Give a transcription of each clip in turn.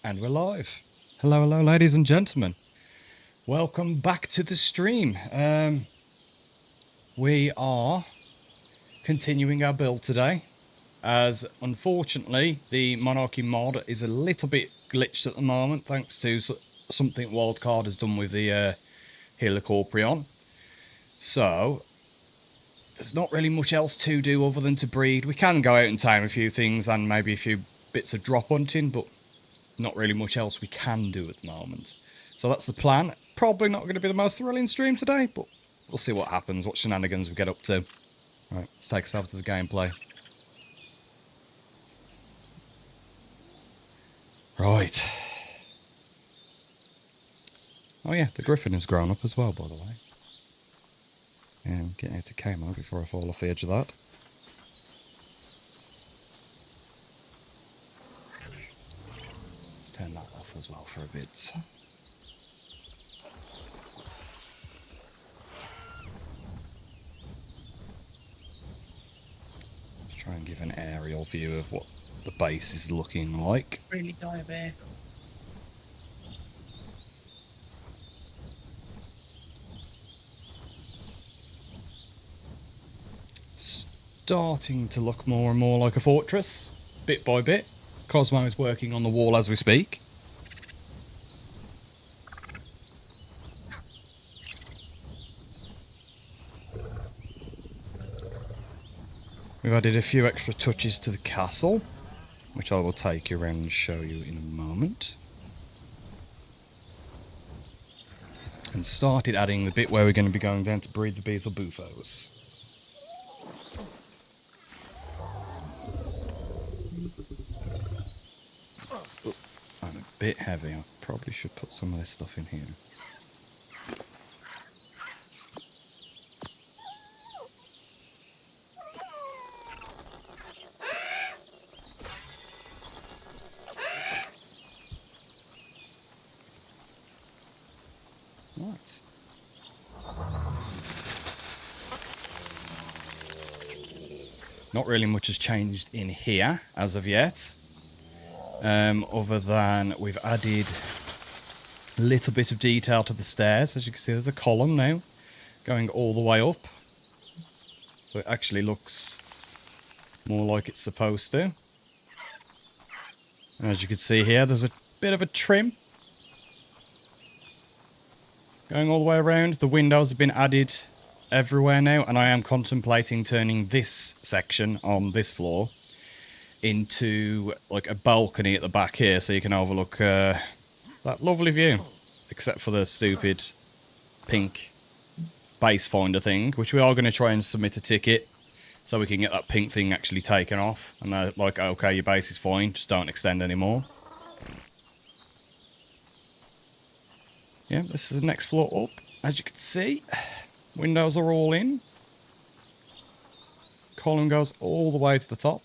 And we're live. Hello, hello, ladies and gentlemen. Welcome back to the stream. We are continuing our build today, as unfortunately the Monarchy mod is a little bit glitched at the moment, thanks to something Wildcard has done with the Helicorpion. So there's not really much else to do other than to breed. We can go out and tame a few things and maybe a few bits of drop hunting, but not really much else we can do at the moment. So that's the plan. Probably not going to be the most thrilling stream today, but we'll see what happens, what shenanigans we get up to. Right, let's take us over to the gameplay. Right. Oh yeah, the Griffin has grown up as well, by the way. And getting out to camo before I fall off the edge of that. Let's turn that off as well for a bit. Let's try and give an aerial view of what the base is looking like. Really diabolical. Starting to look more and more like a fortress, bit by bit. Cosmo is working on the wall as we speak. We've added a few extra touches to the castle, which I will take you around and show you in a moment. And started adding the bit where we're going to be going down to breed the bees or bufos. Oh, I'm a bit heavy. I probably should put some of this stuff in here. Right. Not really much has changed in here as of yet. Other than we've added a little bit of detail to the stairs. As you can see, there's a column now going all the way up. So it actually looks more like it's supposed to. And as you can see here, there's a bit of a trim going all the way around. The windows have been added everywhere now, and I am contemplating turning this section on this floor into like a balcony at the back here, so you can overlook that lovely view, except for the stupid pink base finder thing, which we are going to try and submit a ticket so we can get that pink thing actually taken off, and they're like, okay, your base is fine, just don't extend anymore. Yeah, this is the next floor up. As you can see, windows are all in. Column goes all the way to the top.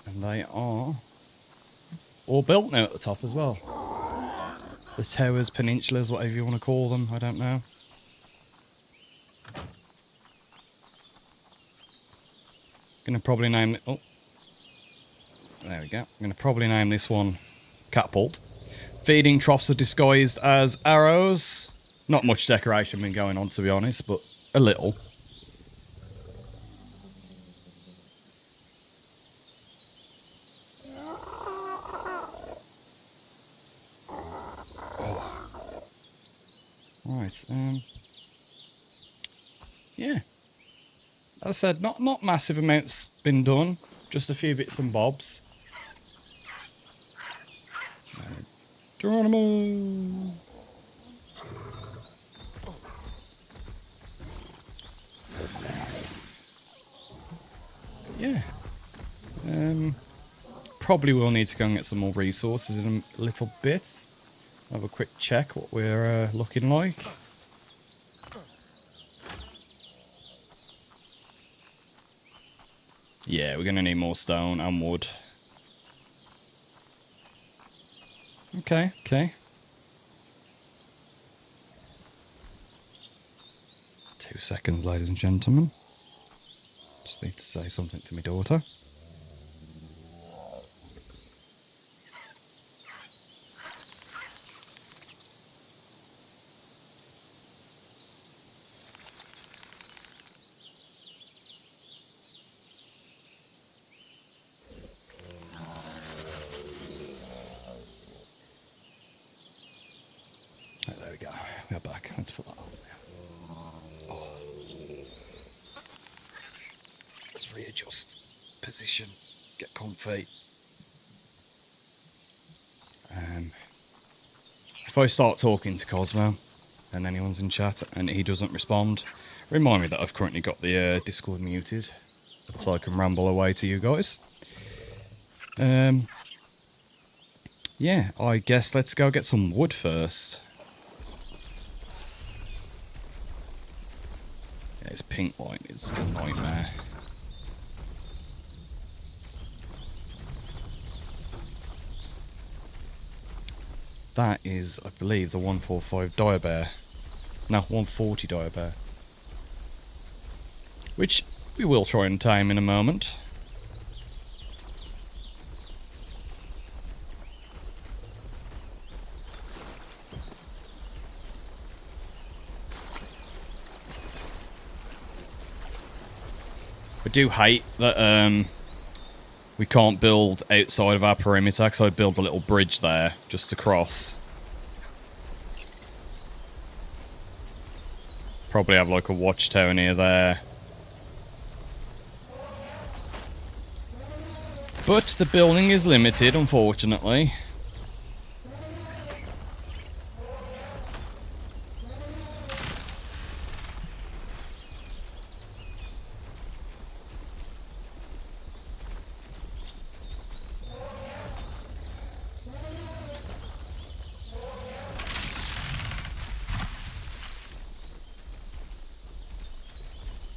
And they are all built now at the top as well. The towers, peninsulas, whatever you want to call them, I don't know. Gonna probably name it. Oh, there we go. I'm gonna probably name this one catapult. Feeding troughs are disguised as arrows. Not much decoration been going on, to be honest, but a little. Oh. Right. Yeah. As I said, not massive amounts been done, just a few bits and bobs. Geronimo! Yeah. Probably will need to go and get some more resources in a little bit. Have a quick check what we're looking like. Yeah, we're going to need more stone and wood. Okay, okay. 2 seconds, ladies and gentlemen. Just need to say something to my daughter. Right, there we go. We're back. Let's put that on there. Oh. Let's readjust position. Get comfy. If I start talking to Cosmo and anyone's in chat and he doesn't respond, remind me that I've currently got the Discord muted so I can ramble away to you guys. Yeah, I guess let's go get some wood first. Yeah, this pink light is a nightmare. That is, I believe, the 145 dire bear. No, 140 dire bear. Which we will try and tame in a moment. I do hate that we can't build outside of our perimeter, so I build a little bridge there just to cross. Probably have like a watchtower near there. But the building is limited, unfortunately.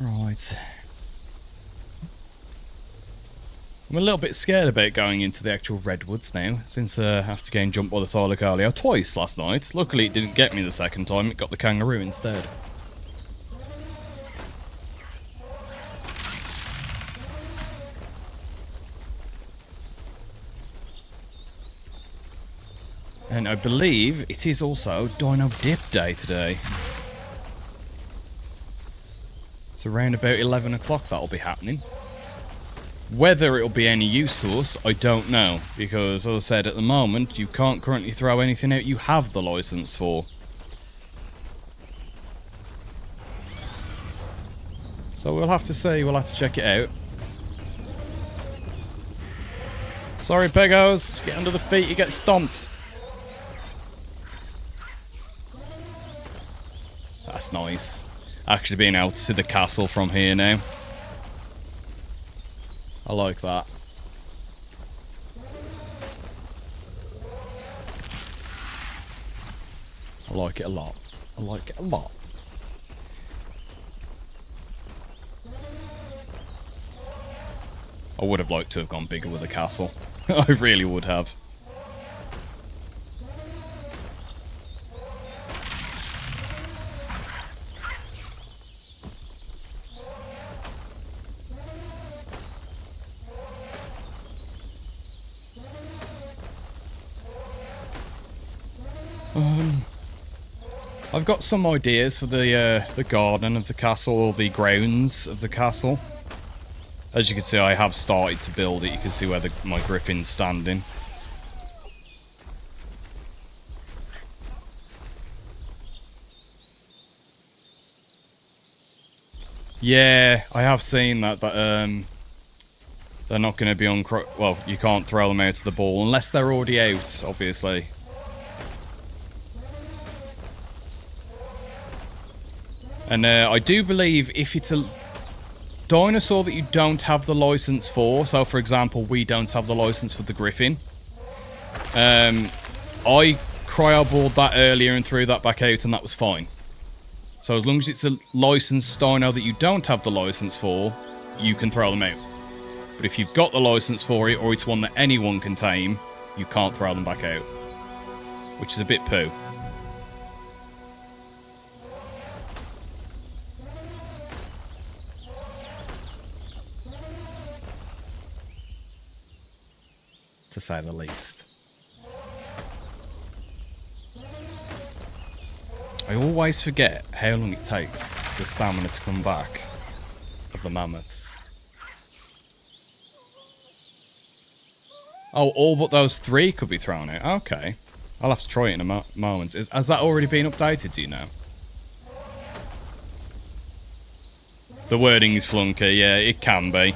Right. I'm a little bit scared about going into the actual redwoods now, since after getting jumped by the Thylacoleo twice last night. Luckily it didn't get me the second time, it got the kangaroo instead. And I believe it is also Dino Dip Day today. So around about 11 o'clock that'll be happening. Whether it'll be any use to us, I don't know. Because, as I said, at the moment, you can't currently throw anything out you have the license for. So we'll have to see, we'll have to check it out. Sorry, Pegos. Get under the feet, you get stomped. That's nice. Actually being able to see the castle from here now. I like that. I like it a lot. I like it a lot. I would have liked to have gone bigger with the castle. I really would have. I've got some ideas for the garden of the castle, or the grounds of the castle. As you can see, I have started to build it. You can see where my griffin's standing. Yeah, I have seen that they're not going to be on... Well, you can't throw them out of the ball unless they're already out, obviously. And I do believe if it's a dinosaur that you don't have the license for, so for example, we don't have the license for the griffin. I cryobored that earlier and threw that back out, and that was fine. So as long as it's a licensed dino that you don't have the license for, you can throw them out. But if you've got the license for it, or it's one that anyone can tame, you can't throw them back out. Which is a bit poo. to say the least. I always forget how long it takes the stamina to come back of the mammoths. Oh, all but those 3 could be thrown out. Okay. I'll have to try it in a moment. Has that already been updated, do you know? The wording is flunky, yeah, it can be.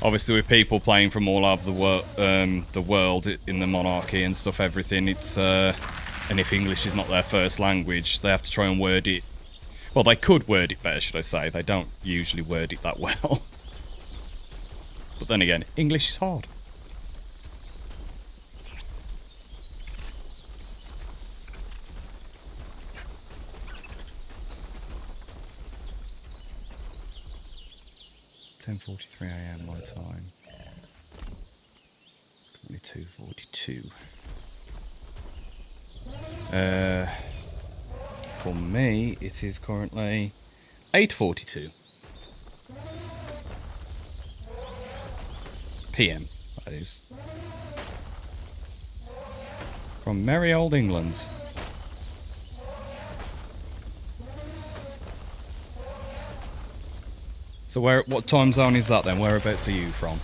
Obviously, with people playing from all over the world in the Monarchy and stuff, everything, it's... and if English is not their first language, they have to try and word it... Well, they could word it better, should I say. They don't usually word it that well. But then again, English is hard. $10:43 AM my time. It's currently 2:42. For me, it is currently 8:42 PM. That is from merry old England. So what time zone is that then? Whereabouts are you from?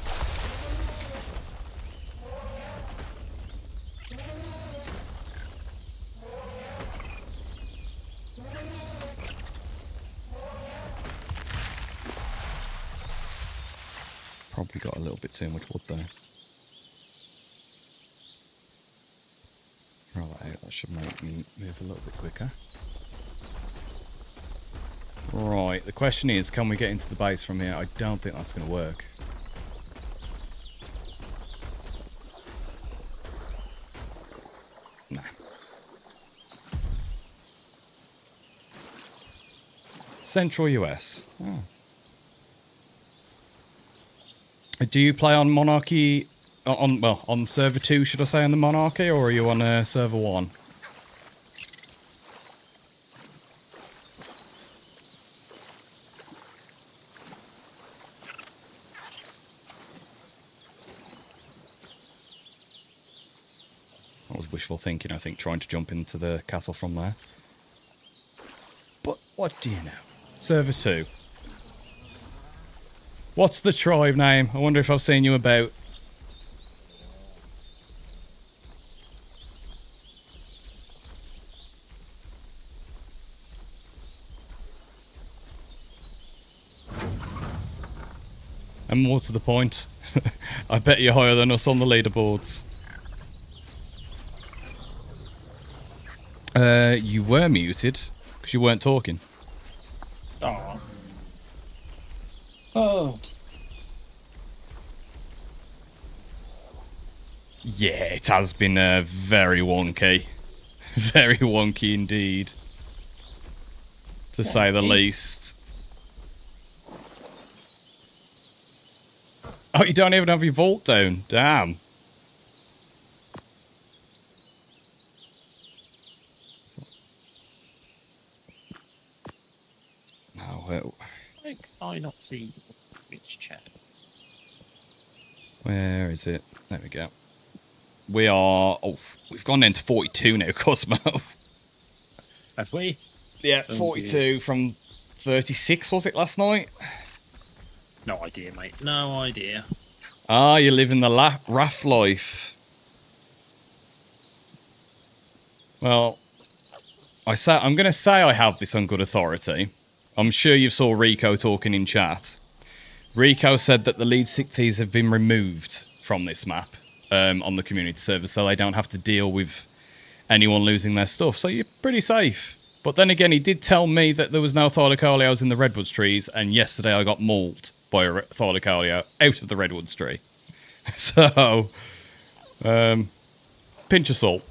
Probably got a little bit too much wood there. Roll that out, that should make me move a little bit quicker. Right, the question is, can we get into the base from here? I don't think that's going to work. Nah. Central US. Oh. Do you play on Monarchy, on server 2, should I say, on the Monarchy, or are you on server 1? That was wishful thinking, I think, trying to jump into the castle from there. But what do you know? Server 2. What's the tribe name? I wonder if I've seen you about. And more to the point, I bet you're higher than us on the leaderboards. You were muted, because you weren't talking. Oh. Oh. Yeah, it has been very wonky. Very wonky indeed. To say the least. Oh, you don't even have your vault down. Damn. Oh, well. Why can I not see which chat? Where is it? There we go. We are... Oh, we've gone into 42 now, Cosmo. Have we? Yeah, Oh, 42 dear. from 36, was it, last night? No idea, mate. No idea. Ah, you're living the RAF life. Well, I'm going to say I have this on good authority. I'm sure you saw Rico talking in chat. Rico said that the lead sick thieves have been removed from this map on the community server, so they don't have to deal with anyone losing their stuff. So you're pretty safe. But then again, he did tell me that there was no Thylacoleos in the redwoods trees, and yesterday I got mauled by a Thylacoleo out of the redwoods tree. So, pinch of salt.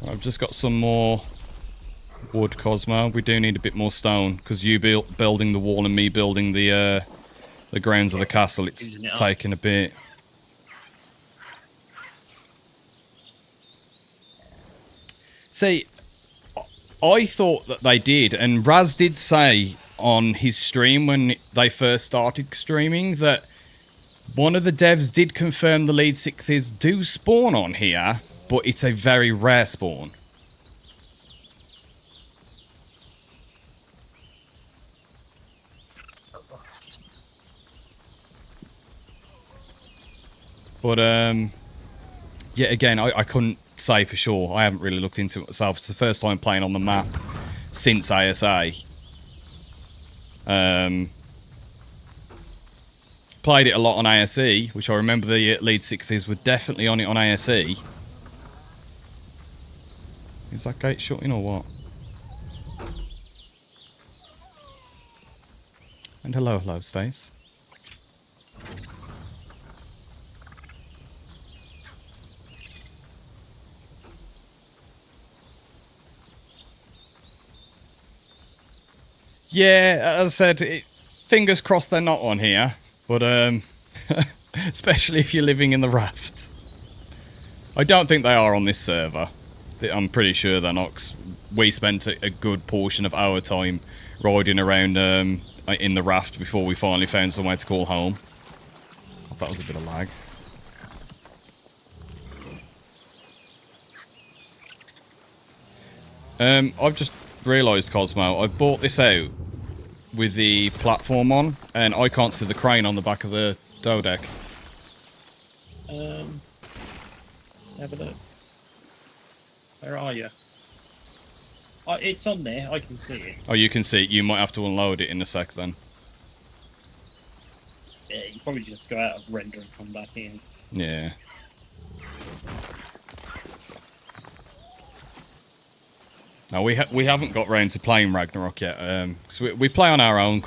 I've just got some more wood, Cosmo. We do need a bit more stone, because you building the wall and me building the grounds of the castle, it's taking a bit. See, I thought that they did, and Raz did say on his stream when they first started streaming that one of the devs did confirm the lead sixes do spawn on here, but it's a very rare spawn. But, yeah, again, I couldn't say for sure. I haven't really looked into it myself. It's the first time playing on the map since ASA. Played it a lot on ASE, which I remember the lead sixes were definitely on it on ASE. Is that gate shutting or what? And hello, Stace. Yeah, as I said, fingers crossed they're not on here. But, especially if you're living in the raft. I don't think they are on this server. I'm pretty sure they're not, 'cause we spent a good portion of our time riding around in the raft before we finally found somewhere to call home. That was a bit of lag. I've just realised, Cosmo, I've bought this out with the platform on, and I can't see the crane on the back of the dough deck. Have a look. Where are you? Oh, it's on there. I can see it. Oh, you can see it. You might have to unload it in a sec then. Yeah, you probably just have to go out of render and come back in. Yeah. No, we haven't got round to playing Ragnarok yet. Cause we play on our own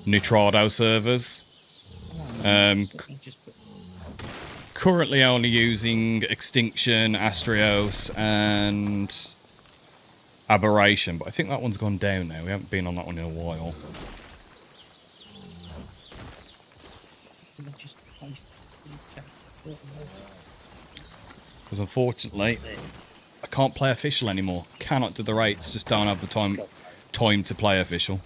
Nitrado servers. Currently only using Extinction, Astrios, and Aberration, but I think that one's gone down now. We haven't been on that one in a while. Because unfortunately, I can't play official anymore. Cannot do the rates. Just don't have the time to play official.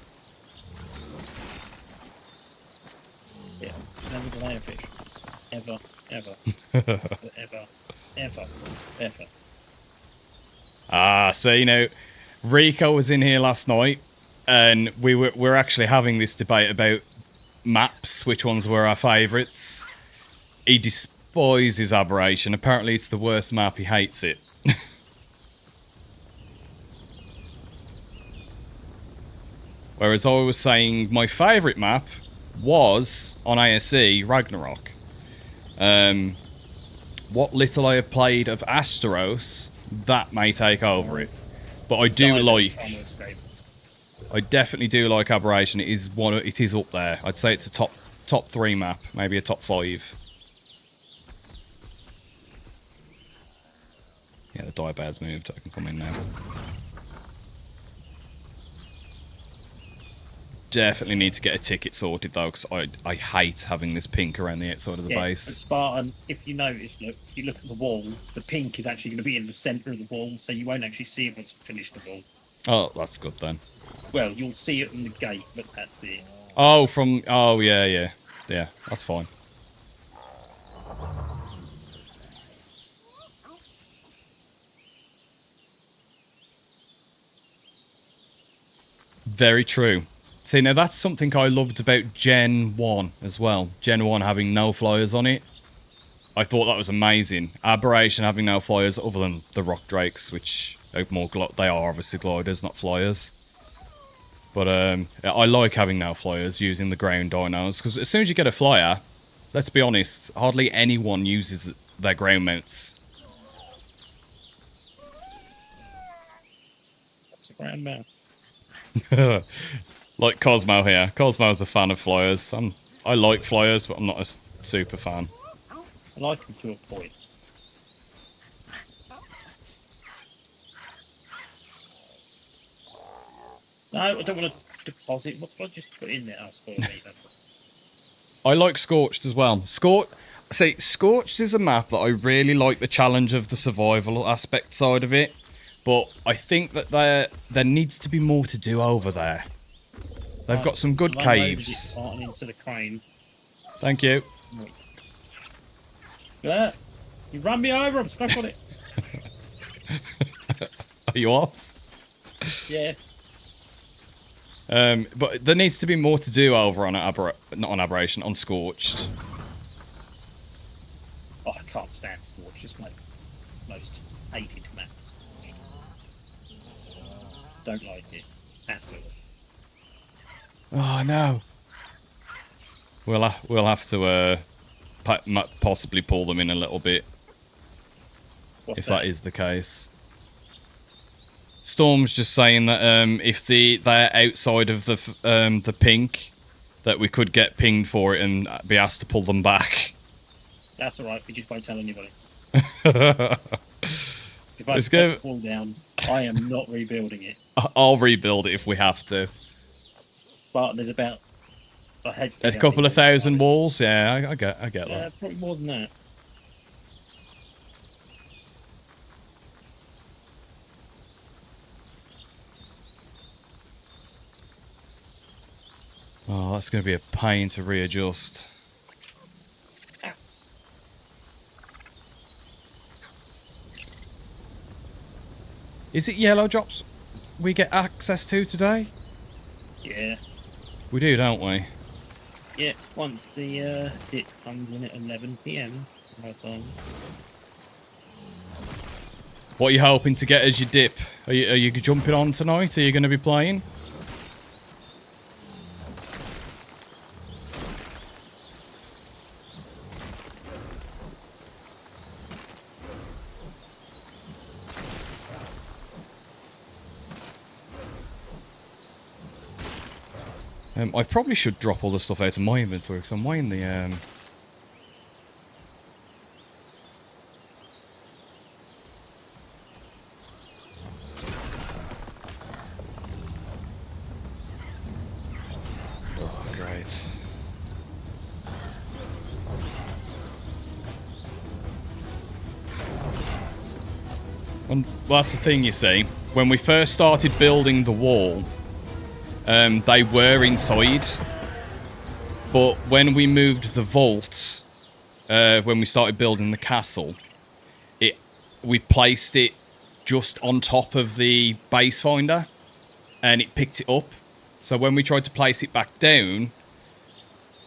Yeah, never play official. Ever. Ever. Ah, so, you know, Rico was in here last night, and we're actually having this debate about maps, which ones were our favourites. He despises Aberration. Apparently it's the worst map. He hates it. Whereas I was saying my favourite map was, on ASE, Ragnarok. What little I have played of Asteros, that may take over it. But I definitely do like Aberration. It is up there. I'd say it's a top 3 map, maybe a top 5. Yeah, the die bear's moved. I can come in now. Definitely need to get a ticket sorted though, because I hate having this pink around the outside of the base. Spartan, if you notice, look, if you look at the wall, the pink is actually going to be in the centre of the wall, so you won't actually see it once you finish the wall. Oh, that's good then. Well, you'll see it in the gate, but that's it. Oh, yeah, that's fine. Very true. See, now that's something I loved about Gen 1 as well. Gen 1 having no flyers on it. I thought that was amazing. Aberration having no flyers other than the Rock Drakes, which are they are obviously gliders, not flyers. But I like having no flyers using the ground dinos, because as soon as you get a flyer, let's be honest, hardly anyone uses their ground mounts. What's a ground mount? Like Cosmo here. Cosmo's a fan of flyers. I like flyers, but I'm not a super fan. I like them to a point. No, I don't want to deposit. What do I just put in there? I'll spoil me then. I like Scorched as well. Scorched is a map that I really like the challenge of the survival aspect side of it. But I think that there needs to be more to do over there. They've got some good caves. Into the crane. Thank you. Yeah, you ran me over. I'm stuck on it. Are you off? Yeah. But there needs to be more to do over on not on Aberration, on Scorched. Oh, I can't stand Scorched. It's my most hated map. Scorched. Don't like it at all. Oh no. We'll have to possibly pull them in a little bit. If that is the case. Storm's just saying that if they're outside of the pink, that we could get pinged for it and be asked to pull them back. That's alright, we just won't tell anybody. If I take the wall down, I am not rebuilding it. I'll rebuild it if we have to. But there's about a couple of thousand walls. Yeah, I get that. Yeah, probably more than that. Oh, that's going to be a pain to readjust. Is it yellow drops we get access to today? Yeah. We do, don't we? Yeah, once the dip comes in at 11 PM, my time. What are you hoping to get as your dip? Are you jumping on tonight? Are you going to be playing? I probably should drop all the stuff out of my inventory because I'm weighing the Oh, great. And that's the thing, you see. When we first started building the wall, they were inside, but when we moved the vault, when we started building the castle, we placed it just on top of the base finder, and it picked it up. So when we tried to place it back down,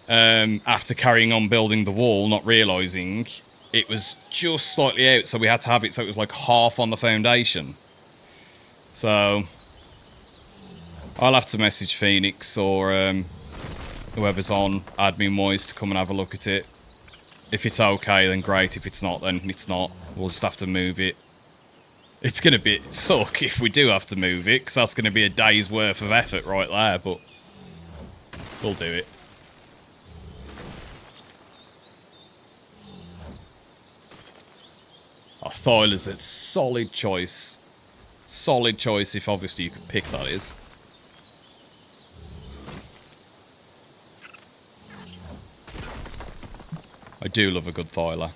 after carrying on building the wall, not realising, it was just slightly out, so we had to have it so it was like half on the foundation. So I'll have to message Phoenix or whoever's on admin-wise to come and have a look at it. If it's okay, then great. If it's not, then it's not. We'll just have to move it. It's going to suck if we do have to move it, because that's going to be a day's worth of effort right there, but we'll do it. Oh, Thyla's a solid choice. Solid choice if obviously you could pick, that is. I do love a good Thyla.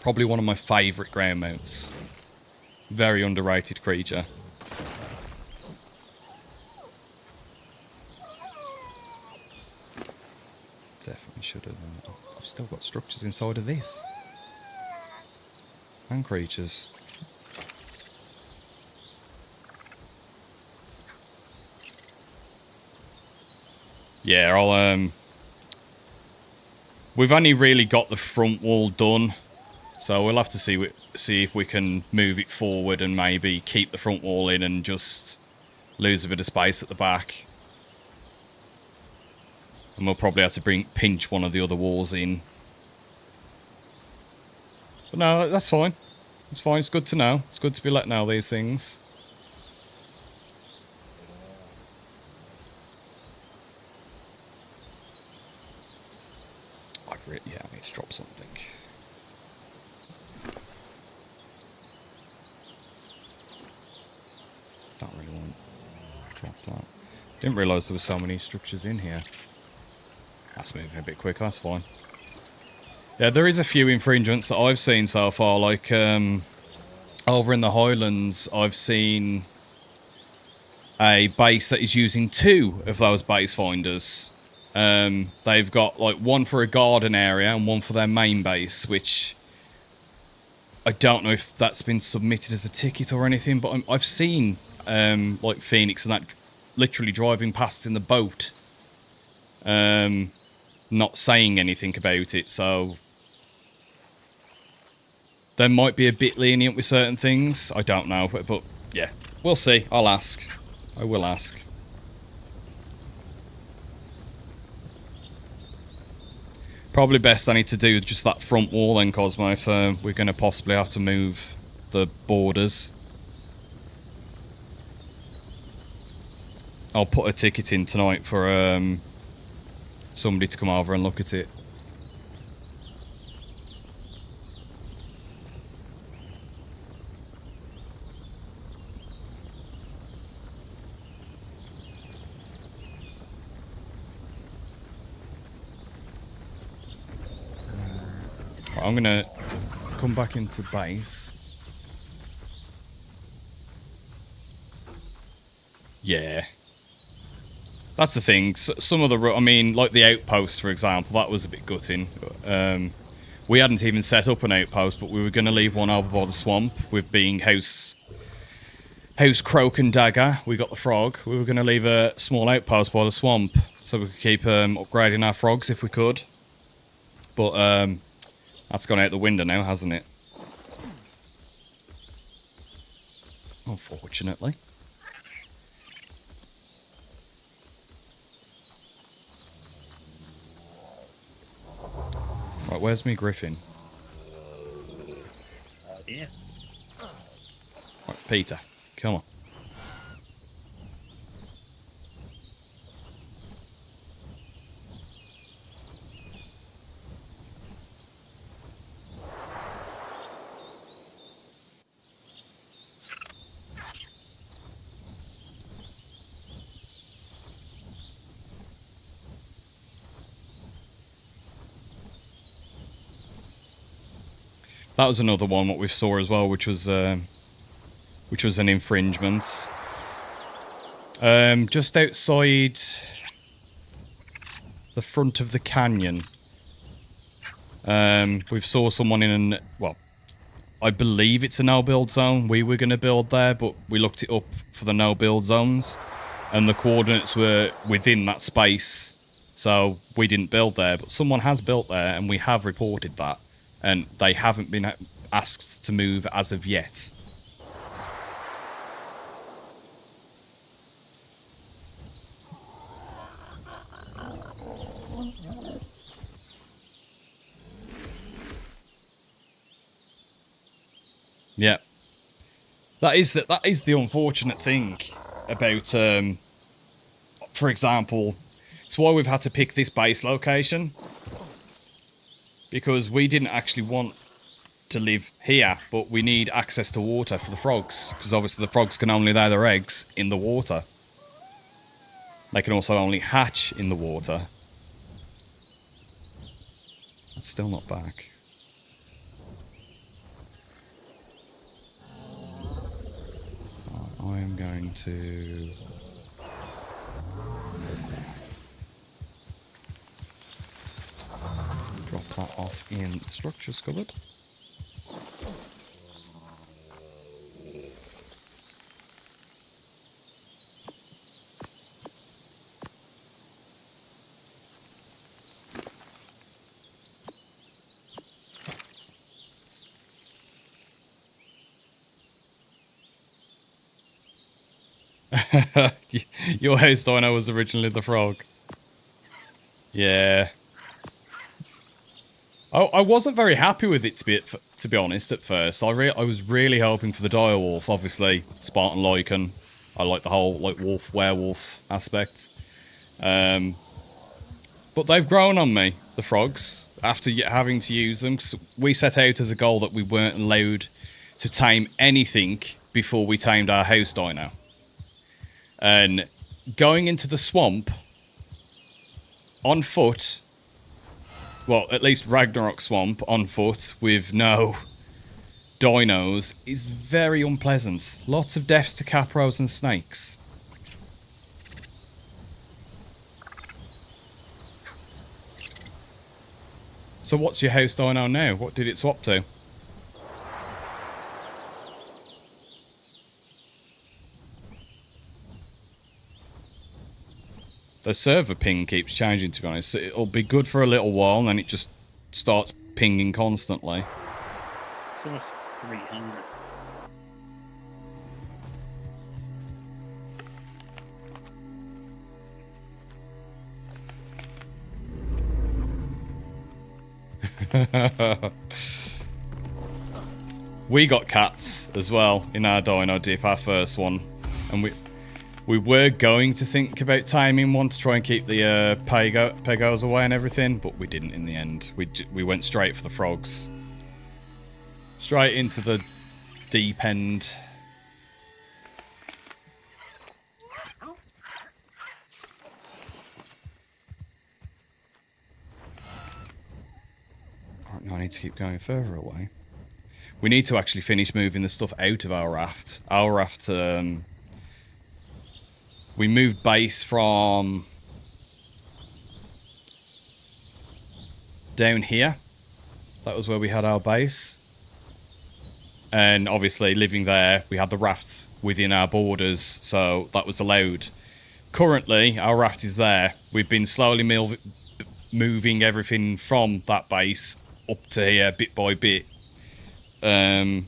Probably one of my favourite ground mounts. Very underrated creature. Definitely should have. I've still got structures inside of this. And creatures. Yeah, I'll we've only really got the front wall done, so we'll have to see if we can move it forward and maybe keep the front wall in and just lose a bit of space at the back. And we'll probably have to pinch one of the other walls in. But no, that's fine. It's fine. It's good to know. It's good to be let know these things. Yeah, I need to drop something. Don't really want to drop that. Didn't realise there were so many structures in here. That's moving a bit quick, that's fine. Yeah, there is a few infringements that I've seen so far, like over in the Highlands, I've seen a base that is using 2 of those base finders. They've got like one for a garden area and one for their main base, which I don't know if that's been submitted as a ticket or anything, but I've seen like Phoenix and that literally driving past in the boat, not saying anything about it, so they might be a bit lenient with certain things. I don't know, but yeah, we'll see. I'll ask. I will ask. Probably best I need to do just that front wall then, Cosmo, if we're going to possibly have to move the borders. I'll put a ticket in tonight for somebody to come over and look at it. I'm going to come back into base. Yeah. That's the thing. Some of the... I mean, like the outpost, for example, that was a bit gutting. We hadn't even set up an outpost, but we were going to leave one over by the swamp with being House Croak and Dagger. We got the frog. We were going to leave a small outpost by the swamp so we could keep upgrading our frogs if we could. But that's gone out the window now, hasn't it? Unfortunately. Right, where's me Griffin? Yeah. Right, Peter, come on. That was another one what we saw as well, which was an infringement. Just outside the front of the canyon, we saw someone in an... Well, I believe it's a no-build zone. We were going to build there, but we looked it up for the no-build zones, and the coordinates were within that space, so we didn't build there. But someone has built there, and we have reported that. And they haven't been asked to move as of yet. Yeah. That is the unfortunate thing about, for example, it's why we've had to pick this base location. Because we didn't actually want to live here, but we need access to water for the frogs. Because obviously the frogs can only lay their eggs in the water. They can also only hatch in the water. That's still not back. I'm going to... drop that off in the structures cupboard. Your house dino was originally the frog. Yeah. I wasn't very happy with it, to be honest, at first. I was really hoping for the direwolf, obviously. Spartan Lycan. I like the whole wolf-werewolf aspect. But they've grown on me, the frogs, after having to use them. 'Cause we set out as a goal that we weren't allowed to tame anything before we tamed our house dino. And going into the swamp on foot... Well, at least Ragnarok Swamp on foot with no dinos is very unpleasant. Lots of deaths to capros and snakes. So what's your house dino now? What did it swap to? The server ping keeps changing, to be honest. It'll be good for a little while, and then it just starts pinging constantly. It's almost 300. We got cats as well in our dino dip, our first one, and we were going to think about taming one to try and keep the pegos away and everything, but we didn't in the end. We went straight for the frogs, straight into the deep end. Right, now I need to keep going further away. We need to actually finish moving the stuff out of our raft. Our raft, we moved base from down here. That was where we had our base. And obviously, living there, we had the rafts within our borders, so that was allowed. Currently, our raft is there. We've been slowly moving everything from that base up to here, bit by bit. But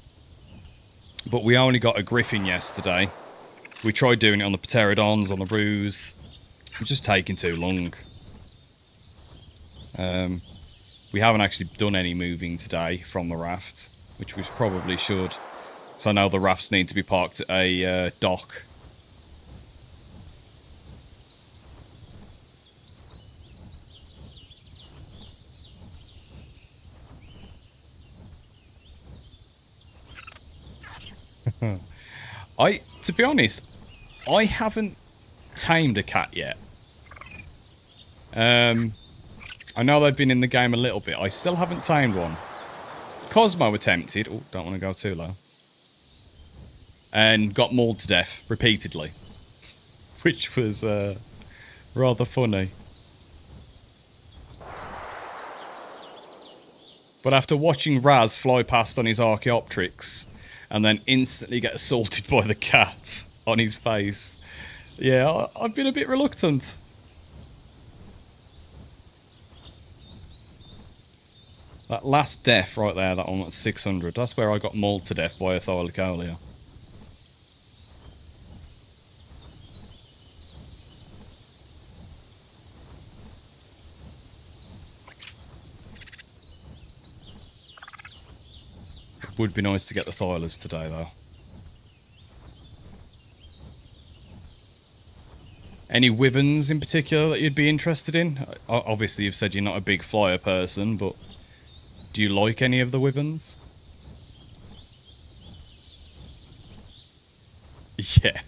we only got a griffin yesterday. We tried doing it on the pterodons, on the roos. It was just taking too long. We haven't actually done any moving today from the raft, which we probably should. So I know the rafts need to be parked at a dock. To be honest, I haven't tamed a cat yet. I know they've been in the game a little bit. I still haven't tamed one. Cosmo attempted. Oh, don't want to go too low. And got mauled to death repeatedly. Which was rather funny. But after watching Raz fly past on his Archaeopteryx and then instantly get assaulted by the cat on his face, yeah, I've been a bit reluctant. That last death right there, that one at 600, that's where I got mauled to death by a Thylacolea. It would be nice to get the Thylas today, though. Any wyverns in particular that you'd be interested in? Obviously, you've said you're not a big flyer person, but do you like any of the wyverns? Yeah.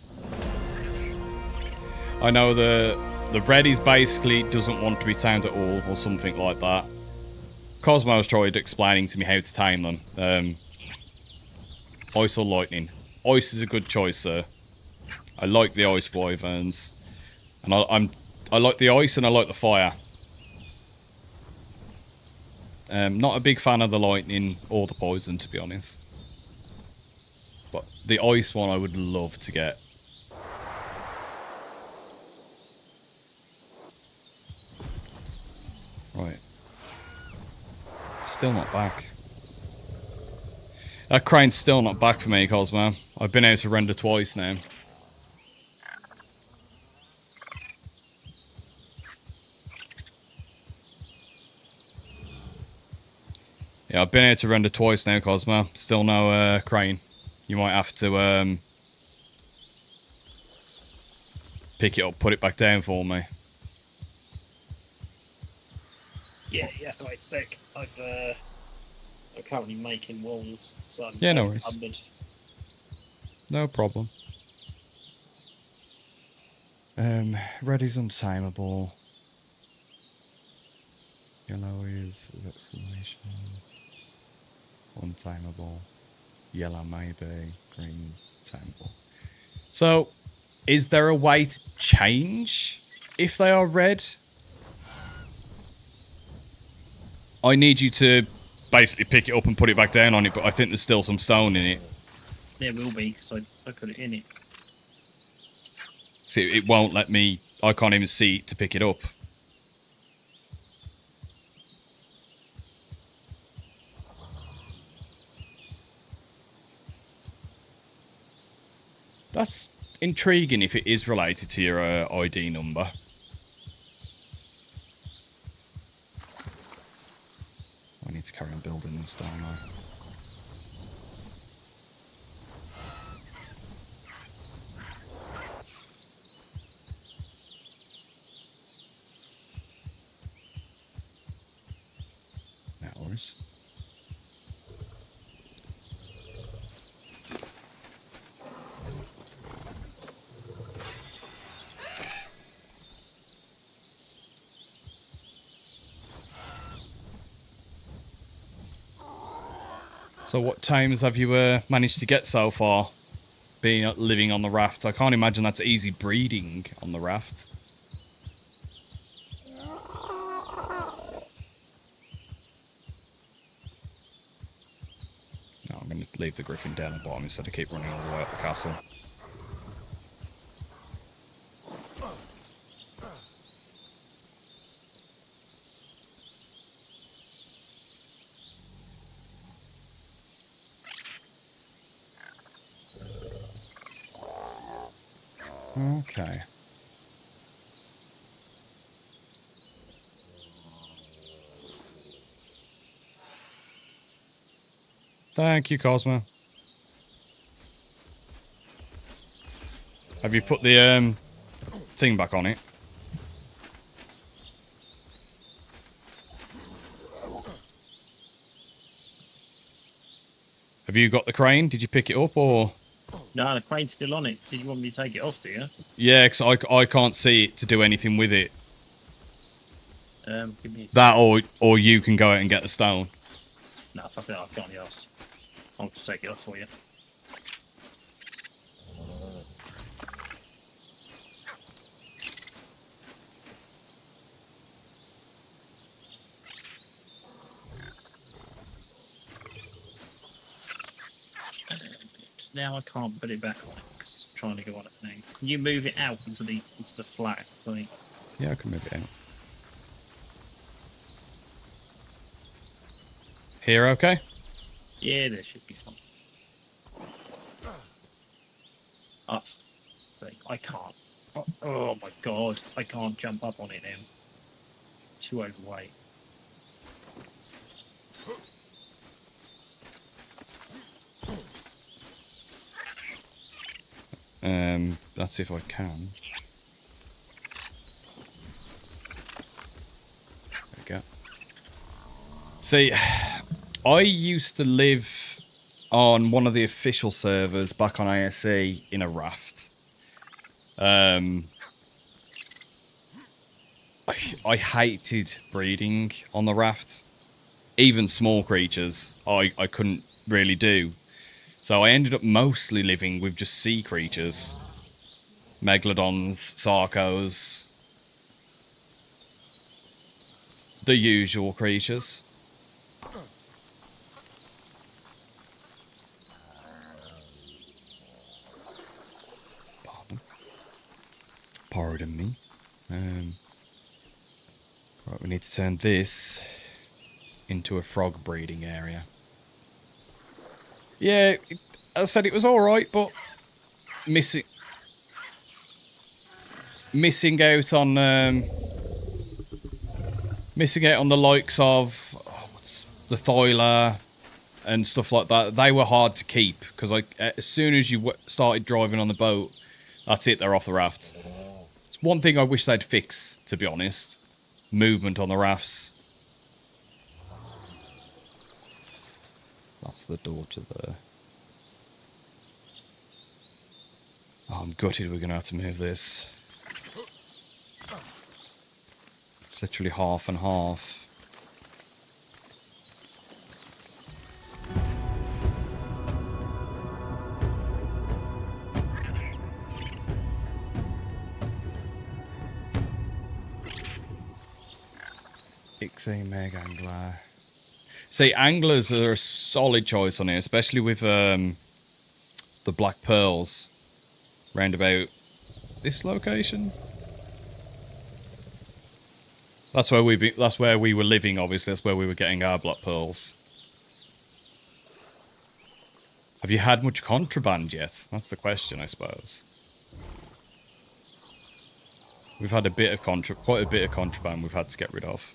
I know the Reddy's basically doesn't want to be tamed at all, or something like that. Cosmo's tried explaining to me how to tame them. Ice or lightning? Ice is a good choice, sir. I like the ice wyverns. And I like the ice and I like the fire. Not a big fan of the lightning or the poison, to be honest. But the ice one I would love to get. Right. Still not back. That crane's still not back for me, Cosmo. I've been out to render twice now. Yeah, I've been able to render twice now, Cosmo. Still no crane. You might have to pick it up, put it back down for me. Yeah, wait a sec. I'm currently making walls, so I'm no worries. encumbered. No problem. Reddy's untameable. Yellow is with exclamation. Untameable. Yellow maybe. Green temple. So, is there a way to change if they are red? I need you to basically pick it up and put it back down on it, but I think there's still some stone in it. There will be, because I put it in it. See, it won't let me... I can't even see it to pick it up. That's intriguing if it is related to your ID number. I need to carry on building this, don't I? Hours. So what times have you managed to get so far? Being living on the raft. I can't imagine that's easy breeding on the raft. No, I'm going to leave the griffin down the bottom instead of keep running all the way up the castle. Okay. Thank you, Cosmo. Have you put the thing back on it? Have you got the crane? Did you pick it up or...? No, the crane's still on it. Did you want me to take it off, do you? Yeah, because I can't see it to do anything with it. Give me a that or you can go out and get the stone. No, fuck it, I can't be asked. I'll just take it off for you. Now I can't put it back on it because it's trying to go on it now. Can you move it out into the flat? So Yeah, I can move it out. Here, okay? yeah, there should be fine. Oh, sake, I can't. Oh my god, I can't jump up on it now. Too overweight. Let's see if I can. There we go. See, I used to live on one of the official servers back on ASE in a raft. I hated breeding on the raft. Even small creatures, I couldn't really do. So I ended up mostly living with just sea creatures. Megalodons, Sarcos. The usual creatures. Pardon me. Right, we need to turn this into a frog breeding area. Yeah, I said it was alright, but missing out on the likes of what's the Thoiler and stuff like that. They were hard to keep because as soon as you started driving on the boat, that's it, they're off the raft. It's one thing I wish they'd fix, to be honest. Movement on the rafts. That's the door to the... Oh, I'm gutted we're going to have to move this. It's literally half and half. XA Meg Angler. See, anglers are a solid choice on here, especially with the black pearls round about this location. That's where we were living, obviously. That's where we were getting our black pearls. Have you had much contraband yet? That's the question, I suppose. We've had a bit of quite a bit of contraband we've had to get rid of.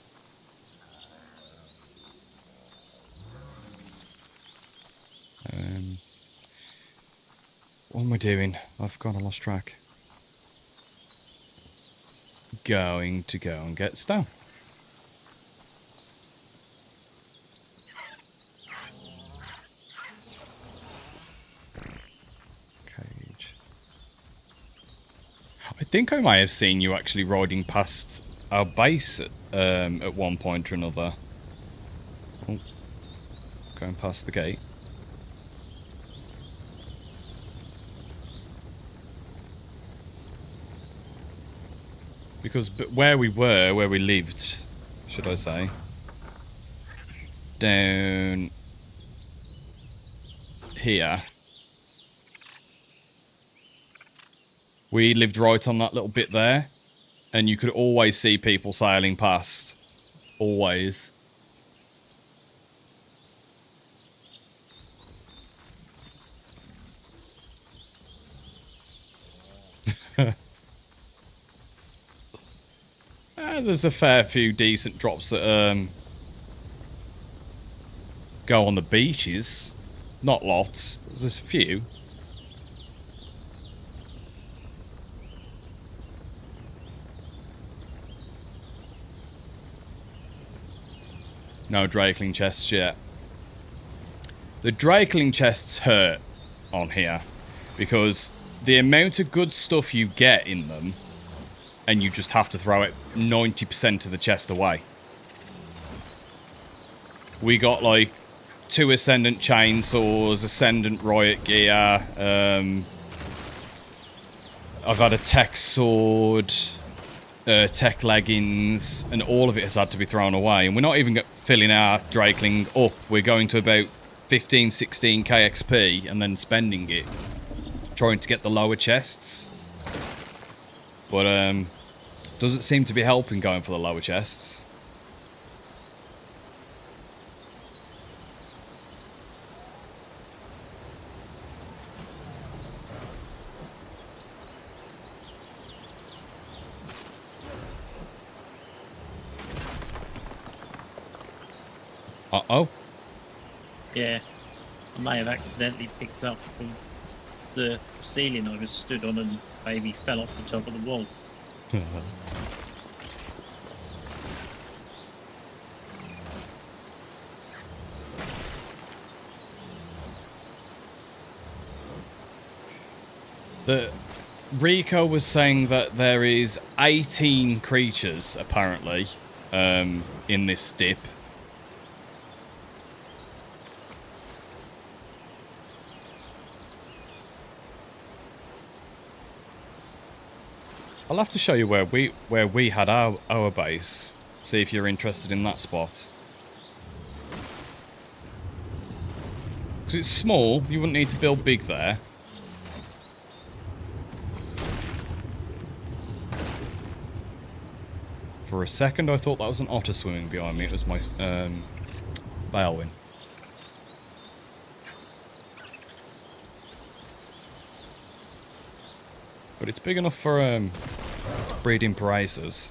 What am I doing? I've gone and lost track. Going to go and get stone. Cage. I think I might have seen you actually riding past our base at one point or another. Oh, going past the gate. Because where we lived, should I say, down here, we lived right on that little bit there, and you could always see people sailing past. Always. There's a fair few decent drops that go on the beaches. Not lots, but there's a few. No Drakeling chests yet. The Drakeling chests hurt on here because the amount of good stuff you get in them, and you just have to throw it 90% of the chest away. We got like 2 Ascendant chainsaws, Ascendant riot gear. I've had a tech sword, tech leggings, and all of it has had to be thrown away. And we're not even filling our Drakeling up. We're going to about 15, 16k XP and then spending it trying to get the lower chests. But doesn't seem to be helping going for the lower chests. Uh-oh. Yeah. I may have accidentally picked up from the ceiling I was stood on and maybe fell off the top of the wall. Rico was saying that there is 18 creatures, apparently, in this dip. I'll have to show you where we had our base. See if you're interested in that spot. Because it's small, you wouldn't need to build big there. For a second I thought that was an otter swimming behind me. It was my Balwin. But it's big enough for breeding prizes.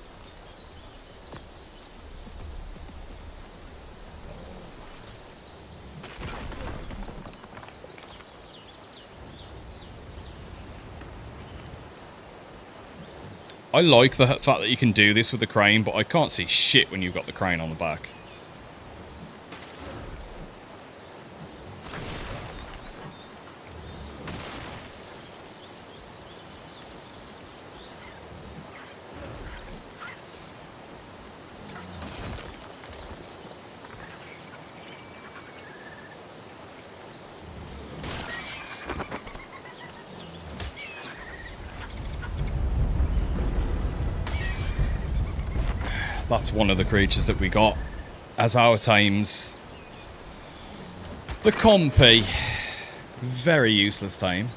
I like the fact that you can do this with the crane, but I can't see shit when you've got the crane on the back. that's one of the creatures that we got as our tames. The Compy. Very useless tame.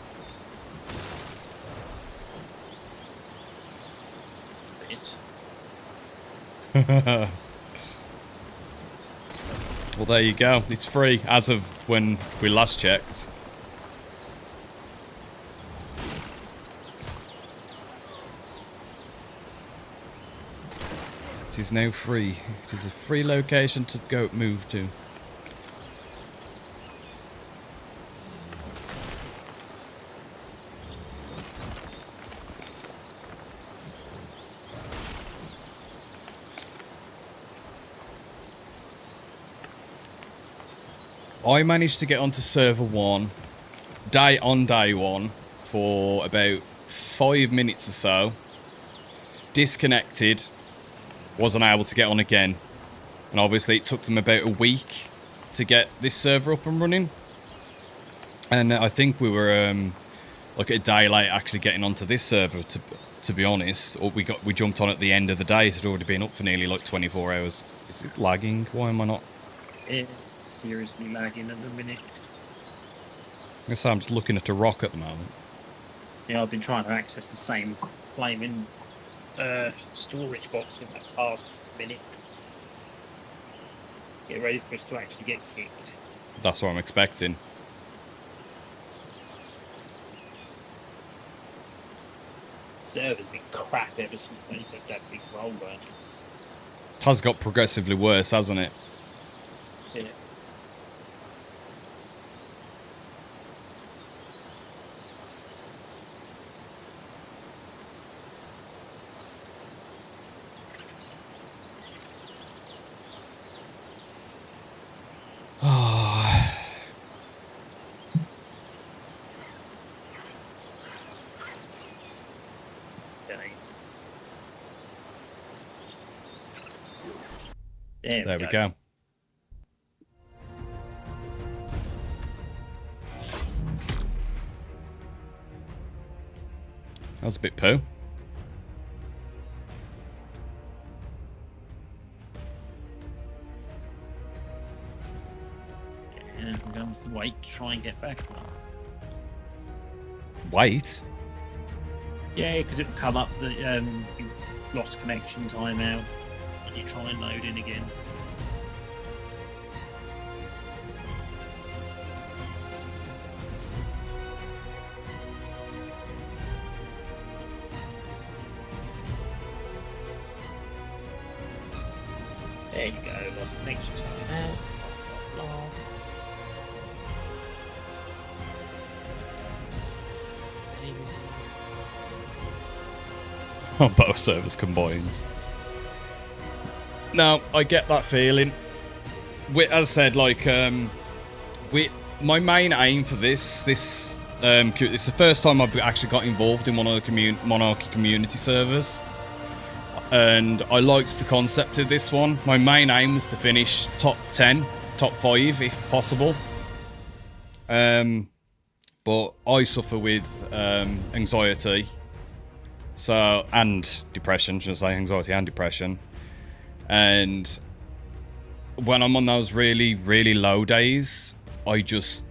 Well, there you go. It's free as of when we last checked. It is now free. It is a free location to go move to. I managed to get onto server 1 day 1 for about 5 minutes or so. Disconnected. Wasn't able to get on again. And obviously it took them about a week to get this server up and running. And I think we were like a day late actually getting onto this server, to be honest. Or we jumped on at the end of the day. It had already been up for nearly like 24 hours. Is it lagging? Why am I not? It's seriously lagging at the minute. I guess I'm just looking at a rock at the moment. Yeah, I've been trying to access the same flaming storage box for that past minute. Get ready for us to actually get kicked. That's what I'm expecting. Server's been crap ever since they did that big rollback. It has got progressively worse, hasn't it? Yeah. There we go. That was a bit poo. Yeah, I'm going to wait to try and get back now. Wait? Yeah, because it'll come up that you lost connection timeout when you try and load in again. There you go, lost connection timeout. Blah, blah, blah. Both servers combined. No, I get that feeling. As I said, like, my main aim for this, it's the first time I've actually got involved in one of the Monarchy community servers. And I liked the concept of this one. My main aim was to finish top 10, top 5 if possible. But I suffer with anxiety. So, and depression, should I say, anxiety and depression. And when I'm on those really, really low days, I just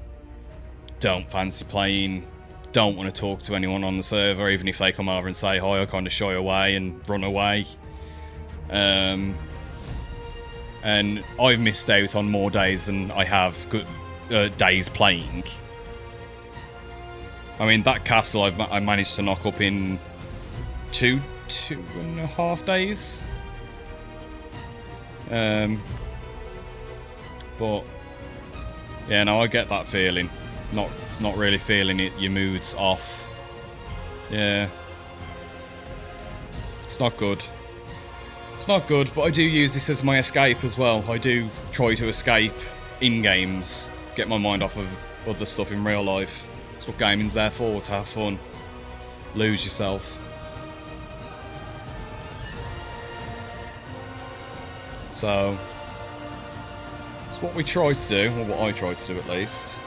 don't fancy playing, don't want to talk to anyone on the server, even if they come over and say hi, I kind of shy away and run away. And I've missed out on more days than I have good days playing. I mean, that castle I managed to knock up in two and a half days. But yeah, no, I get that feeling. Not really feeling it. Your mood's off. Yeah, it's not good. It's not good. But I do use this as my escape as well. I do try to escape in games, get my mind off of other stuff in real life. That's what gaming's there for, to have fun. Lose yourself. So, it's what we try to do, or what I try to do at least.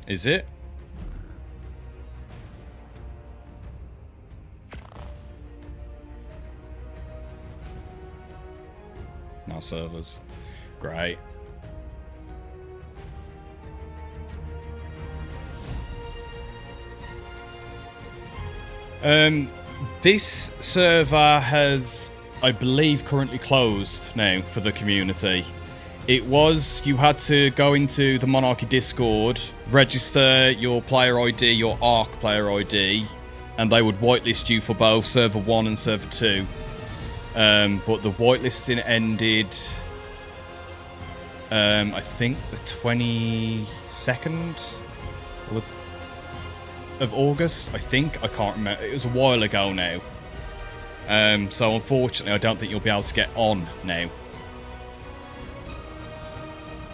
Is it? No servers. Great. This server has, I believe, currently closed now for the community. It was, you had to go into the Monarchy Discord, register your player ID, your ARC player ID, and they would whitelist you for both server 1 and server 2. But the whitelisting ended, I think the 22nd of August, I think. I can't remember. It was a while ago now. So unfortunately, I don't think you'll be able to get on now.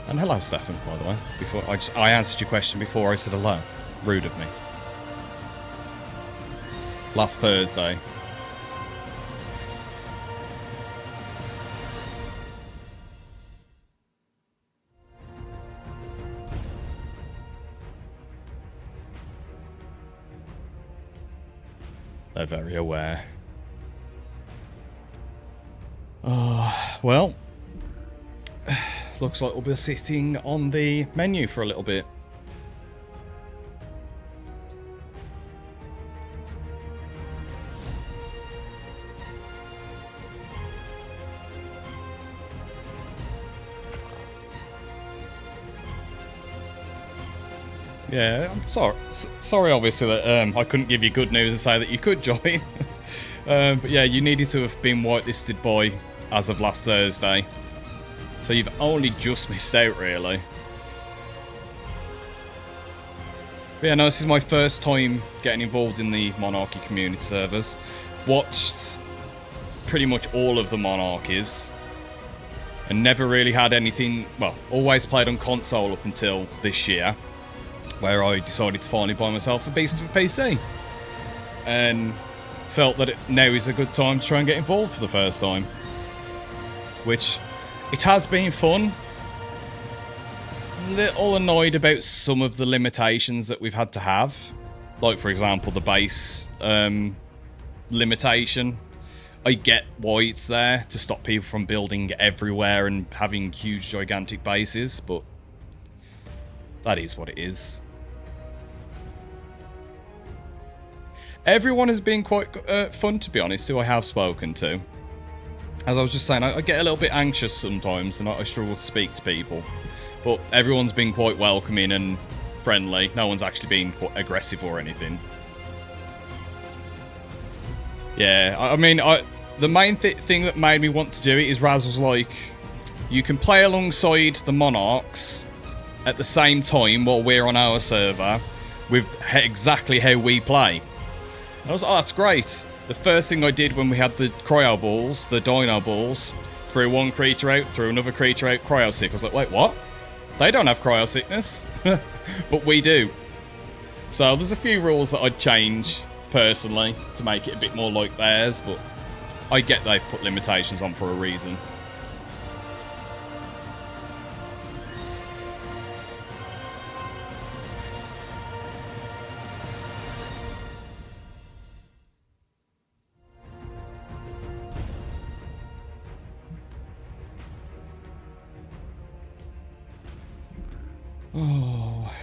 And hello, Stefan, by the way. Before I answered your question before I said hello. Rude of me. Last Thursday. They're very aware. Oh, well. Looks like we'll be sitting on the menu for a little bit. Yeah, I'm sorry obviously that I couldn't give you good news and say that you could join. But yeah, you needed to have been whitelisted by as of last Thursday. So you've only just missed out, really. But yeah, no, this is my first time getting involved in the Monarchy community servers. Watched pretty much all of the Monarchies. And never really had anything, well, always played on console up until this year. Where I decided to finally buy myself a beast of a PC. And felt that now is a good time to try and get involved for the first time. Which, it has been fun. Little annoyed about some of the limitations that we've had to have. Like, for example, the base limitation. I get why it's there, to stop people from building everywhere and having huge, gigantic bases, but that is what it is. Everyone has been quite fun, to be honest, who I have spoken to. As I was just saying, I get a little bit anxious sometimes and I struggle to speak to people. But everyone's been quite welcoming and friendly. No one's actually been quite aggressive or anything. Yeah, I mean, the main thing that made me want to do it is Raz was like, you can play alongside the Monarchs at the same time while we're on our server with exactly how we play. And I was like, oh, that's great. The first thing I did when we had the cryo balls, the dino balls, threw one creature out, threw another creature out, cryo sick. I was like, wait, what? They don't have cryo sickness. But we do. So there's a few rules that I'd change personally to make it a bit more like theirs, but I get they've put limitations on for a reason. Oh.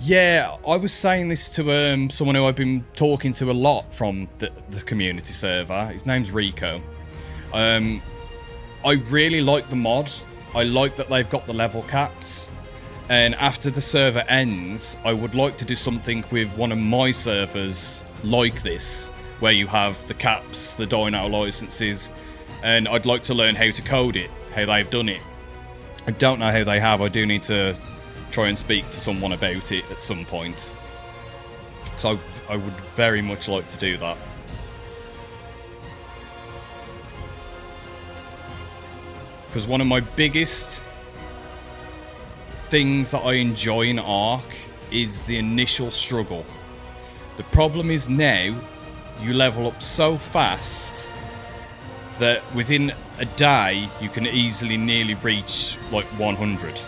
Yeah, I was saying this to someone who I've been talking to a lot from the community server. His name's Rico. I really like the mod. I like that they've got the level caps. And after the server ends, I would like to do something with one of my servers like this, where you have the caps, the dino licenses, and I'd like to learn how to code it, how they've done it. I don't know how they have. I do need to try and speak to someone about it at some point. So I would very much like to do that. Because one of my biggest things that I enjoy in Ark is the initial struggle. The problem is now, you level up so fast that within a day you can easily nearly reach like 100.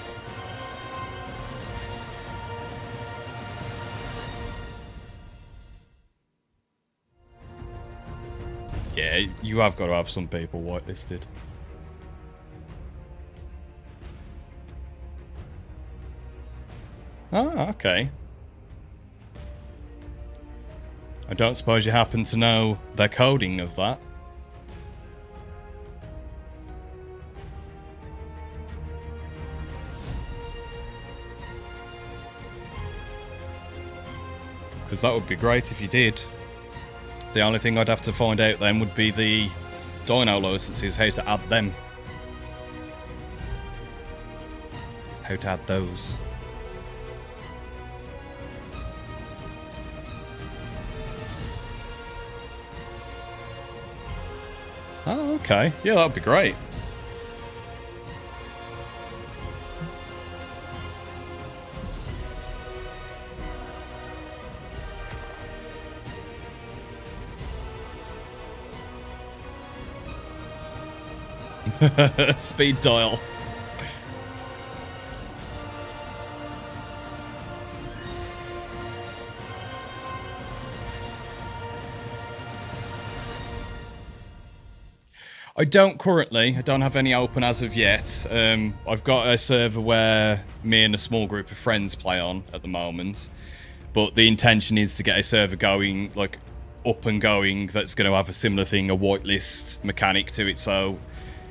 Yeah, you have got to have some people whitelisted. Ah, okay. I don't suppose you happen to know their coding of that? Because that would be great if you did. The only thing I'd have to find out then would be the Dino licenses, how to add them. How to add those. Oh, okay. Yeah, that'd be great. Speed dial. I don't currently. I don't have any open as of yet. I've got a server where me and a small group of friends play on at the moment. But the intention is to get a server going, like, up and going, that's going to have a similar thing, a whitelist mechanic to it. So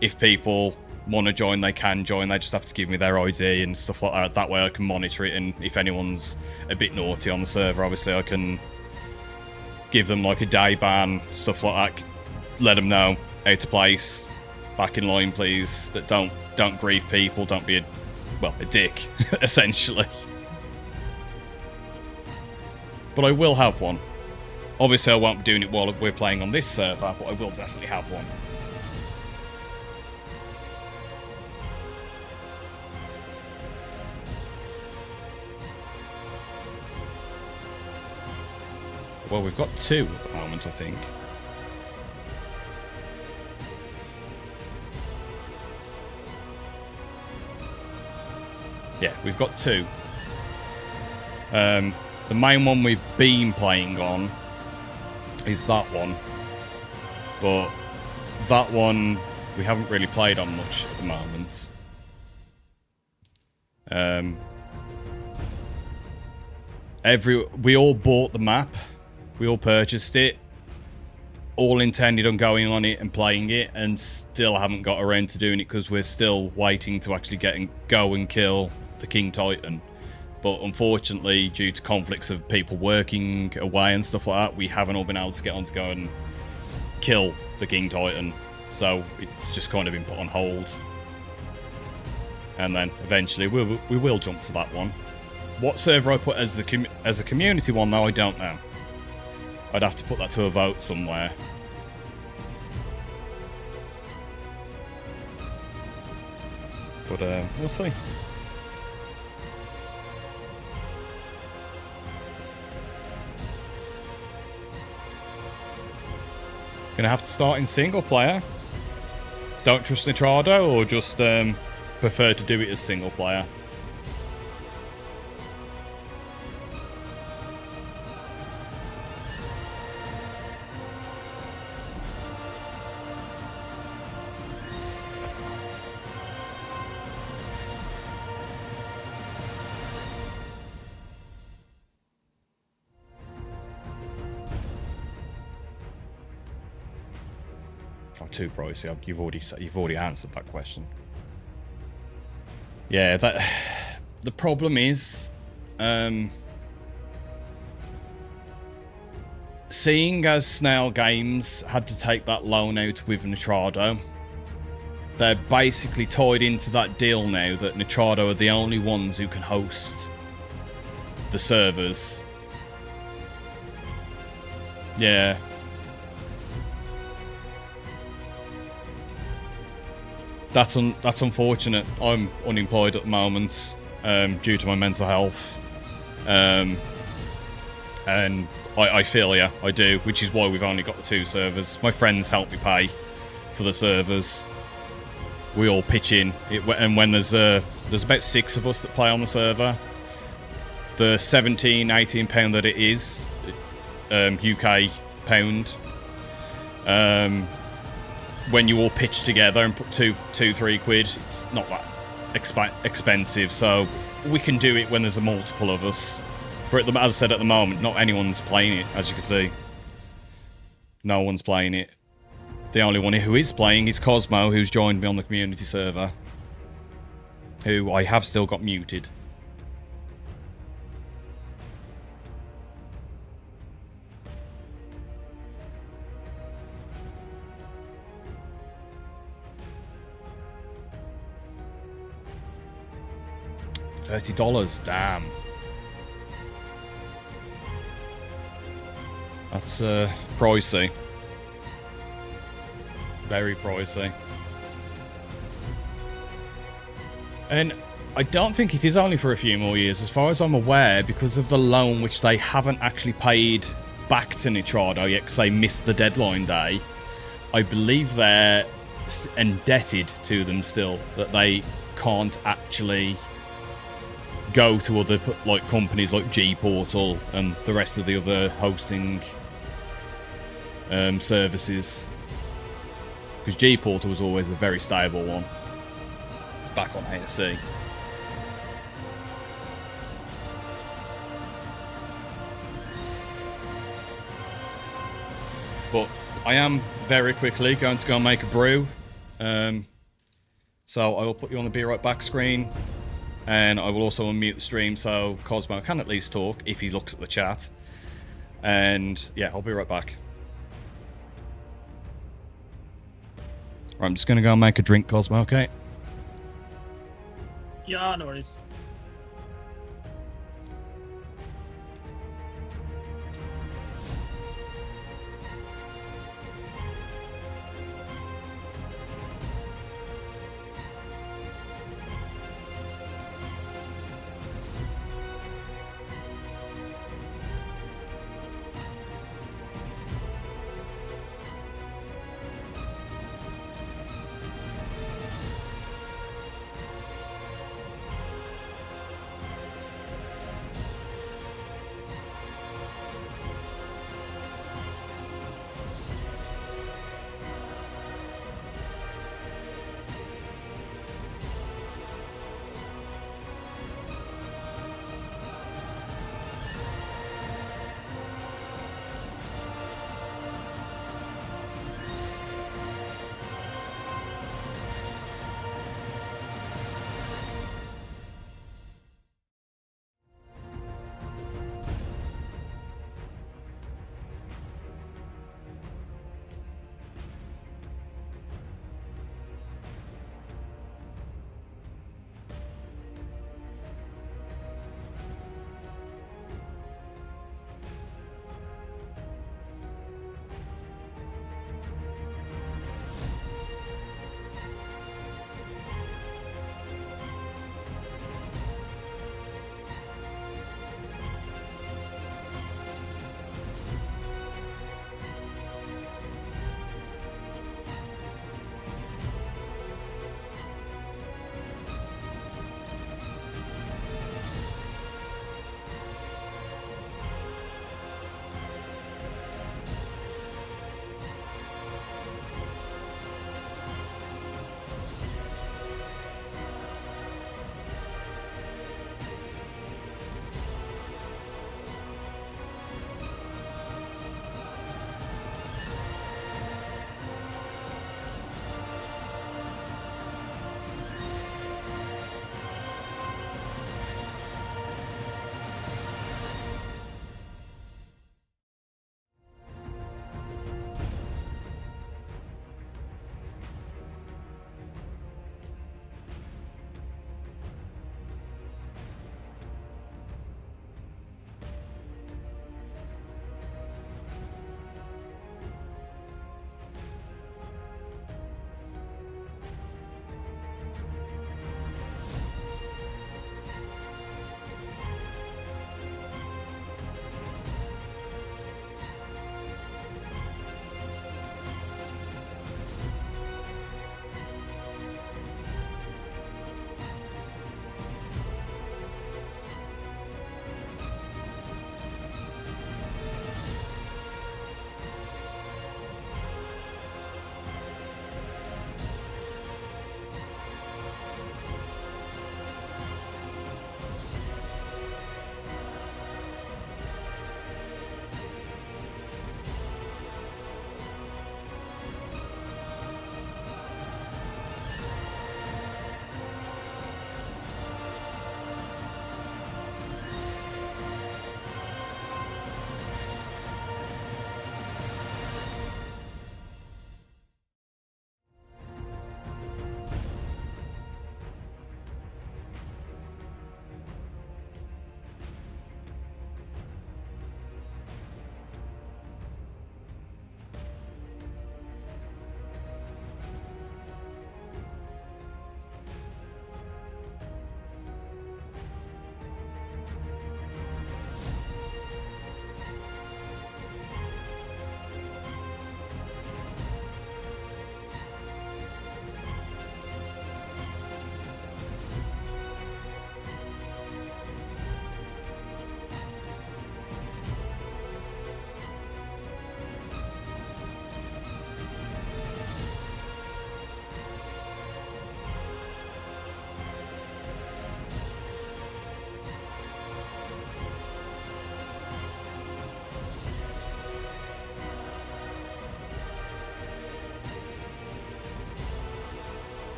if people want to join, they can join. They just have to give me their ID and stuff like that. That way I can monitor it. And if anyone's a bit naughty on the server, obviously I can give them like a day ban, stuff like that. Let them know how to place. Back in line, please. That don't grieve people. Don't be a dick, essentially. But I will have one. Obviously, I won't be doing it while we're playing on this server, but I will definitely have one. Well, we've got 2 at the moment, I think. Yeah, we've got 2. The main one we've been playing on is that one. But that one we haven't really played on much at the moment. We all bought the map. We all purchased it. All intended on going on it and playing it, and still haven't got around to doing it because we're still waiting to actually go and kill the King Titan. But unfortunately, due to conflicts of people working away and stuff like that, we haven't all been able to get on to go and kill the King Titan. So it's just kind of been put on hold. And then eventually we will jump to that one. What server I put as a community one, though, I don't know. I'd have to put that to a vote somewhere. But we'll see. Gonna have to start in single player. Don't trust Nitrado, or just prefer to do it as single player? Too pricey. You've already answered that question. Yeah, the problem is, seeing as Snail Games had to take that loan out with Nitrado, they're basically tied into that deal now that Nitrado are the only ones who can host the servers. Yeah. That's unfortunate. I'm unemployed at the moment due to my mental health. And I feel, yeah, I do, which is why we've only got the 2 servers. My friends help me pay for the servers. We all pitch in, and when there's about 6 of us that play on the server, the 17-18 pound that it is, UK pound, when you all pitch together and put 2-3 quid, it's not that expensive, so we can do it when there's a multiple of us. But as I said, at the moment, not anyone's playing it, as you can see. No one's playing it. The only one who is playing is Cosmo, who's joined me on the community server, who I have still got muted. $30, damn. That's pricey. Very pricey. And I don't think it is only for a few more years, as far as I'm aware, because of the loan which they haven't actually paid back to Nitrado yet, because they missed the deadline day. I believe they're indebted to them still, that they can't actually go to other like companies like G-Portal and the rest of the other hosting services, because G-Portal was always a very stable one back on HSC. But I am very quickly going to go and make a brew, so I will put you on the Be Right Back screen, and I will also unmute the stream so Cosmo can at least talk if he looks at the chat. And yeah, I'll be right back. Right, I'm just going to go and make a drink, Cosmo, okay? Yeah, no worries.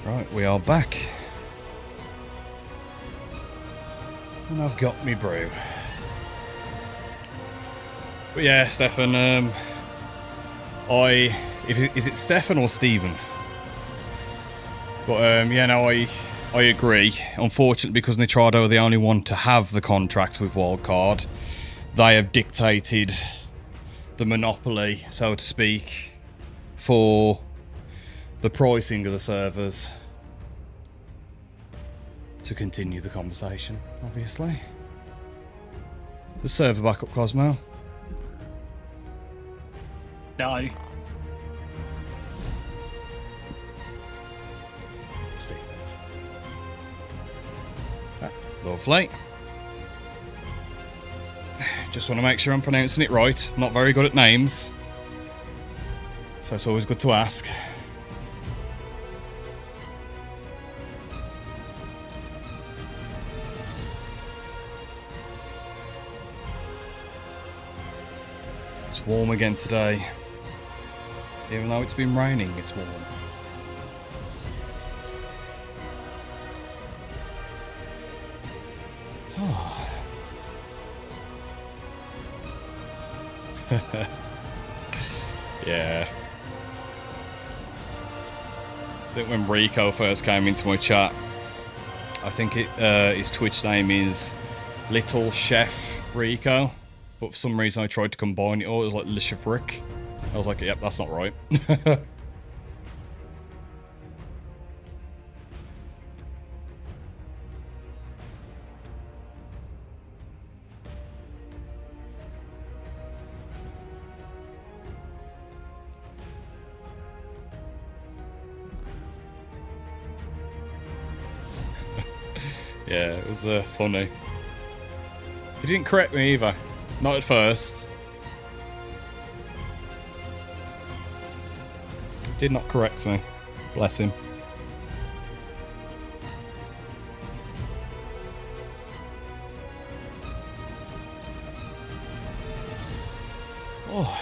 Right, we are back. And I've got me brew. But yeah, Stefan, is it Stefan or Stephen? But yeah, no, I agree. Unfortunately, because Nitrado are the only one to have the contract with Wildcard, they have dictated the monopoly, so to speak, for the pricing of the servers. To continue the conversation, obviously. The server back up, Cosmo. No. Stephen. Lovely. Just want to make sure I'm pronouncing it right. I'm not very good at names, so it's always good to ask. It's warm again today. Even though it's been raining, it's warm. Yeah. I think when Rico first came into my chat, I think his Twitch name is Little Chef Rico, but for some reason I tried to combine it all. It was like Le Chef Rick. I was like, yep, that's not right. Yeah, it was funny. He didn't correct me either. Not at first. Did not correct me. Bless him. Oh.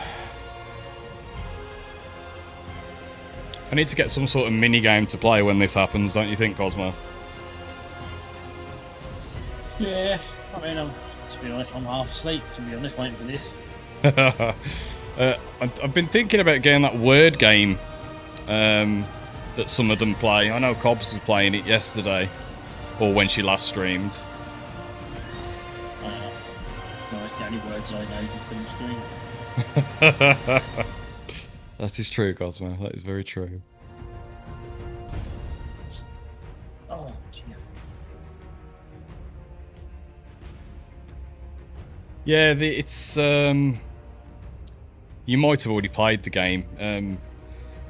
I need to get some sort of mini game to play when this happens, don't you think, Cosmo? Yeah, I mean, to be honest, I'm half asleep, to be honest, waiting for this. I've been thinking about getting that word game that some of them play. I know Cobbs was playing it yesterday, or when she last streamed. No, it's the only words I know you couldn't stream. That is true, Cosmo. That is very true. Oh, dear. Yeah, it's you might have already played the game.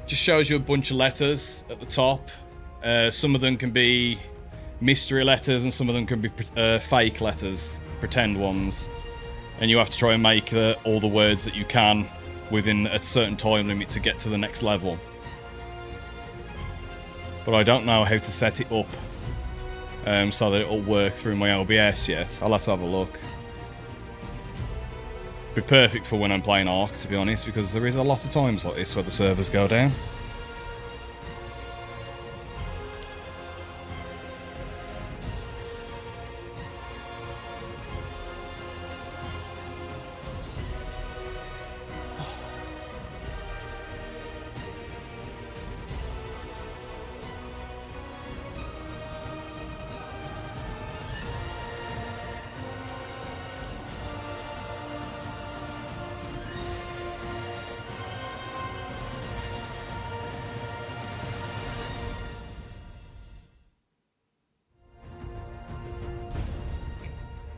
Just shows you a bunch of letters at the top. Some of them can be mystery letters, and some of them can be fake letters, pretend ones. And you have to try and make all the words that you can within a certain time limit to get to the next level. But I don't know how to set it up so that it'll work through my OBS yet. I'll have to have a look. Be perfect for when I'm playing Ark, to be honest, because there is a lot of times like this where the servers go down.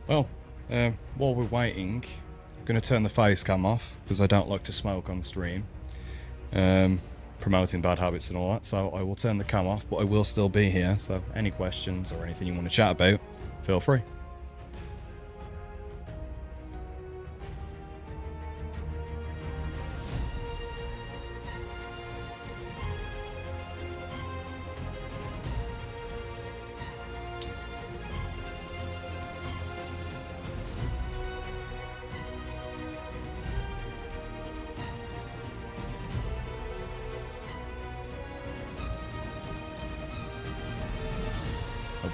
Well, while we're waiting, I'm going to turn the face cam off because I don't like to smoke on stream. Promoting bad habits and all that, so I will turn the cam off, but I will still be here, so any questions or anything you want to chat about, feel free.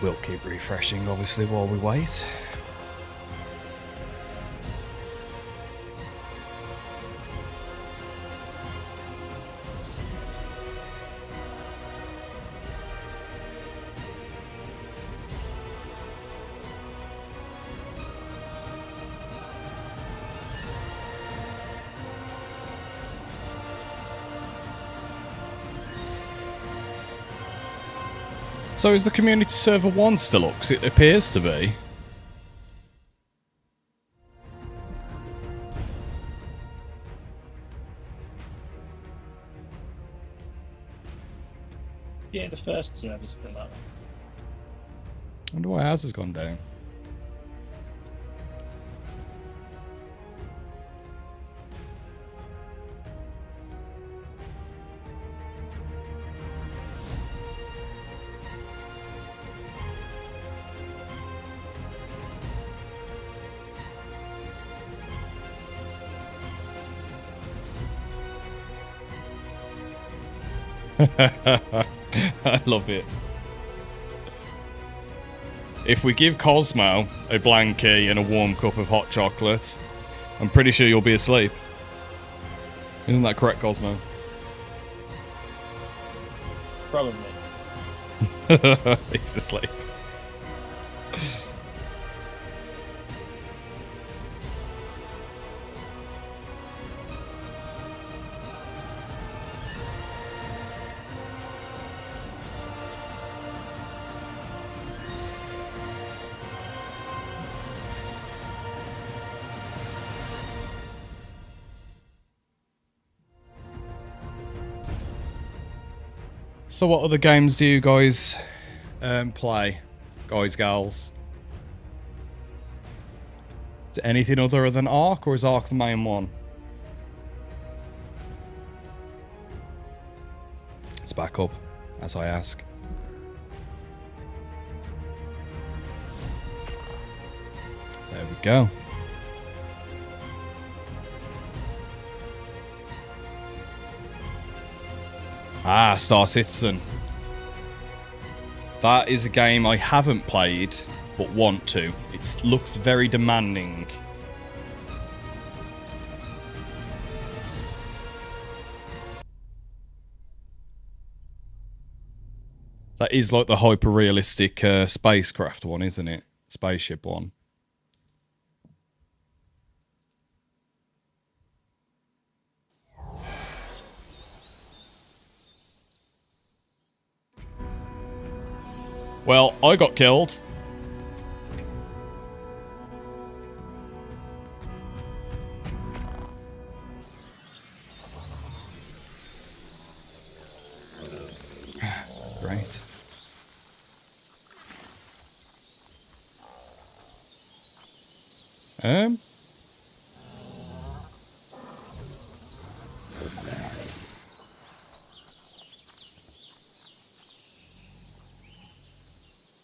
we'll keep refreshing, obviously, while we wait. So is the community server 1 still up? 'Cause it appears to be. Yeah, the first server's still up. I wonder why ours has gone down. I love it. If we give Cosmo a blankie and a warm cup of hot chocolate, I'm pretty sure you'll be asleep. Isn't that correct, Cosmo? Probably. He's asleep. So what other games do you guys play? Guys, gals? Anything other than Ark, or is Ark the main one? Let's back up, as I ask. There we go. Ah, Star Citizen. That is a game I haven't played, but want to. It looks very demanding. That is like the hyper-realistic spacecraft one, isn't it? Spaceship one. Well, I got killed. Great.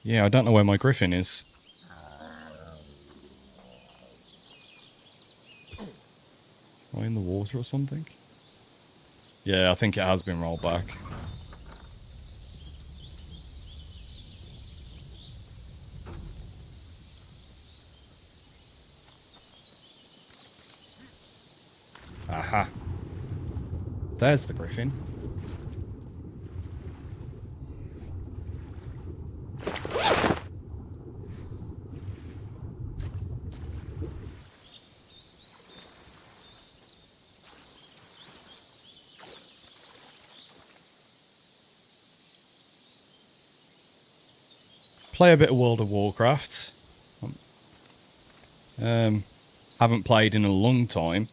Yeah, I don't know where my griffin is. Am I in the water or something? Yeah, I think it has been rolled back. Aha. There's the griffin. Play a bit of World of Warcraft. Haven't played in a long time.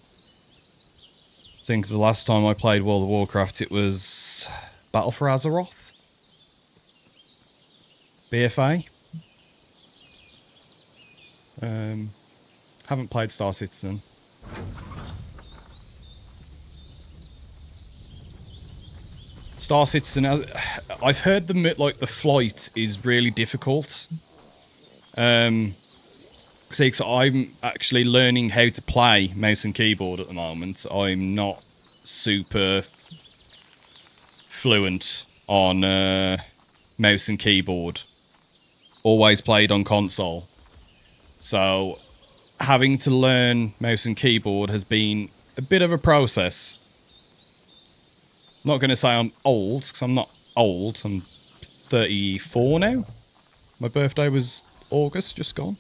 I think the last time I played World of Warcraft, it was Battle for Azeroth. BFA. Haven't played Star Citizen. Star Citizen, I've heard the flight is really difficult. See, 'cause I'm actually learning how to play mouse and keyboard at the moment. I'm not super fluent on mouse and keyboard. always played on console. So having to learn mouse and keyboard has been a bit of a process. I'm not going to say I'm old, because I'm not old. I'm 34 now. My birthday was August, just gone.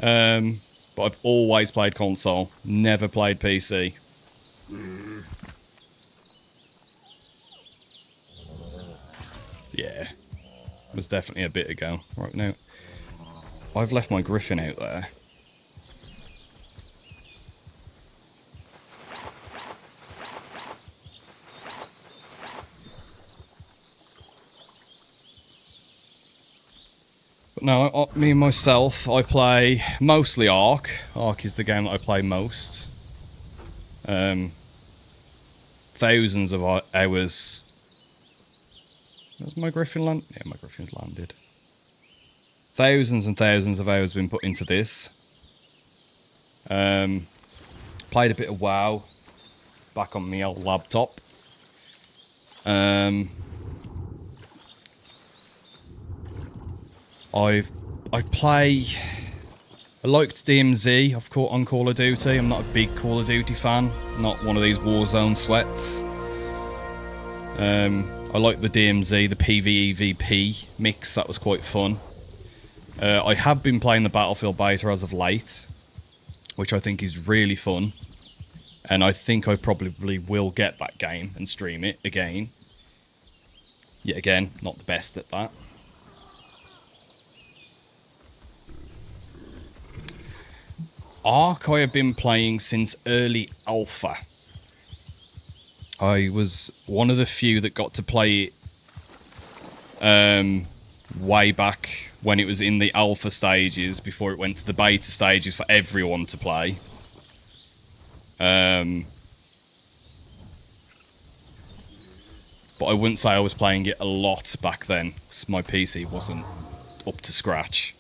But I've always played console, never played PC. Yeah, it was definitely a bit ago. Right now, I've left my griffin out there. But no, me and myself, I play mostly Ark. Ark is the game that I play most. Thousands of hours. Has my griffin land? Yeah, my griffin's landed. Thousands and thousands of hours been put into this. Played a bit of WoW back on my old laptop. I liked DMZ on Call of Duty. I'm not a big Call of Duty fan. Not one of these Warzone sweats. I like the DMZ, the PvEVP mix. That was quite fun. I have been playing the Battlefield beta as of late, which I think is really fun. And I think I probably will get that game and stream it again. Yet again, not the best at that. Ark I have been playing since early alpha. I was one of the few that got to play it way back when it was in the alpha stages, before it went to the beta stages for everyone to play. But I wouldn't say I was playing it a lot back then, because my PC wasn't up to scratch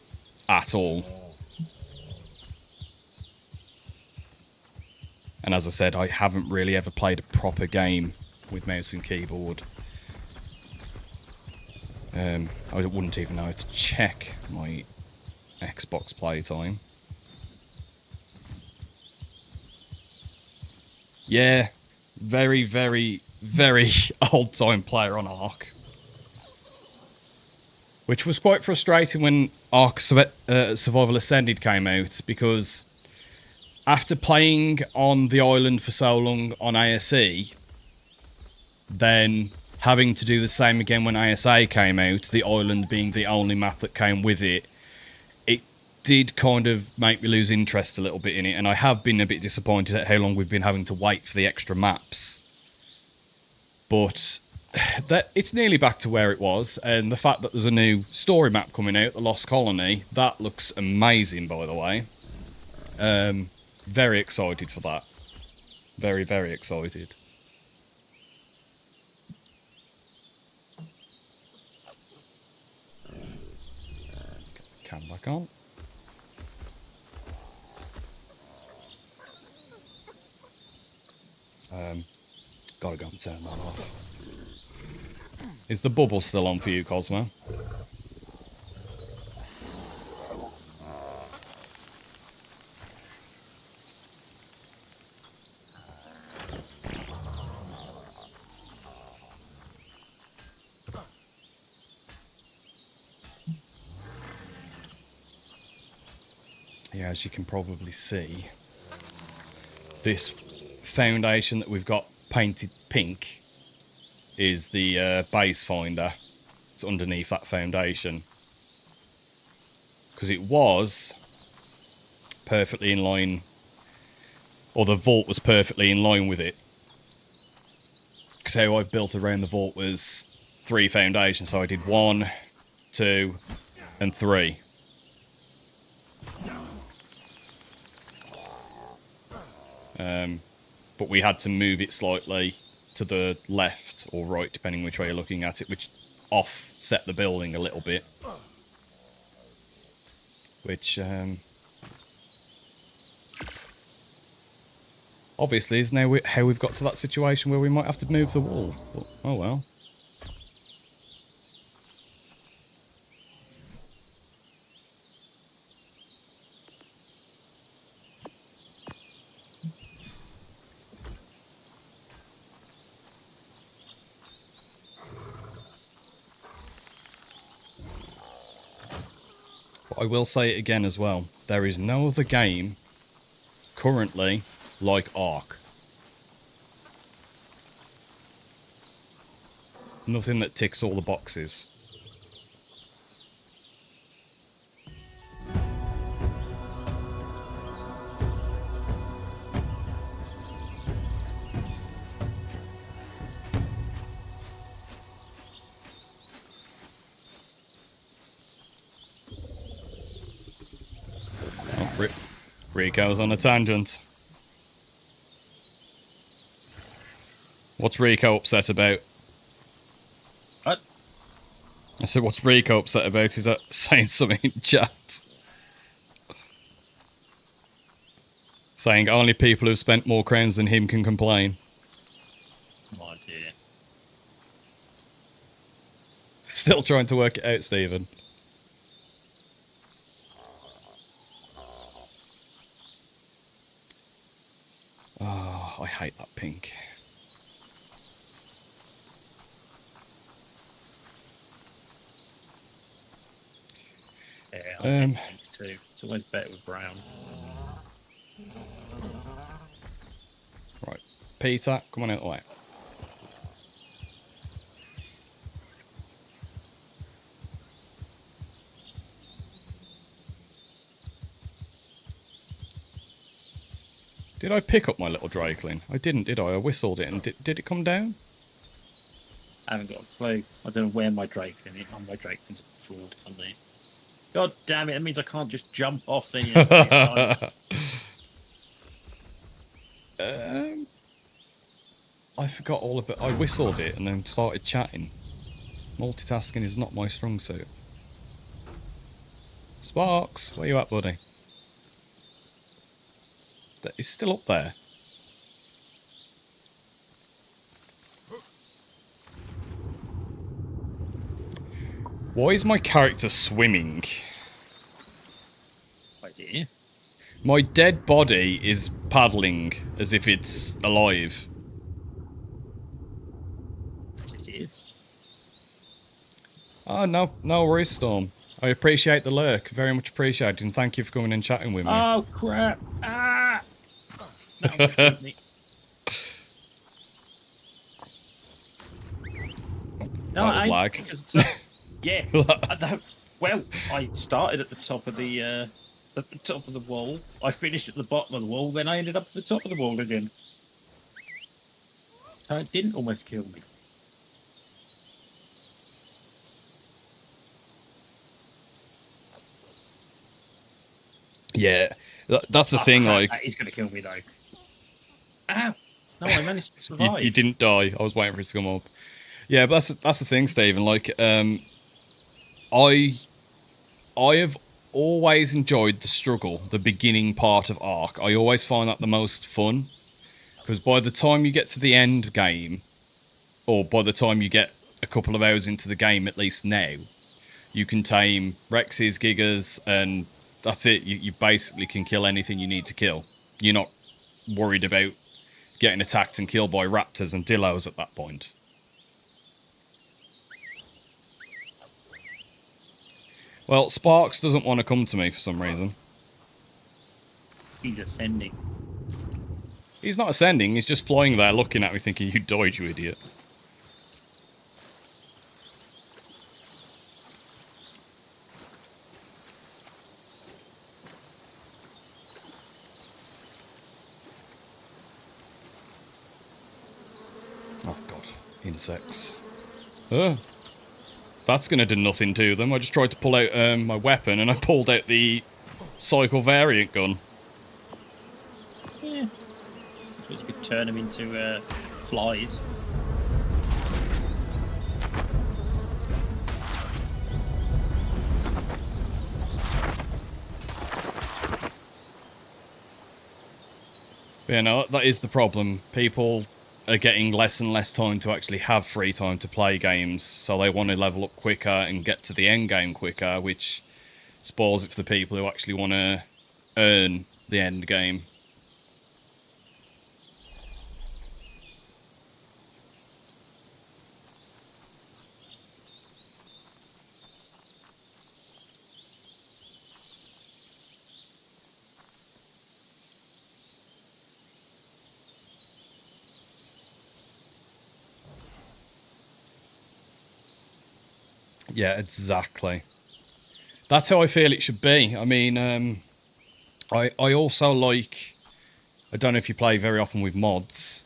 at all. And as I said, I haven't really ever played a proper game with mouse and keyboard. I wouldn't even know how to check my Xbox playtime. Yeah, very, very, very old-time player on Ark. Which was quite frustrating when Ark Survival Ascended came out, because after playing on the island for so long on ASE, then having to do the same again when ASA came out, the island being the only map that came with it, it did kind of make me lose interest a little bit in it, and I have been a bit disappointed at how long we've been having to wait for the extra maps. But it's nearly back to where it was, and the fact that there's a new story map coming out, The Lost Colony, that looks amazing, by the way. Very excited for that. Very, very excited. Get the cam back on. Gotta go and turn that off. Is the bubble still on for you, Cosmo? Yeah, as you can probably see, this foundation that we've got painted pink is the base finder. It's underneath that foundation. Because it was perfectly in line, or the vault was perfectly in line with it. Because how I built around the vault was 3 foundations, so I did 1, 2, and 3. But we had to move it slightly to the left or right, depending which way you're looking at it, which offset the building a little bit. Which, obviously is now how we've got to that situation where we might have to move the wall. But, oh well. But I will say it again as well. There is no other game currently like Ark. Nothing that ticks all the boxes. Oh, Rico's on a tangent. What's Rico upset about? What? I said, what's Rico upset about? He's saying something in chat. Saying only people who've spent more crowns than him can complain. Oh dear. Still trying to work it out, Stephen. Oh, I hate that pink. Yeah, I think too. It's always better with brown. Right. Peter, come on out of the way. Did I pick up my little Drakeling? I didn't, did I? I whistled it and did it come down? I haven't got a clue. I don't know where my Drakeling is. Oh, my Drakeling's fraud, aren't they? God damn it, that means I can't just jump off the I forgot all about. I whistled it and then started chatting. Multitasking is not my strong suit. Sparks, where you at, buddy? He's still up there. Why is my character swimming? idea. My dead body is paddling as if it's alive. It is. Oh, no worries, Storm. I appreciate the lurk. Very much appreciated. And thank you for coming and chatting with me. Oh, crap. Ah! That killed me. No, that was lag. Yeah. Well, I started at the top of the wall. I finished at the bottom of the wall. Then I ended up at the top of the wall again. So it didn't almost kill me. Yeah, that's the thing. Crap, like, that is going to kill me though. Ow! No, I managed to survive. you didn't die. I was waiting for it to come up. Yeah, but that's the thing, Stephen. Like, I have always enjoyed the struggle, the beginning part of Ark. I always find that the most fun, because by the time you get to the end game, or by the time you get a couple of hours into the game, at least now, you can tame Rexes, Gigas, and that's it. You basically can kill anything you need to kill. You're not worried about getting attacked and killed by raptors and dillos at that point. Well, Sparks doesn't want to come to me for some reason. He's ascending. He's not ascending, he's just flying there looking at me thinking, you died, you idiot. Oh god, insects. That's going to do nothing to them. I just tried to pull out my weapon and I pulled out the cycle variant gun. Yeah. I suppose you could turn them into flies. But yeah, no, that is the problem. People are getting less and less time to actually have free time to play games, so they want to level up quicker and get to the end game quicker, which spoils it for the people who actually want to earn the end game. Yeah, exactly. That's how I feel it should be. I mean, I also like... I don't know if you play very often with mods.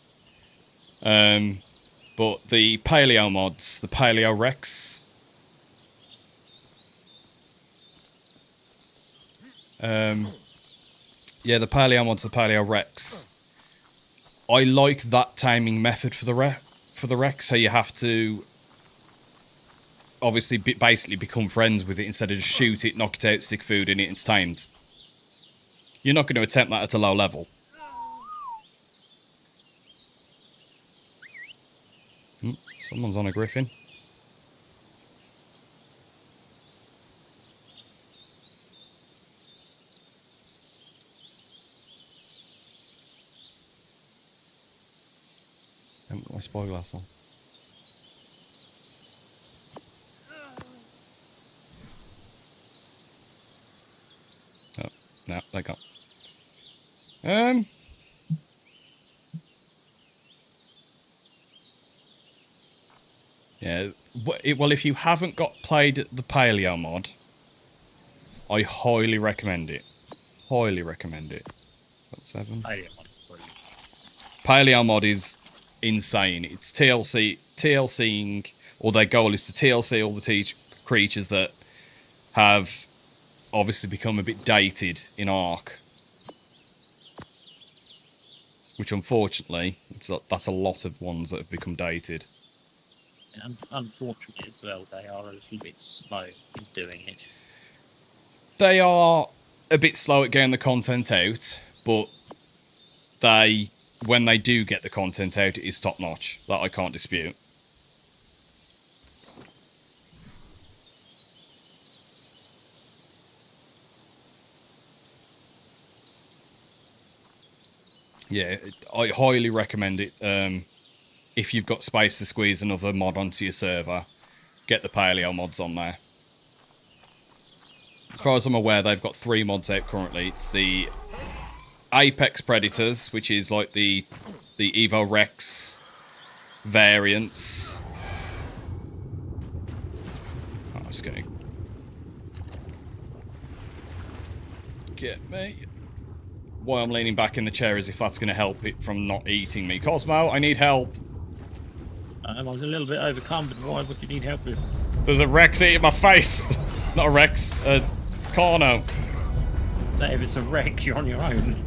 But the Paleo mods, the Paleo Rex... yeah, the Paleo mods, the Paleo Rex. I like that timing method for the Rex. So you have to obviously basically become friends with it instead of just shoot it, knock it out, stick food in it, and it's timed. You're not going to attempt that at a low level. Someone's on a griffin. I haven't got my spyglass on. Oh, no, they got. Yeah, well, if you haven't played the Paleo mod, I highly recommend it. Highly recommend it. Is that 7? Paleo mod is insane. It's TLCing, or their goal is to TLC all the creatures that have obviously become a bit dated in Ark. Which, unfortunately, that's a lot of ones that have become dated. And unfortunately as well, they are a little bit slow in doing it. They are a bit slow at getting the content out, but when they do get the content out, it is top notch. That I can't dispute. Yeah, I highly recommend it. If you've got space to squeeze another mod onto your server, get the Paleo mods on there. As far as I'm aware, they've got 3 mods out currently. It's the Apex Predators, which is like the Evo Rex variants. Oh, it's gonna get me. Why I'm leaning back in the chair is if that's going to help it from not eating me. Cosmo, I need help. I was a little bit overcome, but why would you need help with? There's a Rex eating my face. Not a Rex, a Carno. So if it's a wreck, you're on your own.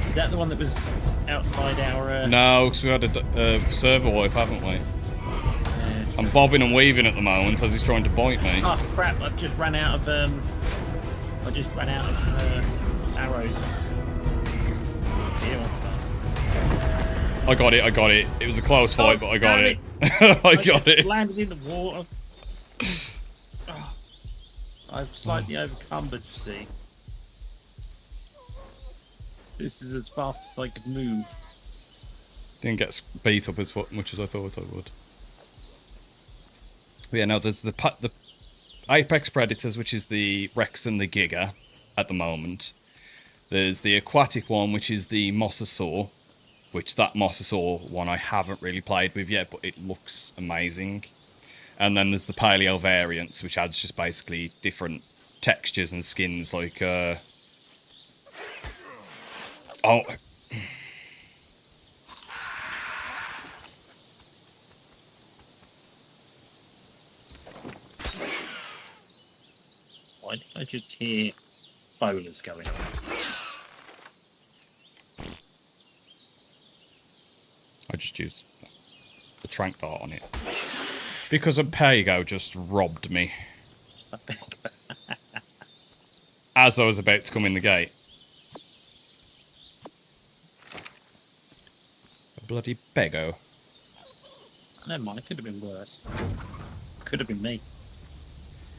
Is that the one that was outside our... No, because we had a server wipe, haven't we? I'm bobbing and weaving at the moment as he's trying to bite me. Oh crap, I've just ran out of arrows. I got it. It was a close fight, but I got it. I got it. Landed in the water. Oh, I've slightly overcumbered, you see. This is as fast as I could move. Didn't get beat up as much as I thought I would. But yeah, now there's the Apex Predators, which is the Rex and the Giga at the moment. There's the aquatic one, which is the Mosasaur, which that Mosasaur one I haven't really played with yet, but it looks amazing. And then there's the Paleo variants, which adds just basically different textures and skins, like oh. Why did I just hear bowlers going on? I just used the trank dart on it. Because a Pago just robbed me. As I was about to come in the gate. A bloody Bego. Never mind, it could have been worse. Could have been me.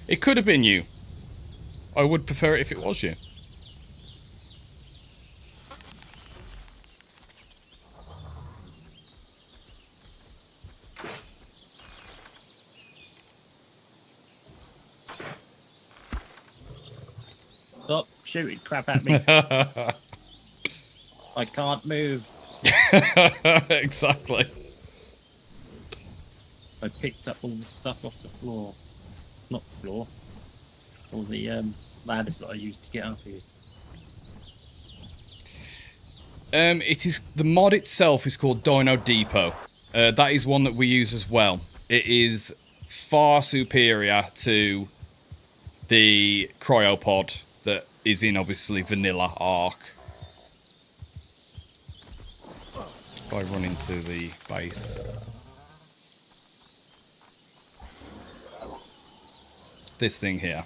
It could have been you. I would prefer it if it was you. Stop shooting crap at me. I can't move. Exactly. I picked up all the stuff off the floor. Not the floor. All the ladders that I used to get up here. It is the mod itself is called Dino Depot. That is one that we use as well. It is far superior to the cryopod that is in obviously vanilla Ark. If I run into the base. This thing here.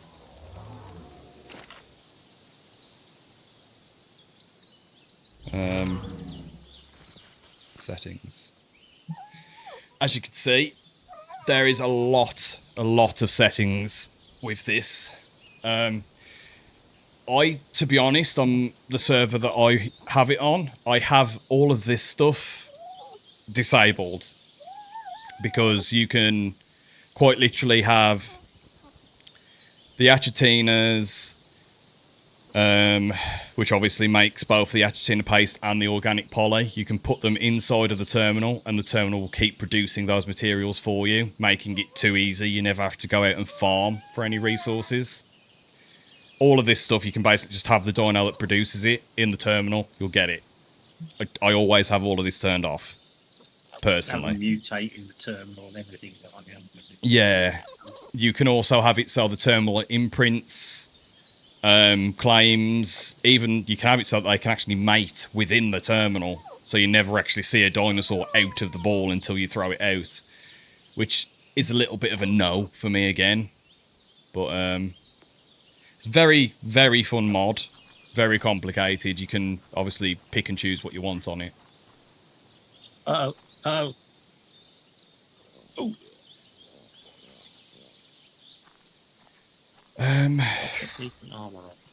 Settings. As you can see, there is a lot of settings with this. To be honest, on the server that I have it on, I have all of this stuff disabled because you can quite literally have the Achatinas, which obviously makes both the Achatina paste and the organic poly. You can put them inside of the terminal, and the terminal will keep producing those materials for you, making it too easy. You never have to go out and farm for any resources. All of this stuff, you can basically just have the dino that produces it in the terminal. You'll get it. I always have all of this turned off, personally. Mutate in the terminal and everything. Yeah. You can also have it so the terminal imprints, claims, even you can have it so that they can actually mate within the terminal, so you never actually see a dinosaur out of the ball until you throw it out, which is a little bit of a no for me again. But it's very, very fun mod, very complicated. You can obviously pick and choose what you want on it. Oh.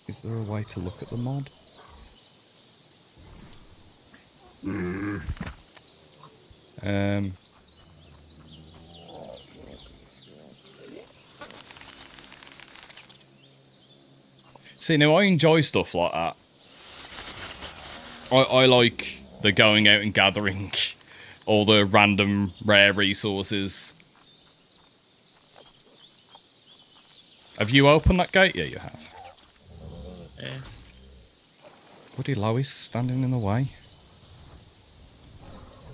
Is there a way to look at the mod? See, now I enjoy stuff like that. I like the going out and gathering all the random rare resources. Have you opened that gate? Yeah, you have. Yeah. Bloody Lois standing in the way.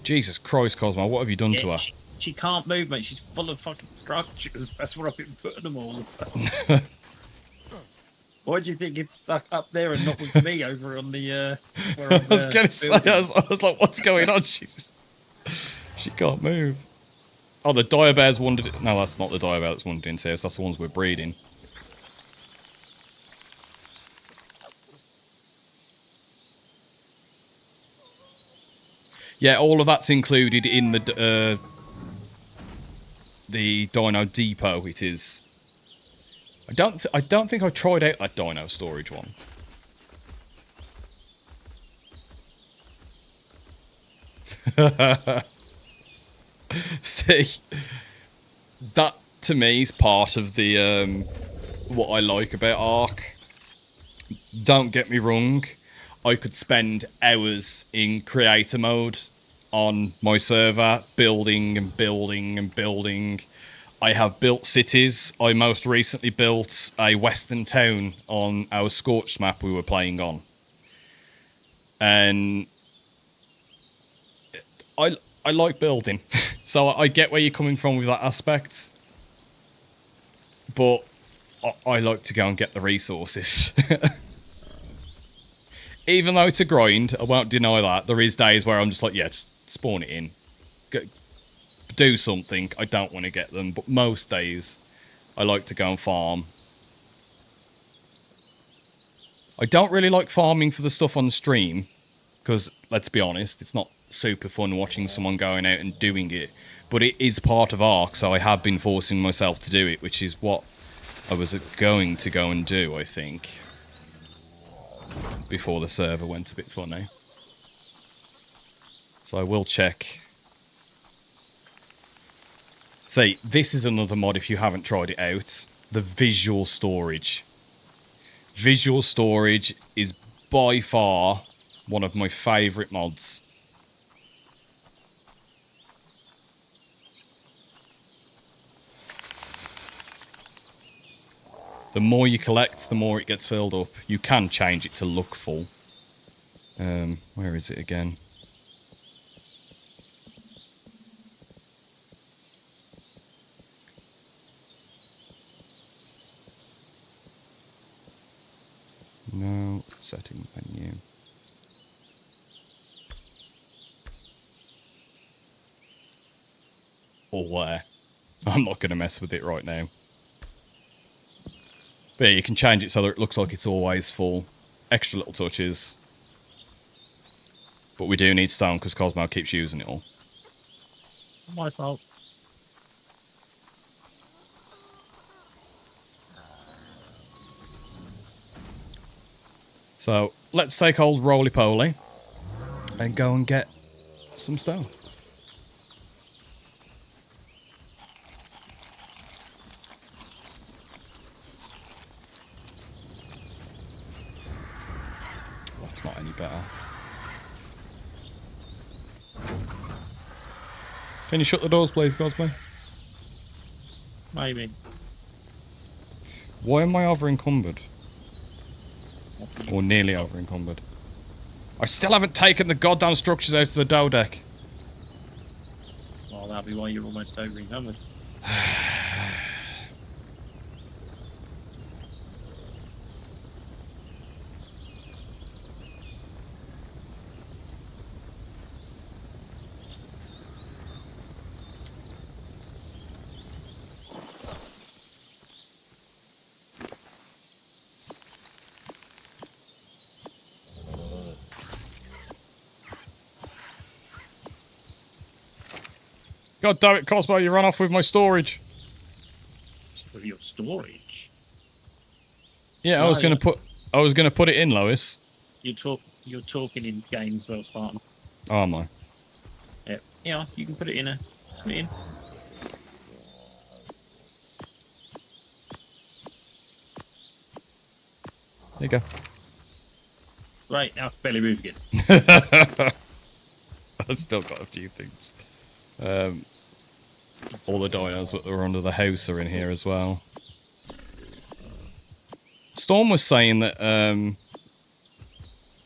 Jesus Christ, Cosmo, what have you done to her? She can't move, mate. She's full of fucking structures. That's where I've been putting them all. Why do you think it's stuck up there and not with me over on the... where I was going to say, I was like, what's going on? She can't move. Oh, the dire bear's wandered... No, that's not the dire bear that's wandered into here. That's the ones we're breeding. Yeah, all of that's included in the Dino Depot. It is. I don't think I tried out that Dino storage one. See, that to me is part of the what I like about Ark. Don't get me wrong. I could spend hours in creator mode on my server, building and building and building. I have built cities. I most recently built a western town on our Scorched map we were playing on. And I like building. So I get where you're coming from with that aspect. But I like to go and get the resources. Even though it's a grind, I won't deny that. There is days where I'm just like, yeah, just spawn it in. Do something. I don't want to get them. But most days, I like to go and farm. I don't really like farming for the stuff on stream. Because, let's be honest, it's not super fun watching someone going out and doing it. But it is part of Ark, so I have been forcing myself to do it, which is what I was going to go and do, I think. Before the server went a bit funny. So I will check. See, this is another mod if you haven't tried it out. The visual storage. Visual storage is by far one of my favourite mods. The more you collect, the more it gets filled up. You can change it to look full. Where is it again? No, setting menu. All there. I'm not going to mess with it right now. But yeah, you can change it so that it looks like it's always full. Extra little touches. But we do need stone because Cosmo keeps using it all. My fault. So let's take old Roly Poly and go and get some stone. That's not any better. Can you shut the doors, please, Cosmo? Maybe. Why am I over encumbered? Or nearly over encumbered? I still haven't taken the goddamn structures out of the dough deck. Well, that'll be why you're almost over encumbered. God damn it, Cosmo, you ran off with my storage. With your storage. Yeah, I was gonna put it in, Lois. You're talking in game as well, Spartan. Oh my. Yep. Yeah, you can put it in. Put it in. There you go. Right, now belly move again. I've still got a few things. All the dinos that were under the house are in here as well. Storm was saying that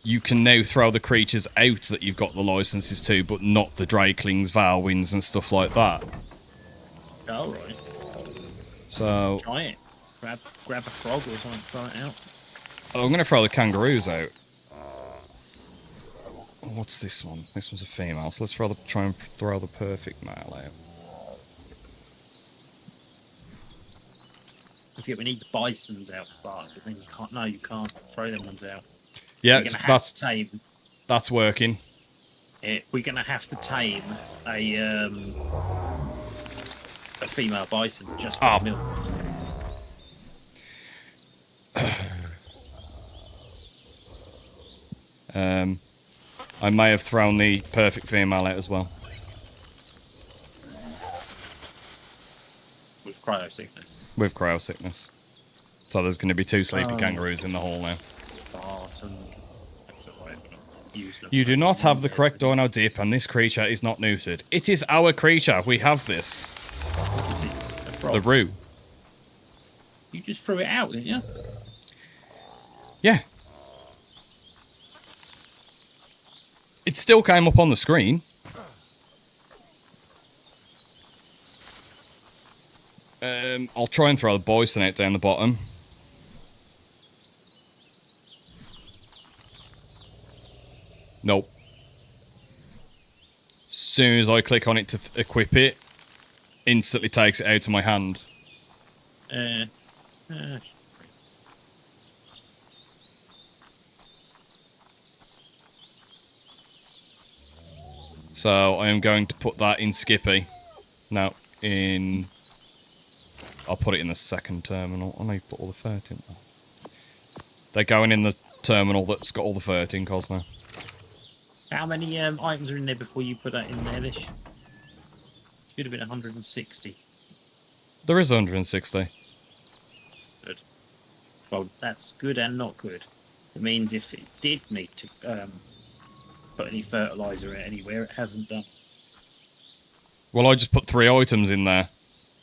you can now throw the creatures out that you've got the licenses to, but not the Drakelings, Valwins, and stuff like that. Oh, right. So Try it. Grab a frog or something, throw it out. I'm going to throw the kangaroos out. What's this one? This one's a female, so let's try and throw the perfect male out. Yeah, we need the bisons out, Spark, but then you can't. No, you can't throw them ones out. Yeah, that's tame. That's working. We're gonna have to tame a female bison just for the milk. I may have thrown the perfect female out as well. With cryo sickness. With cryo sickness. So there's going to be 2 sleepy kangaroos in the hall now. Barton. That's alright. You do not have the correct dino dip, and this creature is not neutered. It is our creature. We have this. Is it a frog? The Roo. You just threw it out, didn't you? Yeah. It still came up on the screen. I'll try and throw the bison out down the bottom. Nope. As soon as I click on it to equip it, instantly takes it out of my hand. So I am going to put that in Skippy. No, in... I'll put it in the second terminal. I need to put all the fert in there. They're going in the terminal that's got all the fert in, Cosmo. How many items are in there before you put that in there, Lish? Should have been 160. There is 160. Good. Well, that's good and not good. It means if it did need to put any fertilizer anywhere, it hasn't done. Well, I just put 3 items in there,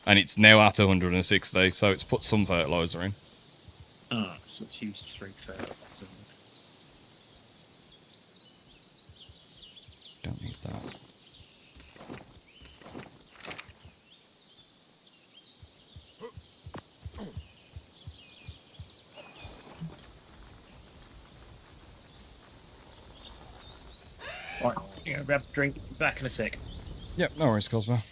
and it's now at 160, so it's put some fertilizer in. Oh, so it's used 3 fertilizers. Don't need that. Right, yeah, grab a drink. Back in a sec. Yep, no worries, Cosmo.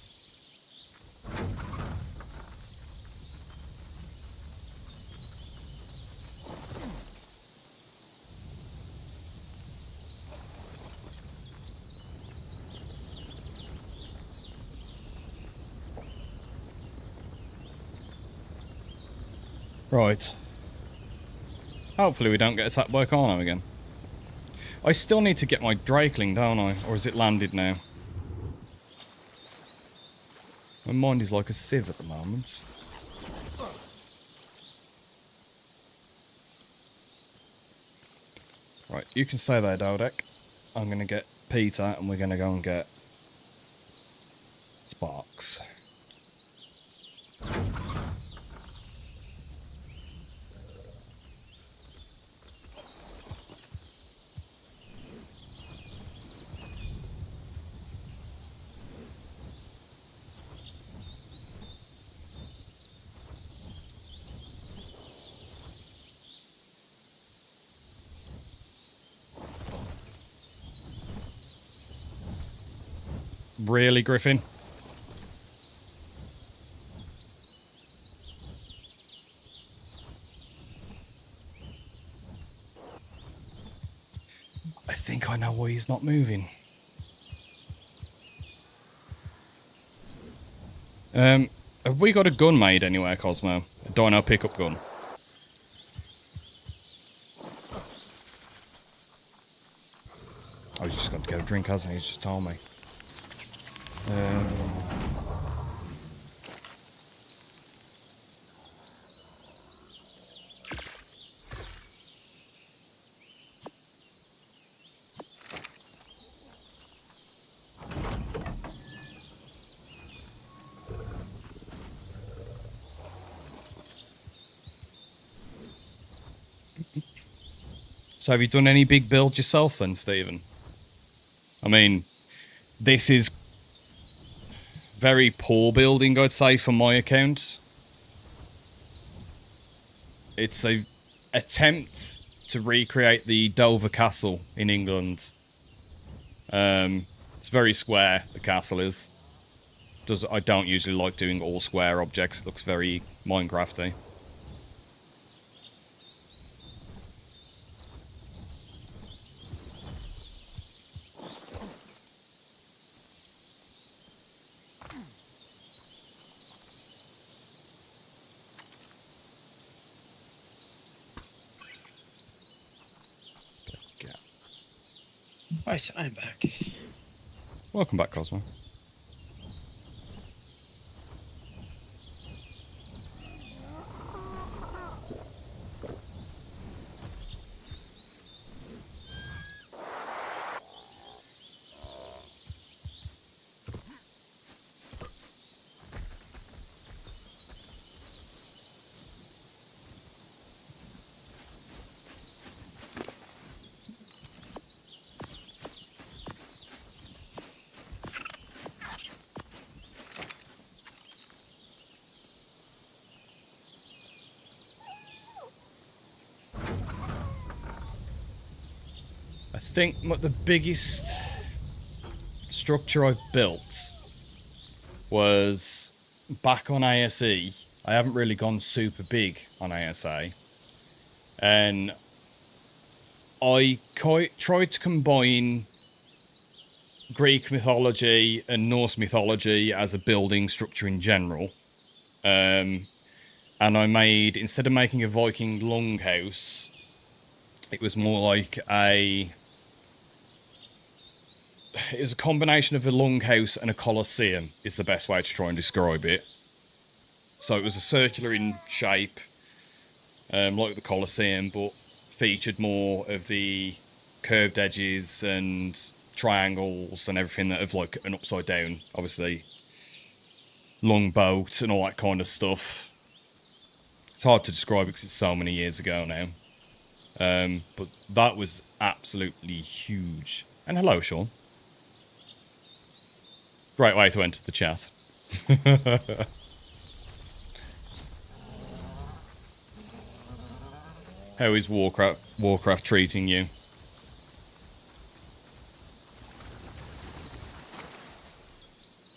Right. Hopefully we don't get attacked by Carno again. I still need to get my Drakeling, don't I? Or is it landed now? My mind is like a sieve at the moment. Right, you can stay there, Dodek. I'm going to get Peter and we're going to go and get Sparks. Really, Griffin? I think I know why he's not moving. Have we got a gun made anywhere, Cosmo? A dino pickup gun? I was just going to get a drink, hasn't he? He's just told me. So have you done any big builds yourself then, Stephen? I mean, this is very poor building, I'd say, from my account. It's a attempt to recreate the Dover Castle in England. It's very square, the castle is. I don't usually like doing all square objects. It looks very Minecrafty. Right, I'm back. Welcome back, Cosmo. I think the biggest structure I built was back on ASE. I haven't really gone super big on ASA. And I tried to combine Greek mythology and Norse mythology as a building structure in general. And I made, instead of making a Viking longhouse, it was more like it was a combination of a longhouse and a colosseum is the best way to try and describe it. So it was a circular in shape, like the colosseum, but featured more of the curved edges and triangles and everything that have like an upside down, obviously, long boat and all that kind of stuff. It's hard to describe because it's so many years ago now. But that was absolutely huge. And hello, Sean. Great way to enter the chat. How is Warcraft treating you?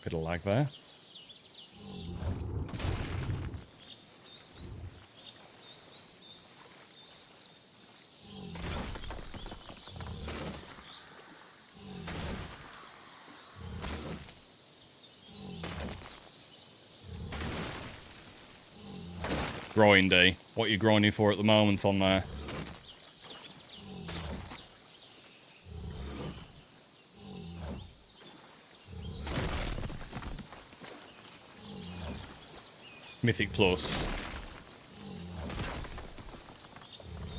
Bit of lag there. Grindy. What are you grinding for at the moment on there? Mythic Plus.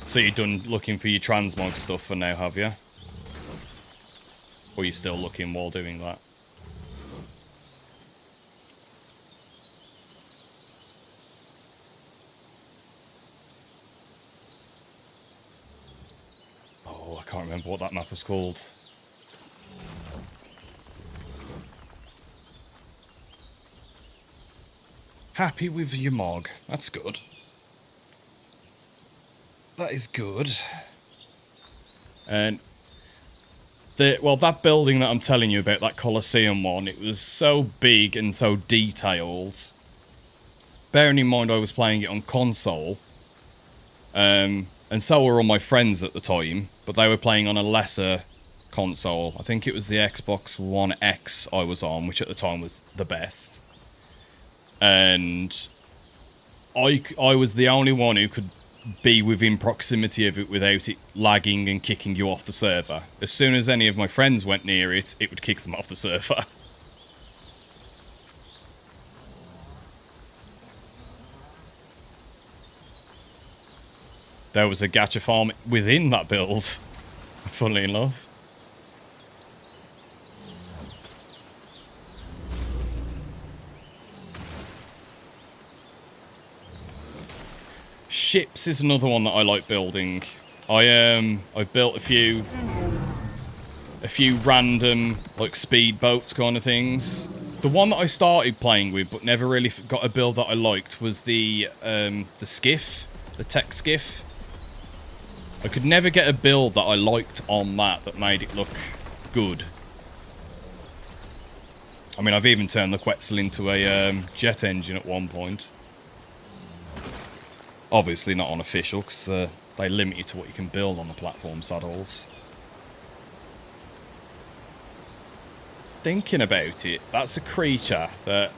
So you're done looking for your transmog stuff for now, have you? Or are you still looking while doing that? Oh, I can't remember what that map was called. Happy with your mog. That's good. That is good. And that building that I'm telling you about, that Colosseum one, it was so big and so detailed. Bearing in mind I was playing it on console, and so were all my friends at the time, but they were playing on a lesser console. I think it was the Xbox One X I was on, which at the time was the best. And I was the only one who could be within proximity of it without it lagging and kicking you off the server. As soon as any of my friends went near it, it would kick them off the server. There was a gacha farm within that build, funnily enough. Ships is another one that I like building. I've built a few random like speedboats kind of things. The one that I started playing with but never really got a build that I liked was the skiff, the tech skiff. I could never get a build that I liked on that made it look good. I mean, I've even turned the Quetzal into a jet engine at one point. Obviously not unofficial, because they limit you to what you can build on the platform saddles. Thinking about it, that's a creature that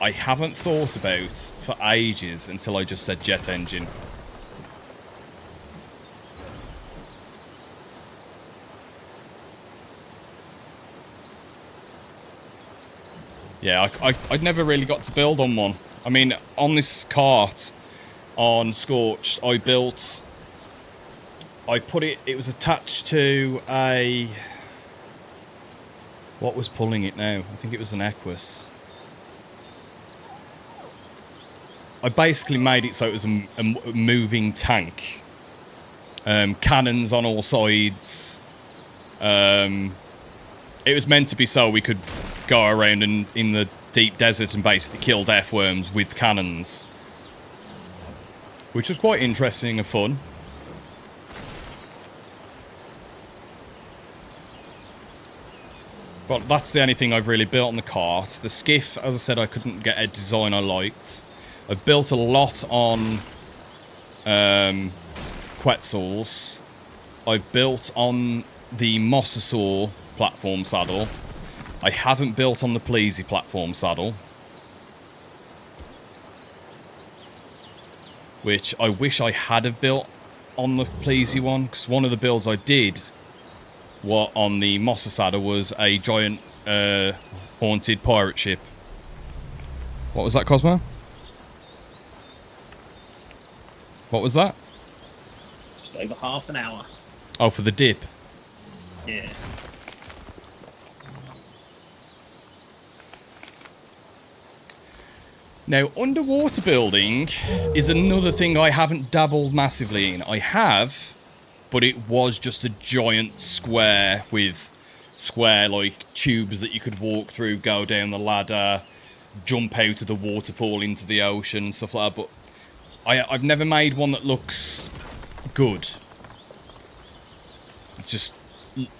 I haven't thought about for ages until I just said jet engine. Yeah, I'd never really got to build on one. I mean, on this cart on Scorched, it was attached to a... What was pulling it now? I think it was an Equus. I basically made it so it was a moving tank. Cannons on all sides. It was meant to be so we could go around in the deep desert and basically kill death worms with cannons. Which was quite interesting and fun. But that's the only thing I've really built on the cart. The skiff, as I said, I couldn't get a design I liked. I've built a lot on Quetzals. I've built on the Mosasaur platform saddle. I haven't built on the Pleasy platform saddle. Which I wish I had have built on the Pleasy one, because one of the builds I did on the Mossa saddle was a giant haunted pirate ship. What was that, Cosmo? What was that? Just over half an hour. Oh, for the dip? Yeah. Now, underwater building is another thing I haven't dabbled massively in. I have, but it was just a giant square with square, like, tubes that you could walk through, go down the ladder, jump out of the water pool into the ocean and stuff like that, but I've never made one that looks good. It's just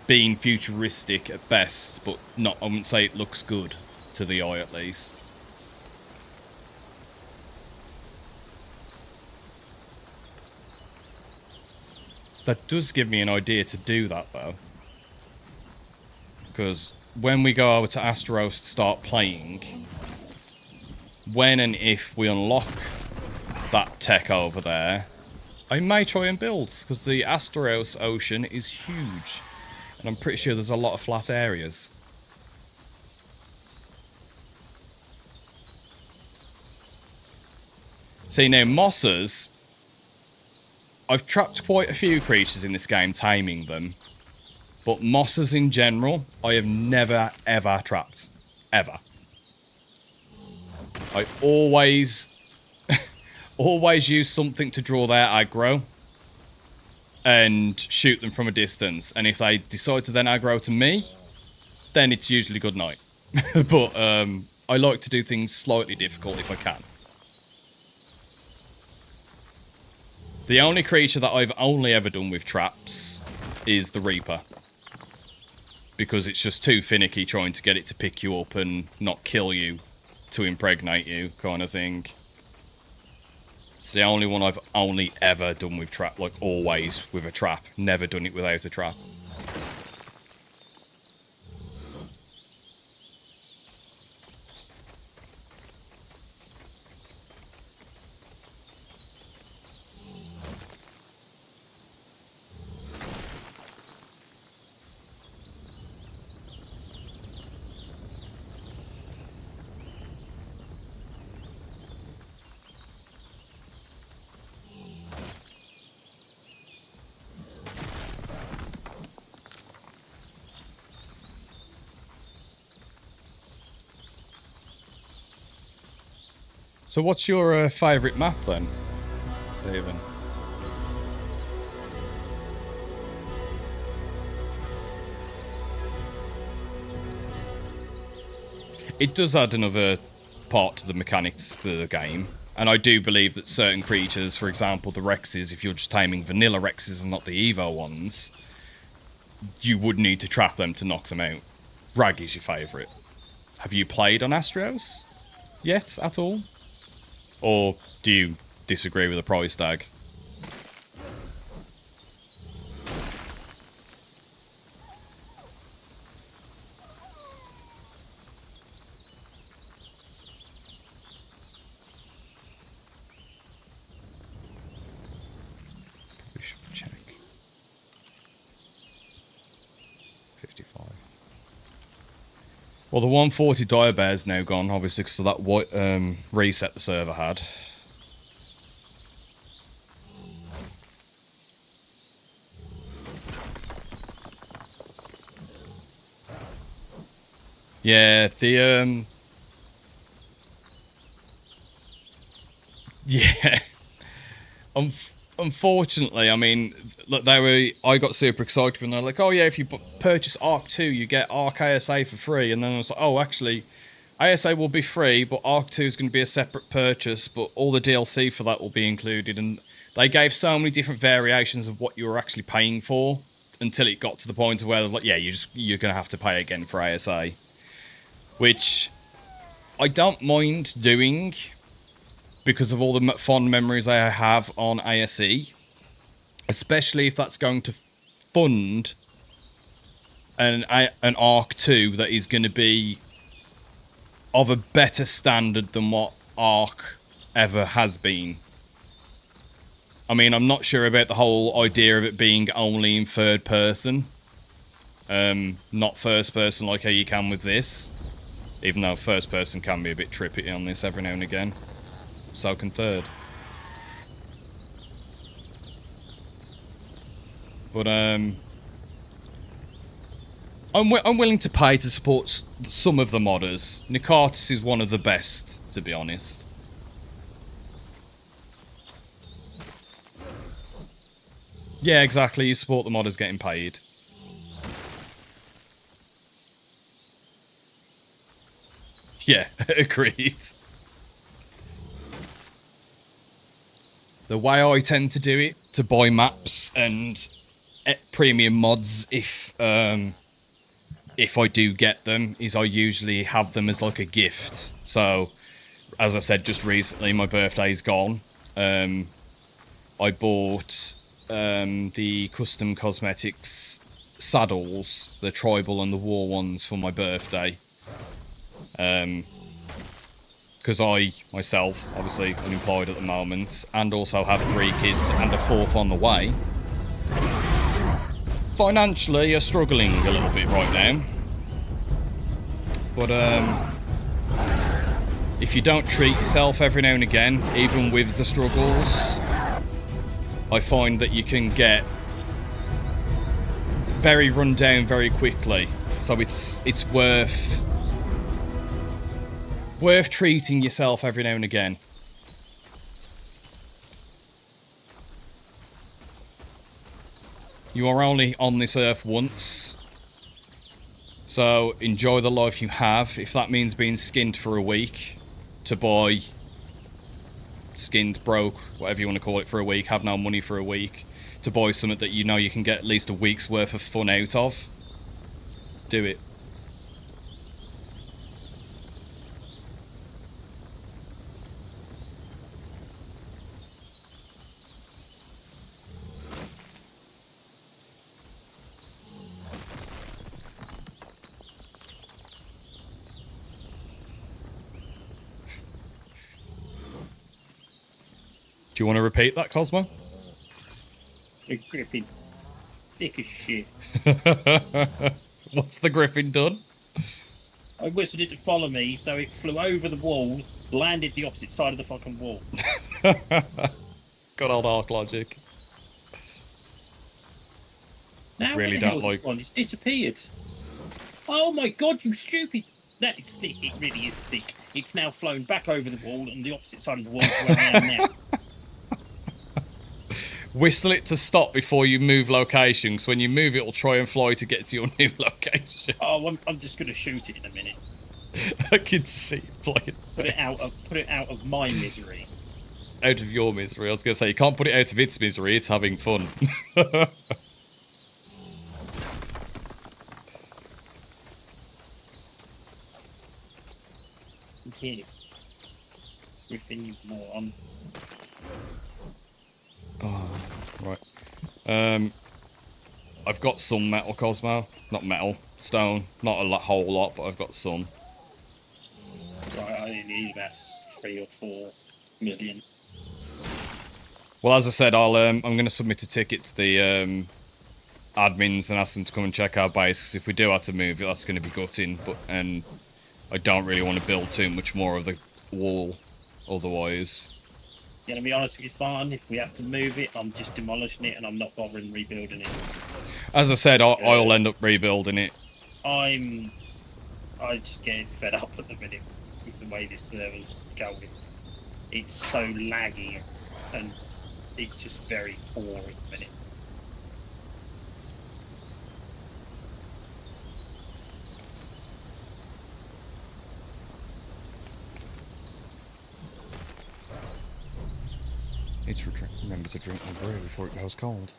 being futuristic at best, but not, I wouldn't say it looks good to the eye at least. That does give me an idea to do that though, because when we go over to Asteros to start playing, when and if we unlock that tech over there, I may try and build, because the Asteros ocean is huge, and I'm pretty sure there's a lot of flat areas. See, now mosses, I've trapped quite a few creatures in this game, taming them, but mosses in general, I have never ever trapped, ever. I always use something to draw their aggro and shoot them from a distance. And if they decide to then aggro to me, then it's usually good night. But I like to do things slightly difficult if I can. The only creature that I've only ever done with traps is the Reaper, because it's just too finicky trying to get it to pick you up and not kill you to impregnate you, kind of thing. It's the only one I've only ever done with trap, like always with a trap. Never done it without a trap. So what's your favourite map then, Stephen? It does add another part to the mechanics to the game, and I do believe that certain creatures, for example the Rexes, if you're just taming vanilla Rexes and not the Evo ones, you would need to trap them to knock them out. Rag is your favourite. Have you played on Asteros yet at all? Or do you disagree with the price tag? Probably should check. 55. Well, the 140 Dire Bear's now gone, obviously, because of that white reset the server had. Yeah, the yeah. Unfortunately, I mean, look, I got super excited when they're like, oh yeah, if you purchase Arc 2, you get Arc ASA for free. And then I was like, oh, actually, ASA will be free, but Arc 2 is going to be a separate purchase, but all the DLC for that will be included. And they gave so many different variations of what you were actually paying for until it got to the point where they're like, yeah, you're going to have to pay again for ASA. Which I don't mind doing, because of all the fond memories I have on ASE, especially if that's going to fund an Arc 2 that is going to be of a better standard than what Arc ever has been. I mean, I'm not sure about the whole idea of it being only in third person, not first person like how you can with this, even though first person can be a bit trippy on this every now and again. So can third. But I'm willing to pay to support some of the modders. Nicartis is one of the best, to be honest. Yeah, exactly. You support the modders getting paid. Yeah, agreed. The way I tend to do it, to buy maps and premium mods, if I do get them, is I usually have them as like a gift. So, as I said just recently, my birthday's gone. I bought the custom cosmetics saddles, the tribal and the war ones, for my birthday. Because I, myself, obviously unemployed at the moment, and also have 3 kids and a 4th on the way, financially are struggling a little bit right now. But if you don't treat yourself every now and again, even with the struggles, I find that you can get very run down very quickly. So it's worth treating yourself every now and again. You are only on this earth once, so enjoy the life you have. If that means being skinned for a week to buy, skinned, broke, whatever you want to call it, for a week, have no money for a week, to buy something that you know you can get at least a week's worth of fun out of, do it. Do you want to repeat that, Cosmo? The griffin. Thick as shit. What's the griffin done? I whistled it to follow me, so it flew over the wall, landed the opposite side of the fucking wall. Good old arc logic. Now Really where the don't hell's it like. gone? It's disappeared. Oh my god, you stupid! That is thick. It really is thick. It's now flown back over the wall on the opposite side of the wall to where I am now. Whistle it to stop before you move location, because when you move it will try and fly to get to your new location. Oh, I'm just gonna shoot it in a minute. I can see it flying. Put it out of my misery. Out of your misery. I was going to say, you can't put it out of its misery, it's having fun. Here. Griffin, you moron. Oh, right. I've got some metal, Cosmo. Not metal, stone. Not a whole lot, but I've got some. Right, I only need about 3 or 4 million. Well, as I said, I'm going to submit a ticket to the admins and ask them to come and check our base, because if we do have to move it, that's going to be gutting. And I don't really want to build too much more of the wall, otherwise. Gonna be honest with you, Spartan, if we have to move it, I'm just demolishing it and I'm not bothering rebuilding it. As I said, I'll end up rebuilding it. I'm just getting fed up at the minute with the way this server's going. It's so laggy and it's just very poor at the minute. Need to remember to drink my brew before it goes cold.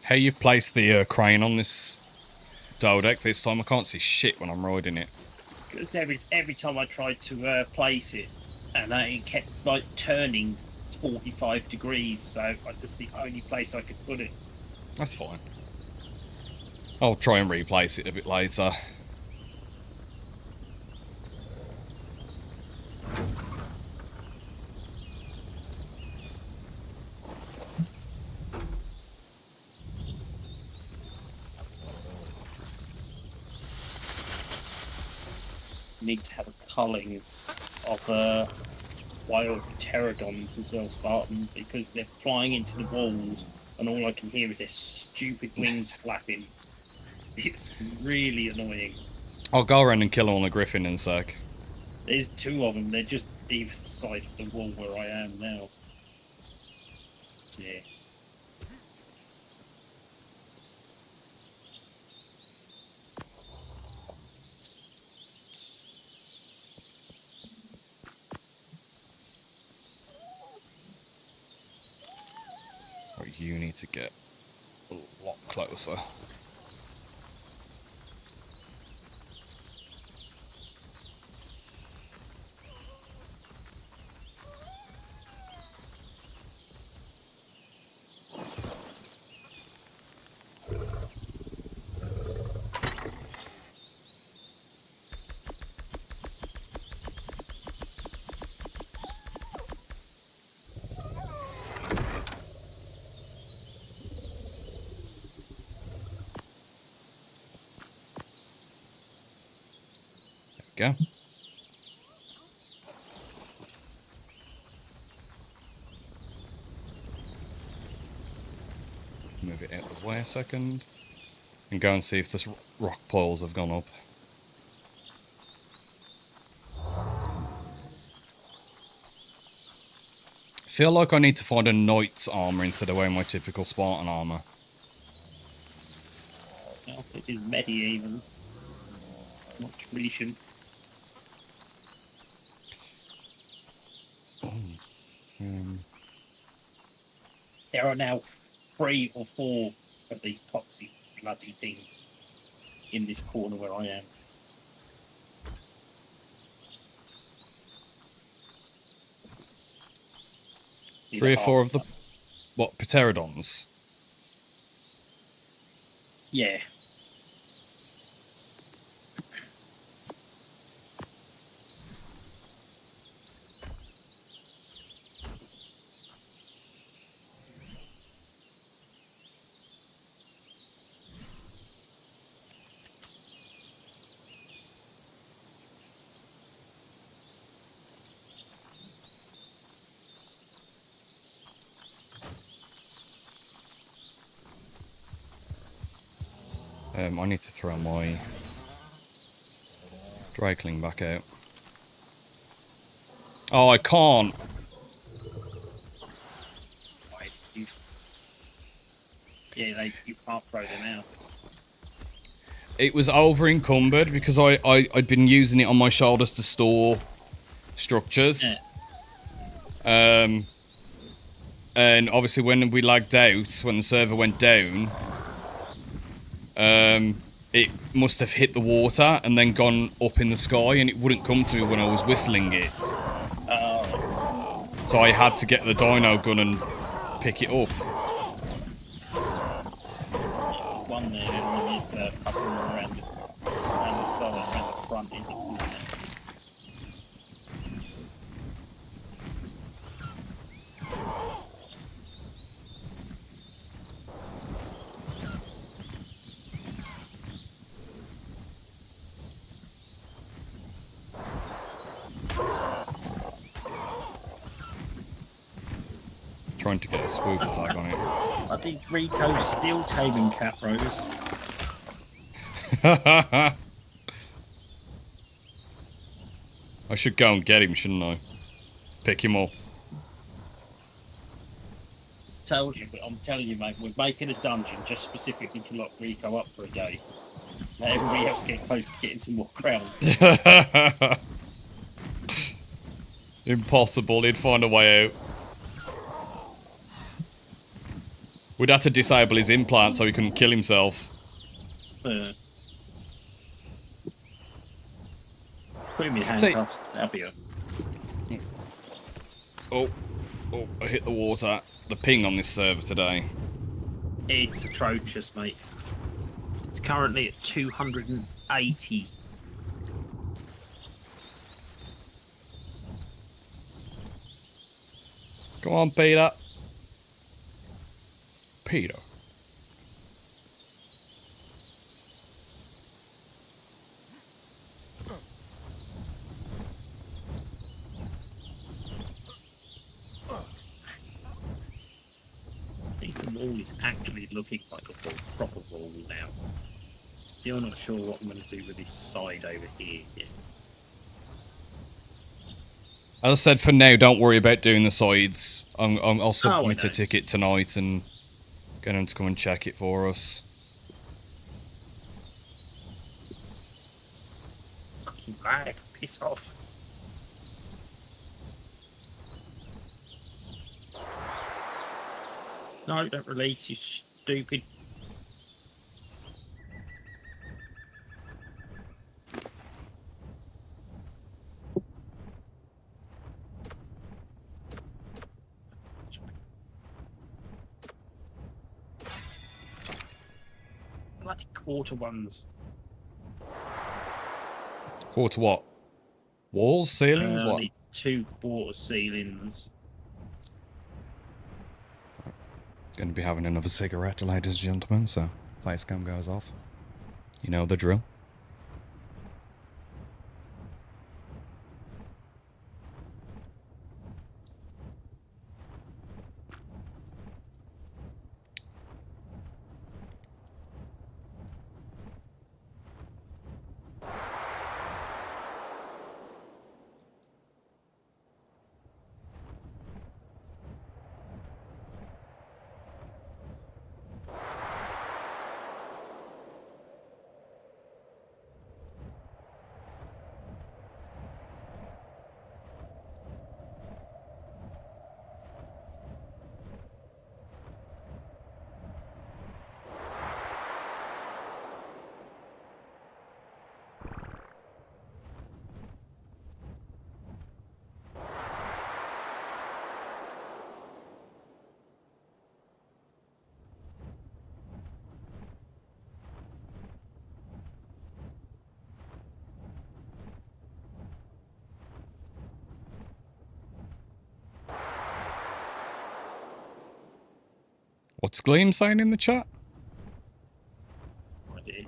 How you've placed the crane on this deck this time? I can't see shit when I'm riding it. It's because every time I tried to place it, and it kept like turning 45 degrees, so that's the only place I could put it. That's fine. I'll try and replace it a bit later. Need to have a culling of wild pterodons as well, Spartan, because they're flying into the walls, and all I can hear is their stupid wings flapping. It's really annoying. I'll go around and kill all the griffin in a sec. There's two of them. They're just either side of the wall where I am now. Yeah. Right, you need to get a lot closer. Go. Move it out of the way a second. And go and see if the rock piles have gone up. I feel like I need to find a knight's armor instead of wearing my typical Spartan armor. Well, it is medieval, not Grecian. There are now 3 or 4 of these poxy bloody things in this corner where I am. Three or four of the... What, pterodons? Yeah. I need to throw my Drakeling back out. Oh, I can't. Why did you... Yeah, you can't throw them out. It was over encumbered because I'd been using it on my shoulders to store structures. Yeah. And obviously when we lagged out, when the server went down, it must have hit the water and then gone up in the sky, and it wouldn't come to me when I was whistling it. So I had to get the dino gun and pick it up. There's one there, and then there's a couple more around the side, around the front in the corner. Trying to get a swoop attack on it. Bloody Rico's still taming Cat Rose. I should go and get him, shouldn't I? Pick him up. Told you, but I'm telling you, mate, we're making a dungeon just specifically to lock Rico up for a day. Let everybody else get close to getting some more crowns. Impossible, he'd find a way out. We'd have to disable his implant so he couldn't kill himself. Put him in handcuffs, that'll be it. Oh, I hit the water. The ping on this server today. It's atrocious, mate. It's currently at 280. Go on, Peter. Peter. wall is actually looking like a proper wall now. Still not sure what I'm going to do with this side over here yet. As I said, for now, don't worry about doing the sides. I'll submit a ticket tonight and get him to come and check it for us. Fucking lag, piss off. No, don't release, you stupid. Bloody quarter ones. Quarter what? Walls? Ceilings? What? I need 2 quarter ceilings. Going to be having another cigarette, ladies and gentlemen, so face cam goes off. You know the drill. What's Gleam saying in the chat? I did.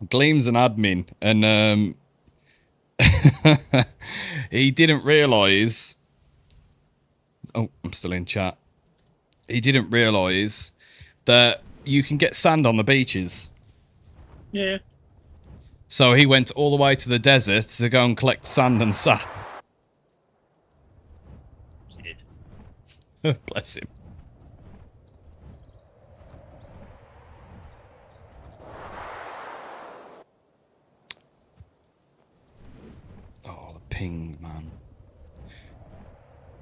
Gleam's an admin, and he didn't realise. Oh, I'm still in chat. He didn't realise that you can get sand on the beaches. Yeah. So he went all the way to the desert to go and collect sand and sap. He did. Bless him. Oh, the ping, man.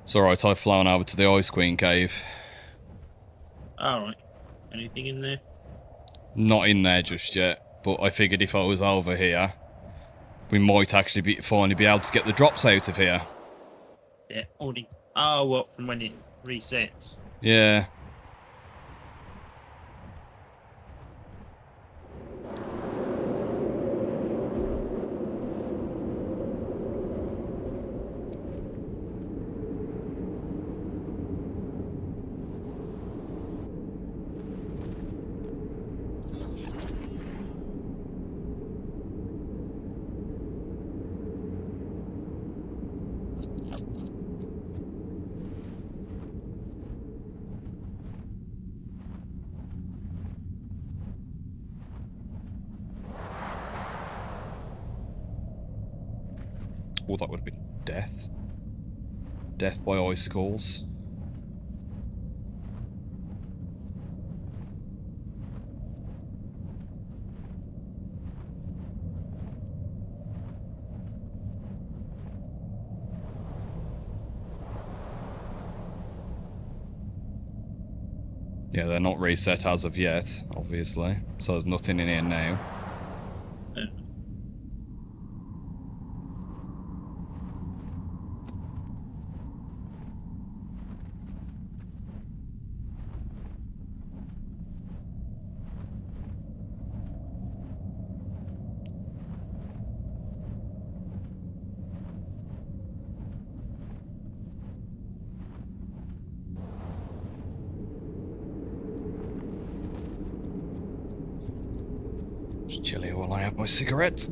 It's alright, I've flown over to the Ice Queen cave. Alright. Anything in there? Not in there just yet, but I figured if I was over here, we might actually finally be able to get the drops out of here. Yeah, already. Oh, what, from when it resets? Yeah. Oh, that would have been death. Death by icicles. Yeah, they're not reset as of yet, obviously. So there's nothing in here now. Just chill here while I have my cigarette.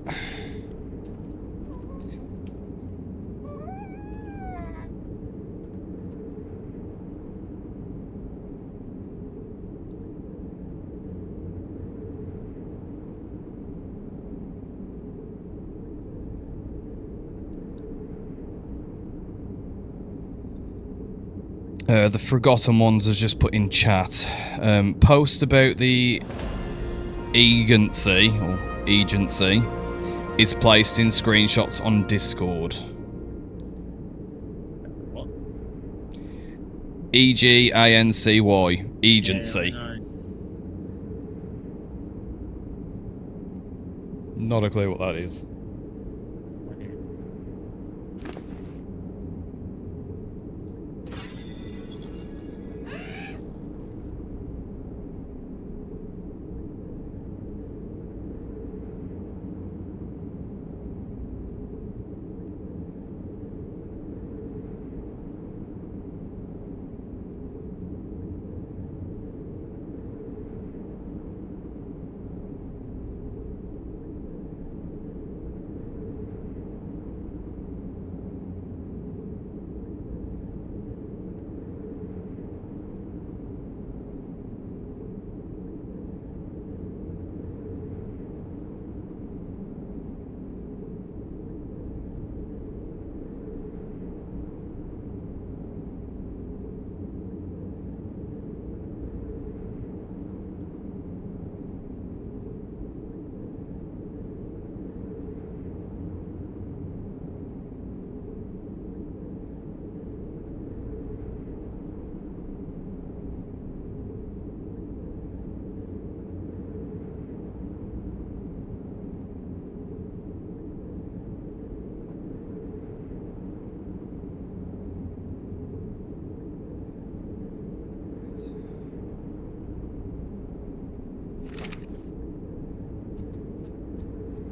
The Forgotten Ones has just put in chat. Post about the agency is placed in screenshots on Discord. What? EGANCY. Agency. Yeah, Not a clue what that is.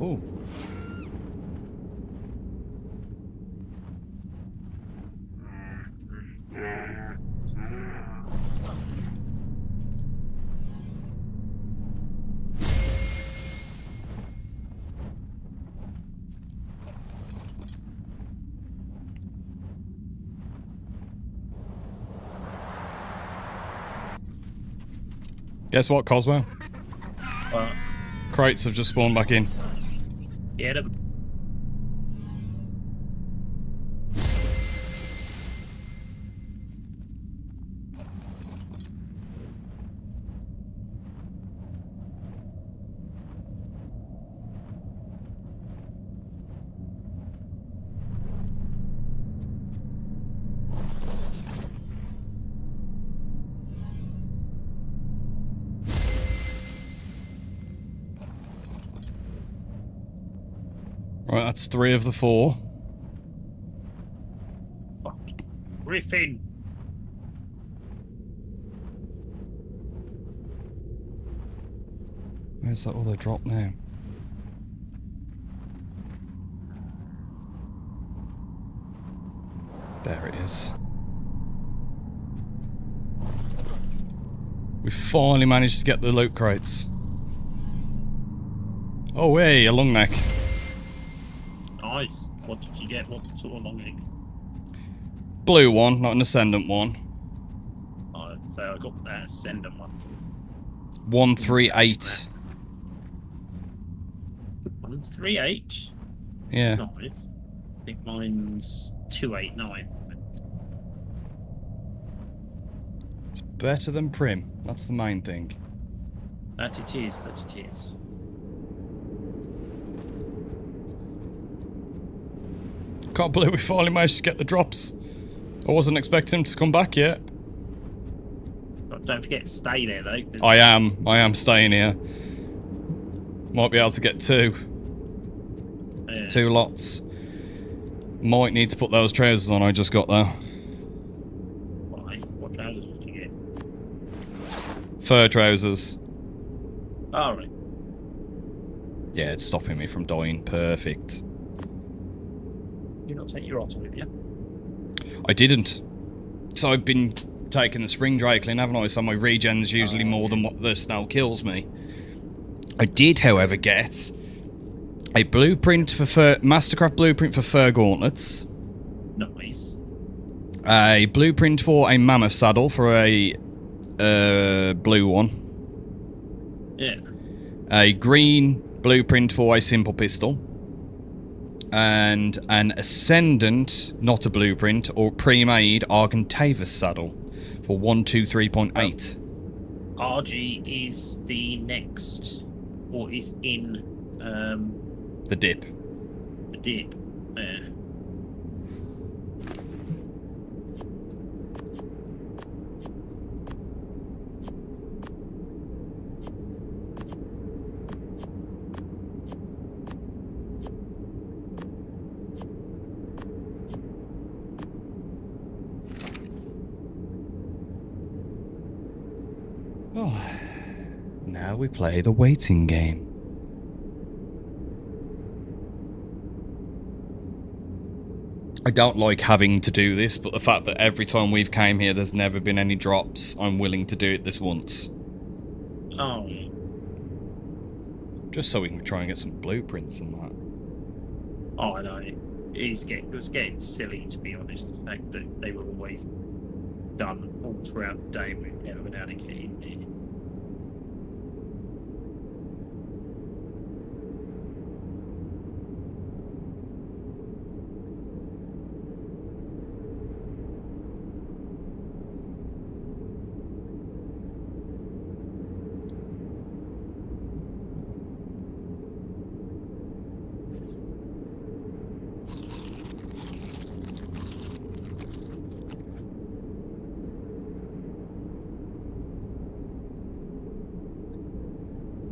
Oh. Guess what, Cosmo? What? Crates have just spawned back in. Get him. Right, that's 3 of the 4. Fuck. Griffin. Where's that other drop now? There it is. We finally managed to get the loot crates. Oh, hey, a long neck. Nice. What did you get? What sort of long neck? Blue one, not an ascendant one. I'd say I got that ascendant one. 138. 138. Yeah. Nice. I think mine's 289. It's better than Prim. That's the main thing. That it is. That it is. Can't believe we finally managed to get the drops. I wasn't expecting him to come back yet. But don't forget to stay there though. I am staying here. Might be able to get 2. Yeah. 2 lots. Might need to put those trousers on I just got there. Why? What trousers did you get? Fur trousers. Alright. Yeah, it's stopping me from dying. Perfect. You not take your otter with you? I didn't. So I've been taking the spring Drakeling, haven't I? So my regen's usually more than what the snow kills me. I did, however, get a blueprint for Mastercraft blueprint for fur gauntlets. Nice. A blueprint for a mammoth saddle for a blue one. Yeah. A green blueprint for a simple pistol. And an Ascendant, not a blueprint, or pre-made Argentavis saddle for 123.8. RG is the next, or is in The dip. the dip. Yeah. Oh, now we play the waiting game. I don't like having to do this, but the fact that every time we've came here there's never been any drops, I'm willing to do it this once. Oh. Just so we can try and get some blueprints and that. Oh, I know. It was getting silly, to be honest. The fact that they were always done all throughout the day, we've never been able to get in there.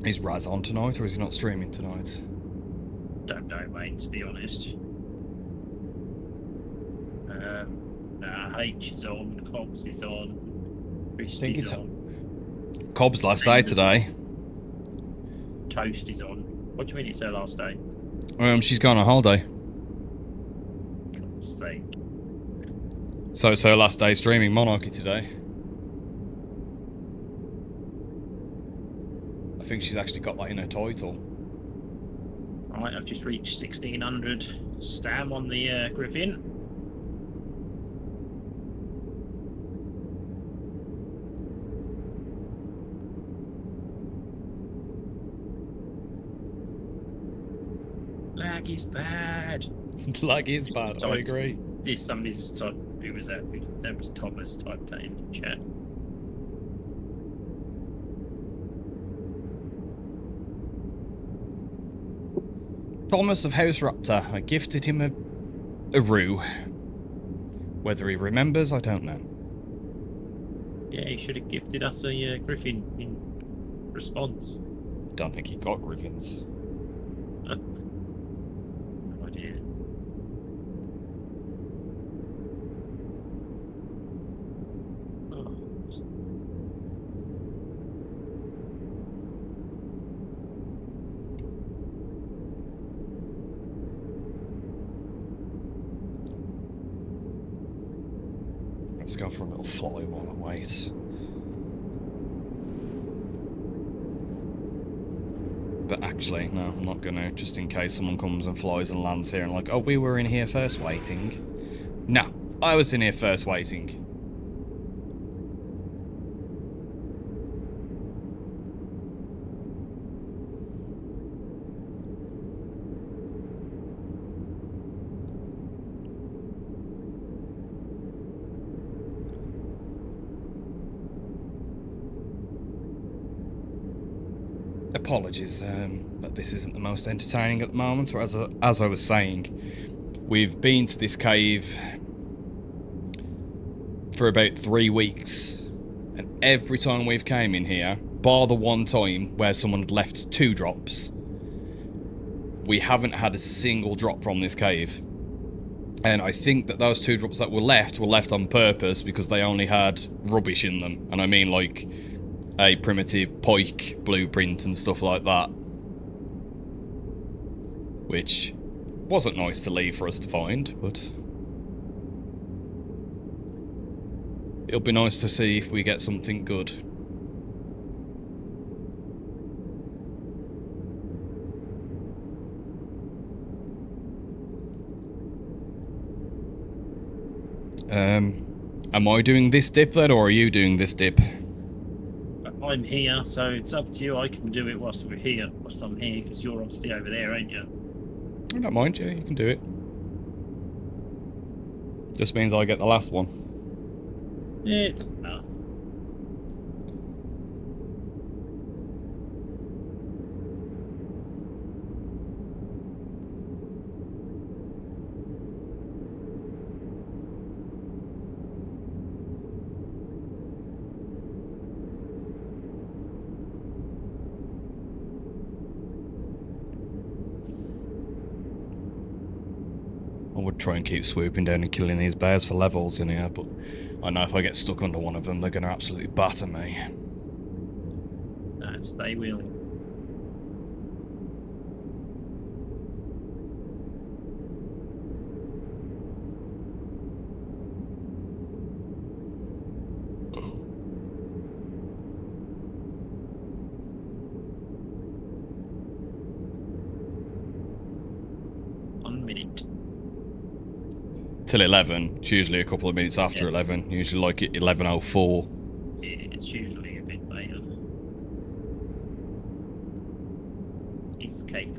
Is Raz on tonight, or is he not streaming tonight? Don't know, mate, to be honest. H is on, Cobbs is on, Chris think is it's on, Cobb's last day today. Toast is on. What do you mean it's her last day? She's gone on holiday. God's sake. So it's her last day streaming Monarchy today. I think she's actually got that in her title. Right, I've just reached 1600 stam on the Griffin. Lag is bad. Lag is bad, I agree. Somebody just typed, who was that? That was Thomas typed that in the chat. Thomas of House Raptor. I gifted him a roo. Whether he remembers, I don't know. Yeah, he should have gifted us a Griffin in response. Don't think he got Griffins. No idea. Oh. Let's go for a little fly while I wait. But actually, no, I'm not gonna, just in case someone comes and flies and lands here and like, oh, we were in here first waiting. No, I was in here first waiting. Apologies that this isn't the most entertaining at the moment, or as I was saying, we've been to this cave for about 3 weeks, and every time we've came in here, bar the one time where someone had left 2 drops, we haven't had a single drop from this cave. And I think that those 2 drops that were left on purpose because they only had rubbish in them, and I mean like a primitive pike blueprint and stuff like that, which wasn't nice to leave for us to find, but it'll be nice to see if we get something good. Am I doing this dip then, or are you doing this dip? I'm here, so it's up to you. I can do it whilst we're here, whilst I'm here, because you're obviously over there, ain't you? I don't mind, yeah, you can do it. Just means I get the last one. Yeah, it doesn't matter. I would try and keep swooping down and killing these bears for levels in here, but I know if I get stuck under one of them, they're going to absolutely batter me. That's they will. Till 11. It's usually a couple of minutes after 11. Usually like 11:04. Yeah, it's usually a bit later. It's cake.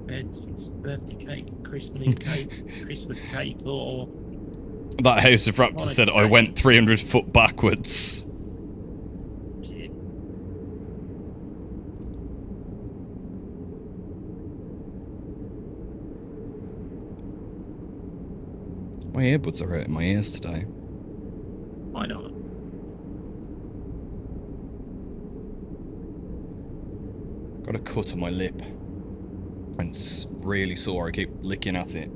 It's birthday cake, Christmas cake, Christmas cake, or That House of Raptor said I went 300 foot backwards. My earbuds are hurting my ears today. I know. Got a cut on my lip. And it's really sore. I keep licking at it.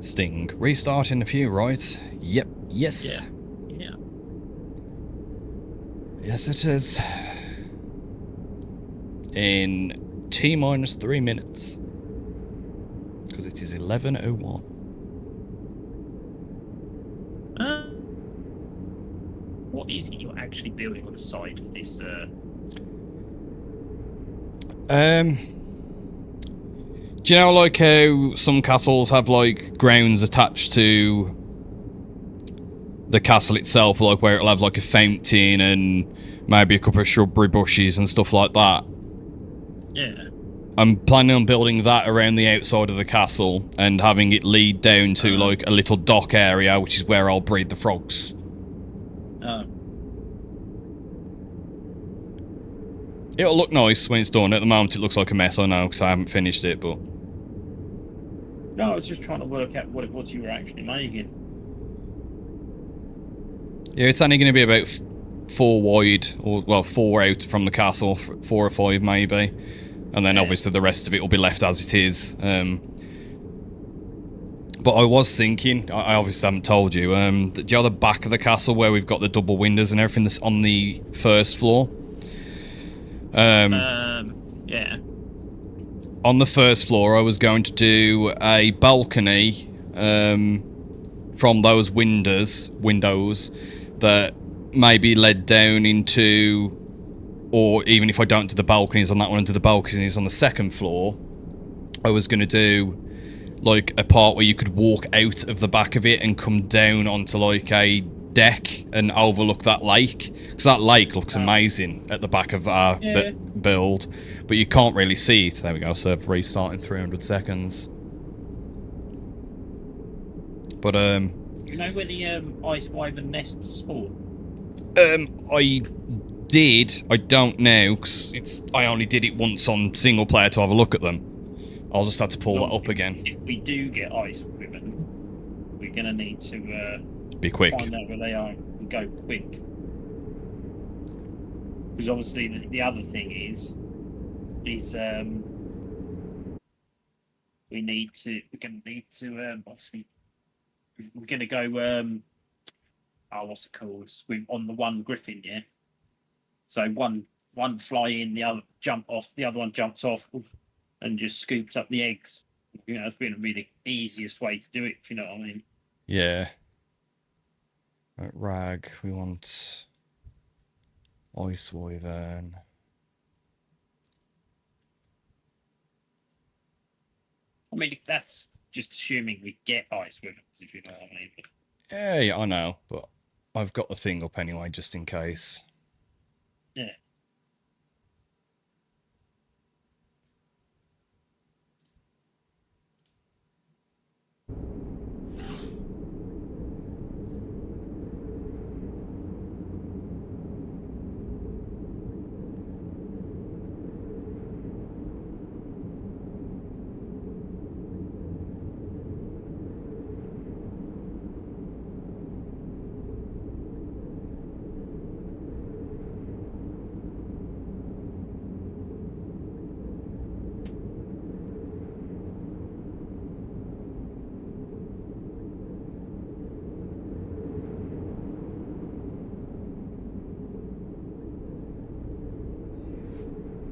Sting. Restart in a few, right? Yep. Yes. Yeah. Yeah. Yes, it is. In T-minus 3 minutes. Because it is 11:01. What is it you're actually building on the side of this? Do you know, like, how some castles have, like, grounds attached to the castle itself, like, where it'll have, like, a fountain and maybe a couple of shrubbery bushes and stuff like that? Yeah. I'm planning on building that around the outside of the castle and having it lead down to, like, a little dock area, which is where I'll breed the frogs. It'll look nice when it's done. At the moment, it looks like a mess, I know, because I haven't finished it, but... No, I was just trying to work out what it was you were actually making. Yeah, it's only going to be about 4 wide, or, well, 4 out from the castle, 4 or 5 maybe. And then obviously the rest of it will be left as it is. But I was thinking, I obviously haven't told you, do you know the back of the castle where we've got the double windows and everything that's on the first floor? Yeah. On the first floor, I was going to do a balcony from those windows that maybe led down into, or even if I don't do the balconies on that one and do the balconies on the second floor, I was going to do like a part where you could walk out of the back of it and come down onto like a deck and overlook that lake, because that lake looks amazing at the back of our build, but you can't really see it. There we go, server restart in 300 seconds. But you know where the ice wyvern nests spawn? I did. I don't know, because I only did it once on single player to have a look at them. I'll just have to pull that up again. If we do get ice wyvern, we're gonna need to be quick. Find out where they are and go quick. Because obviously the other thing is we're gonna need to obviously we're gonna go what's it called? With on the one griffin, yeah. So one fly in, the other jump off, the other one jumps off, and just scoops up the eggs. You know, it's been really the easiest way to do it, if you know what I mean. Yeah. Right, rag, we want ice wyvern. I mean, that's just assuming we get ice wyverns, if you know what I mean. Yeah, I know, but I've got the thing up anyway, just in case. Yeah.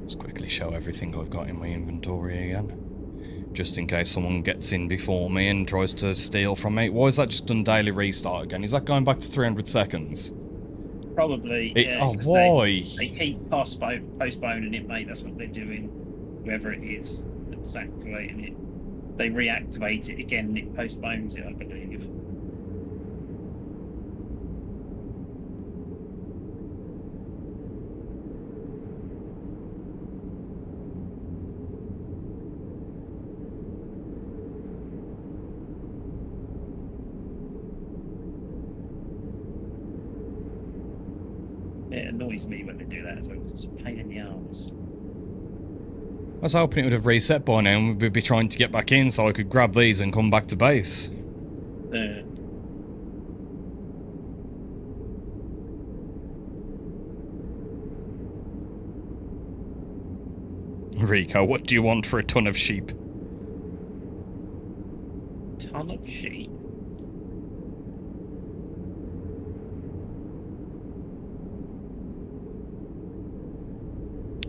Let's quickly show everything I've got in my inventory again. Just in case someone gets in before me and tries to steal from me. Why is that just done daily restart again? Is that going back to 300 seconds? Probably, yeah. Oh, why? They keep postponing it, mate. That's what they're doing. Whoever it is that's activating it. They reactivate it again and it postpones it, I believe. It annoys me when they do that as well. It's a pain in the arse. I was hoping it would have reset by now and we'd be trying to get back in so I could grab these and come back to base. Rico, what do you want for a ton of sheep? Ton of sheep?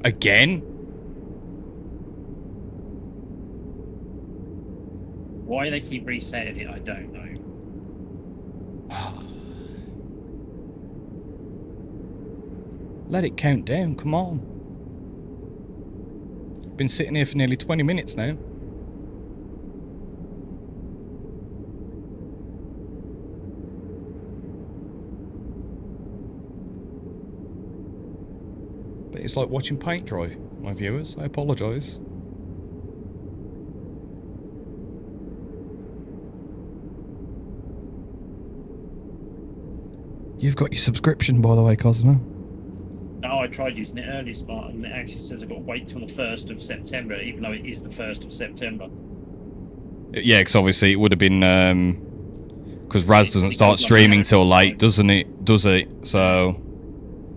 Again? Why they keep resetting it, I don't know. Let it count down, come on. Been sitting here for nearly 20 minutes now. But it's like watching paint dry, my viewers. I apologise. You've got your subscription, by the way, Cosmo. No, I tried using it early, Smart, and it actually says I've got to wait till the 1st of September, even though it is the 1st of September. Yeah, because obviously it would have been... Because Raz doesn't start streaming till late, doesn't it? Does it? So...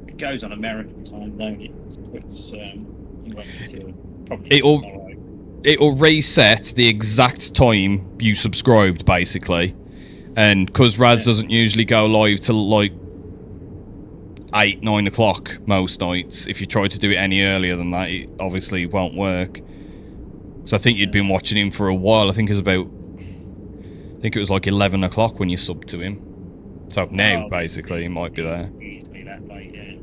It goes on American time, don't it? It's, wait until probably tomorrow. It'll reset the exact time you subscribed, basically. And because Raz doesn't usually go live till like 8, 9 o'clock most nights, if you try to do it any earlier than that, it obviously won't work. So I think you'd been watching him for a while. I think it was like 11 o'clock when you subbed to him. So now, basically, he might be there. Easily that late, yeah.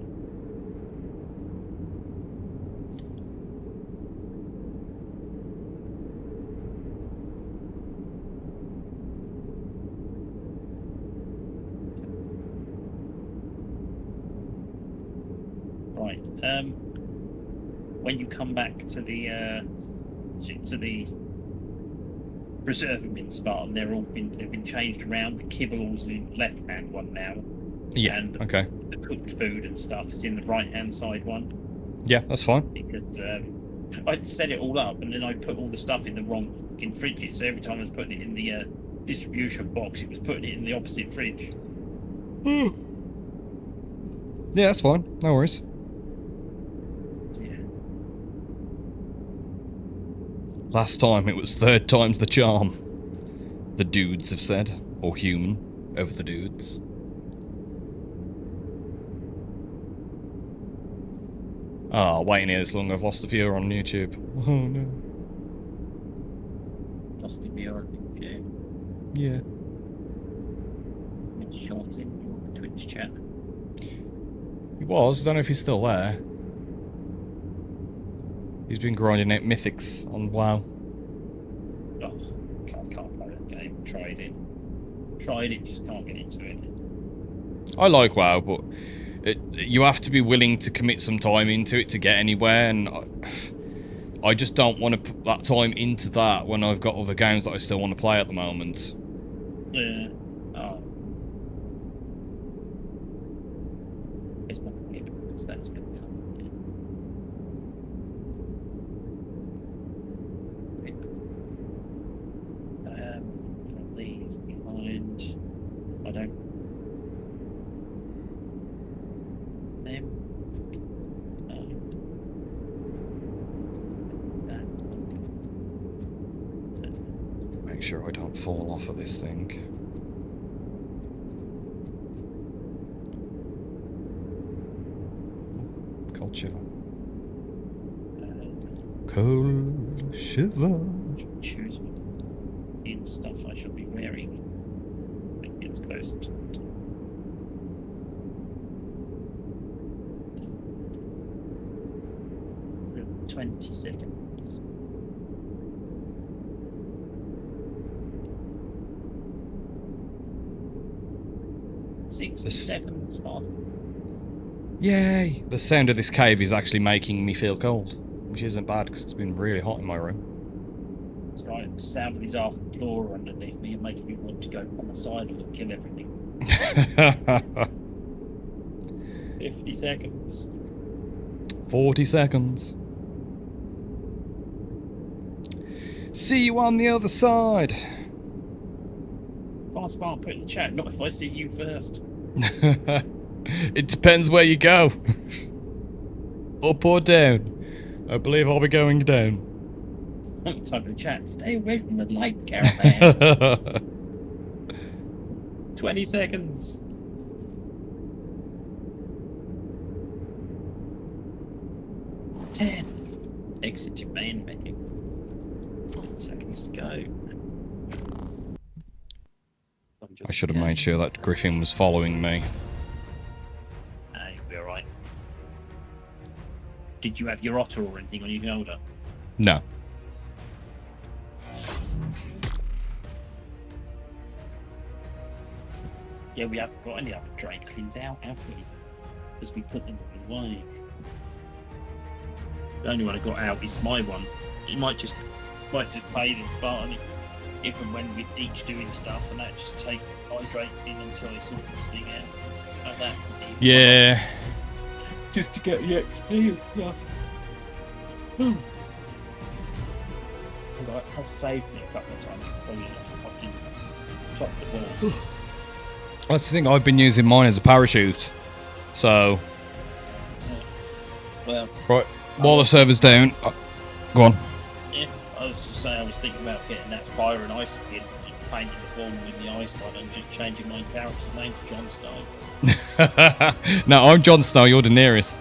Right. When you come back to the preserve bin, Spartan, they've been changed around. The kibbles in the left-hand one now. Yeah. And okay. The cooked food and stuff is in the right-hand side one. Yeah, that's fine. Because I'd set it all up and then I put all the stuff in the wrong fucking fridges. So every time I was putting it in the distribution box, it was putting it in the opposite fridge. Yeah, that's fine. No worries. Yeah. Last time it was 3rd time's the charm. The dudes have said. Or human. Over the dudes. Oh, waiting here this long, I've lost a viewer on YouTube. Oh no. Lost the viewer on YouTube. Yeah. Sean's in your Twitch chat. He was, I don't know if he's still there. He's been grinding out mythics on WoW. Oh, can't play that game. Tried it, just can't get into it. I like WoW, but you have to be willing to commit some time into it to get anywhere, and I just don't want to put that time into that when I've got other games that I still want to play at the moment. Yeah. Oh. It's not weird because that's going to come. Can I leave behind? I don't. Them. Make sure I don't fall off of this thing. Cold shiver. Cold shiver. Choose in stuff I should be wearing. It's close to 20 seconds. Six seconds off. Yay! The sound of this cave is actually making me feel cold, which isn't bad because it's been really hot in my room. That's right. The sound of his half floor underneath me and making me want to go on the side and kill everything. 50 seconds. 40 seconds. See you on the other side. Fast smart, put in the chat. Not if I see you first. It depends where you go. Up or down. I believe I'll be going down. Type in the chat. Stay away from the light caravan. 20 seconds. 10. Exit your main menu. 9 seconds to go. I should have made sure that Griffin was following me. You'll be alright. Did you have your otter or anything on your shoulder? No. Yeah, we haven't got any other drain cleans out, have we? Because we put them away. The only one I got out is my one. It might just play this Spartan if and when we're each doing stuff, and that just take hydrating until I sort this thing out. Like that. Yeah. Just to get the XP and stuff. And it has saved me a couple of times from falling off a fucking chocolate ball. That's the thing, I've been using mine as a parachute. So. Well. Right, while the server's down. Go on. Yeah, I was just saying I was thinking about getting that fire and ice skin and painting the wall with the ice one and just changing my character's name to Jon Snow. No, I'm Jon Snow, you're Daenerys.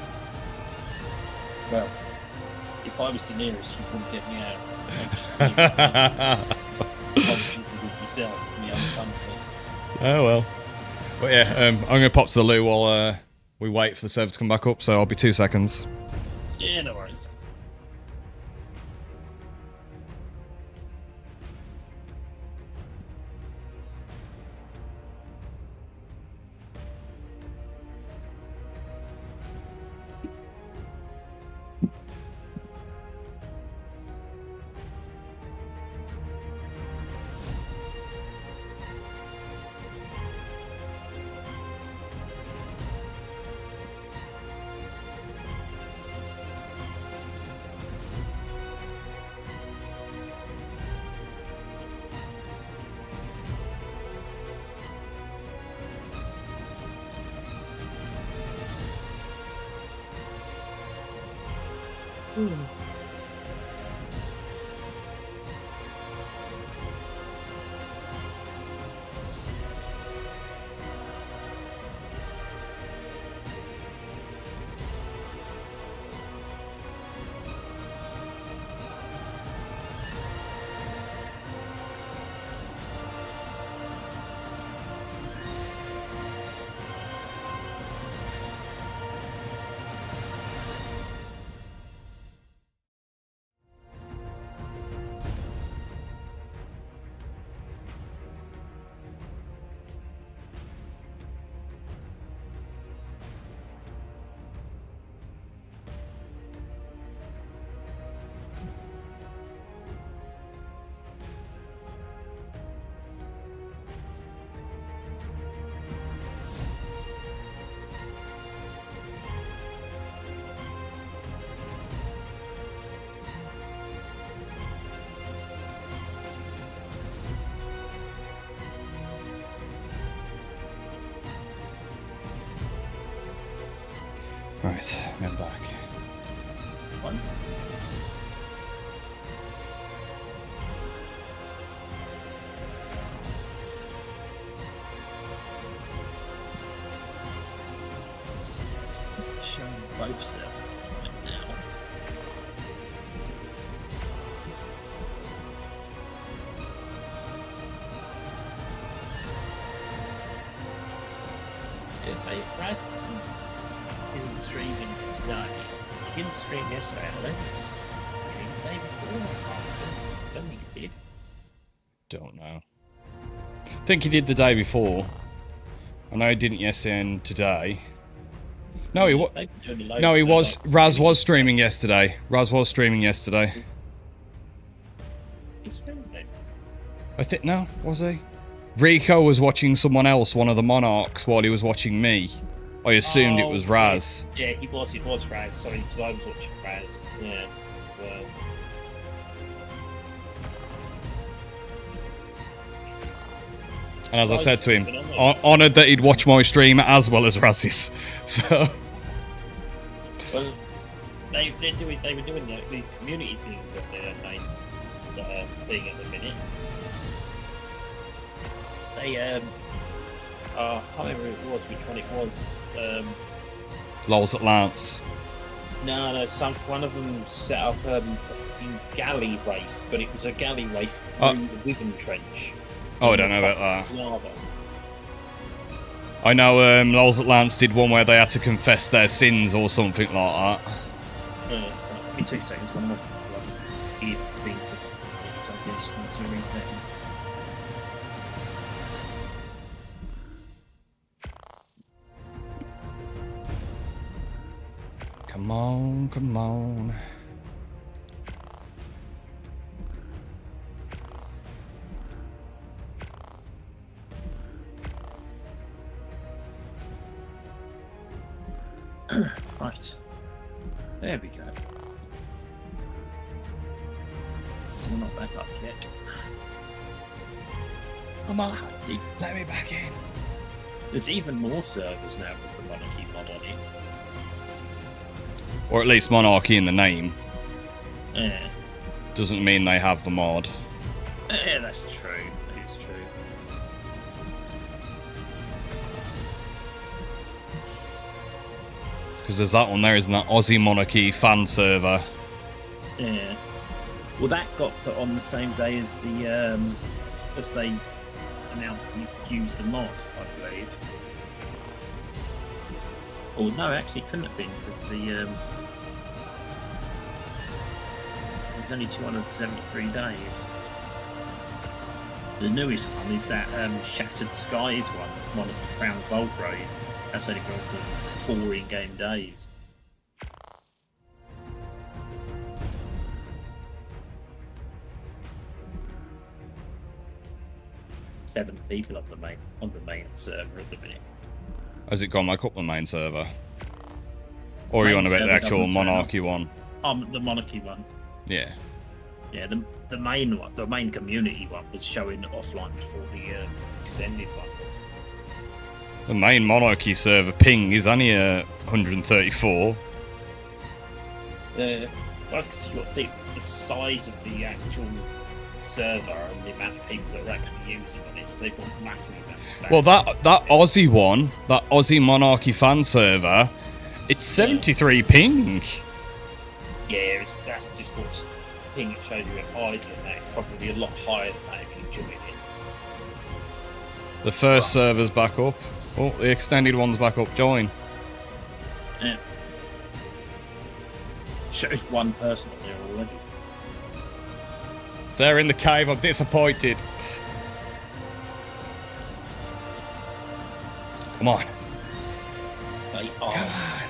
Well, if I was Daenerys, you wouldn't get me out. Obviously, with yourself, me uncomfortable. Oh well. But yeah, I'm going to pop to the loo while we wait for the server to come back up, so I'll be 2 seconds. Yeah, no worries. Right, I'm back. Once. Showing both servers right now. Yes, Raz isn't streaming today. He didn't stream yesterday, I don't think he streamed the day before. I don't think he did. Don't know. I think he did the day before. I know he didn't yesterday and today. No, he was. No, he was. Raz was streaming yesterday. Raz was streaming yesterday. He's streaming it. I think no, was he? Rico was watching someone else, one of the Monarchs, while he was watching me. I assumed it was Raz. Yeah, it was Raz. Sorry, because I was watching Raz. Yeah, as well. And as I said to him, honoured that he'd watch my stream as well as Raz's. So. Well, they were doing these community things at their main thing at the minute. They I can't remember who it was, which one it was. Lols at Lance. No, one of them set up a fucking galley race, but it was a galley race through the Wigan Trench. Oh, I don't know about that. Lava. I know Lols at Lance did one where they had to confess their sins or something like that. Give me 2 seconds, one more things to reset. Come on, come on. Right. There we go. So we're not back up yet. Come on, let me back in. There's even more servers now with the Monarchy mod on it. Or at least Monarchy in the name. Yeah. Doesn't mean they have the mod. Yeah, that's true. That is true. Because there's that one there, isn't that Aussie Monarchy fan server? Yeah. Well, that got put on the same day as the as they announced you could use the mod, I believe. Oh no, actually, it couldn't have been because there's only 273 days. The newest one is that Shattered Skies one of the Crown Gold Raid. That's only gone for 4 in-game days. Seven people on the main server at the minute. Has it gone back up the main server? Or are you on about the actual Monarchy one? The Monarchy one. Yeah. Yeah, the main one, the main community one, was showing offline before the extended one was. The main Monarchy server ping is only 134. Well, that's because you've got to think the size of the actual server and the amount of people that are actually using it. So they've got massive amounts of Well, that Aussie one, that Aussie Monarchy fan server, it's 73 ping. Yeah, that's just what's ping it shows you at idle, and that's probably a lot higher than that if you join it. The first server's back up. Oh, the extended one's back up. Join. Yeah. Shows one person up there already. If they're in the cave, I'm disappointed. Come on. They are. Come on.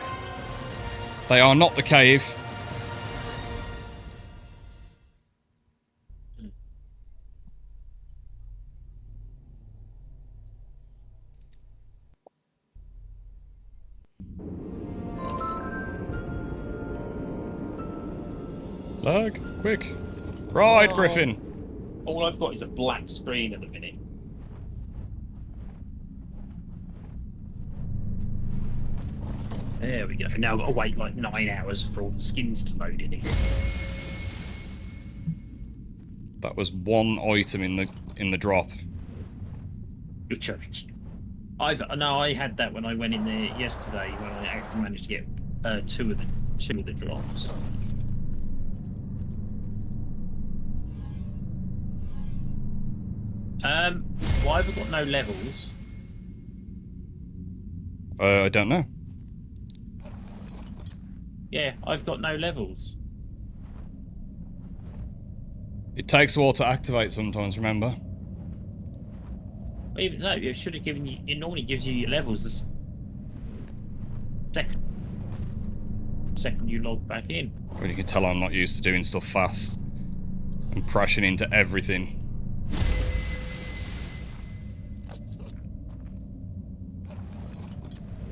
They are not the cave. Lag, quick. Right, Griffin. All I've got is a black screen at the minute. There we go. Now I've got to wait like 9 hours for all the skins to load in again. That was one item in the drop. You're joking. I had that when I went in there yesterday when I actually managed to get two of the drops. Why have I got no levels? I don't know. Yeah, I've got no levels. It takes a while to activate sometimes, remember? Even though it should have given you, it normally gives you your levels the second you log back in. Well, you can tell I'm not used to doing stuff fast and crashing into everything.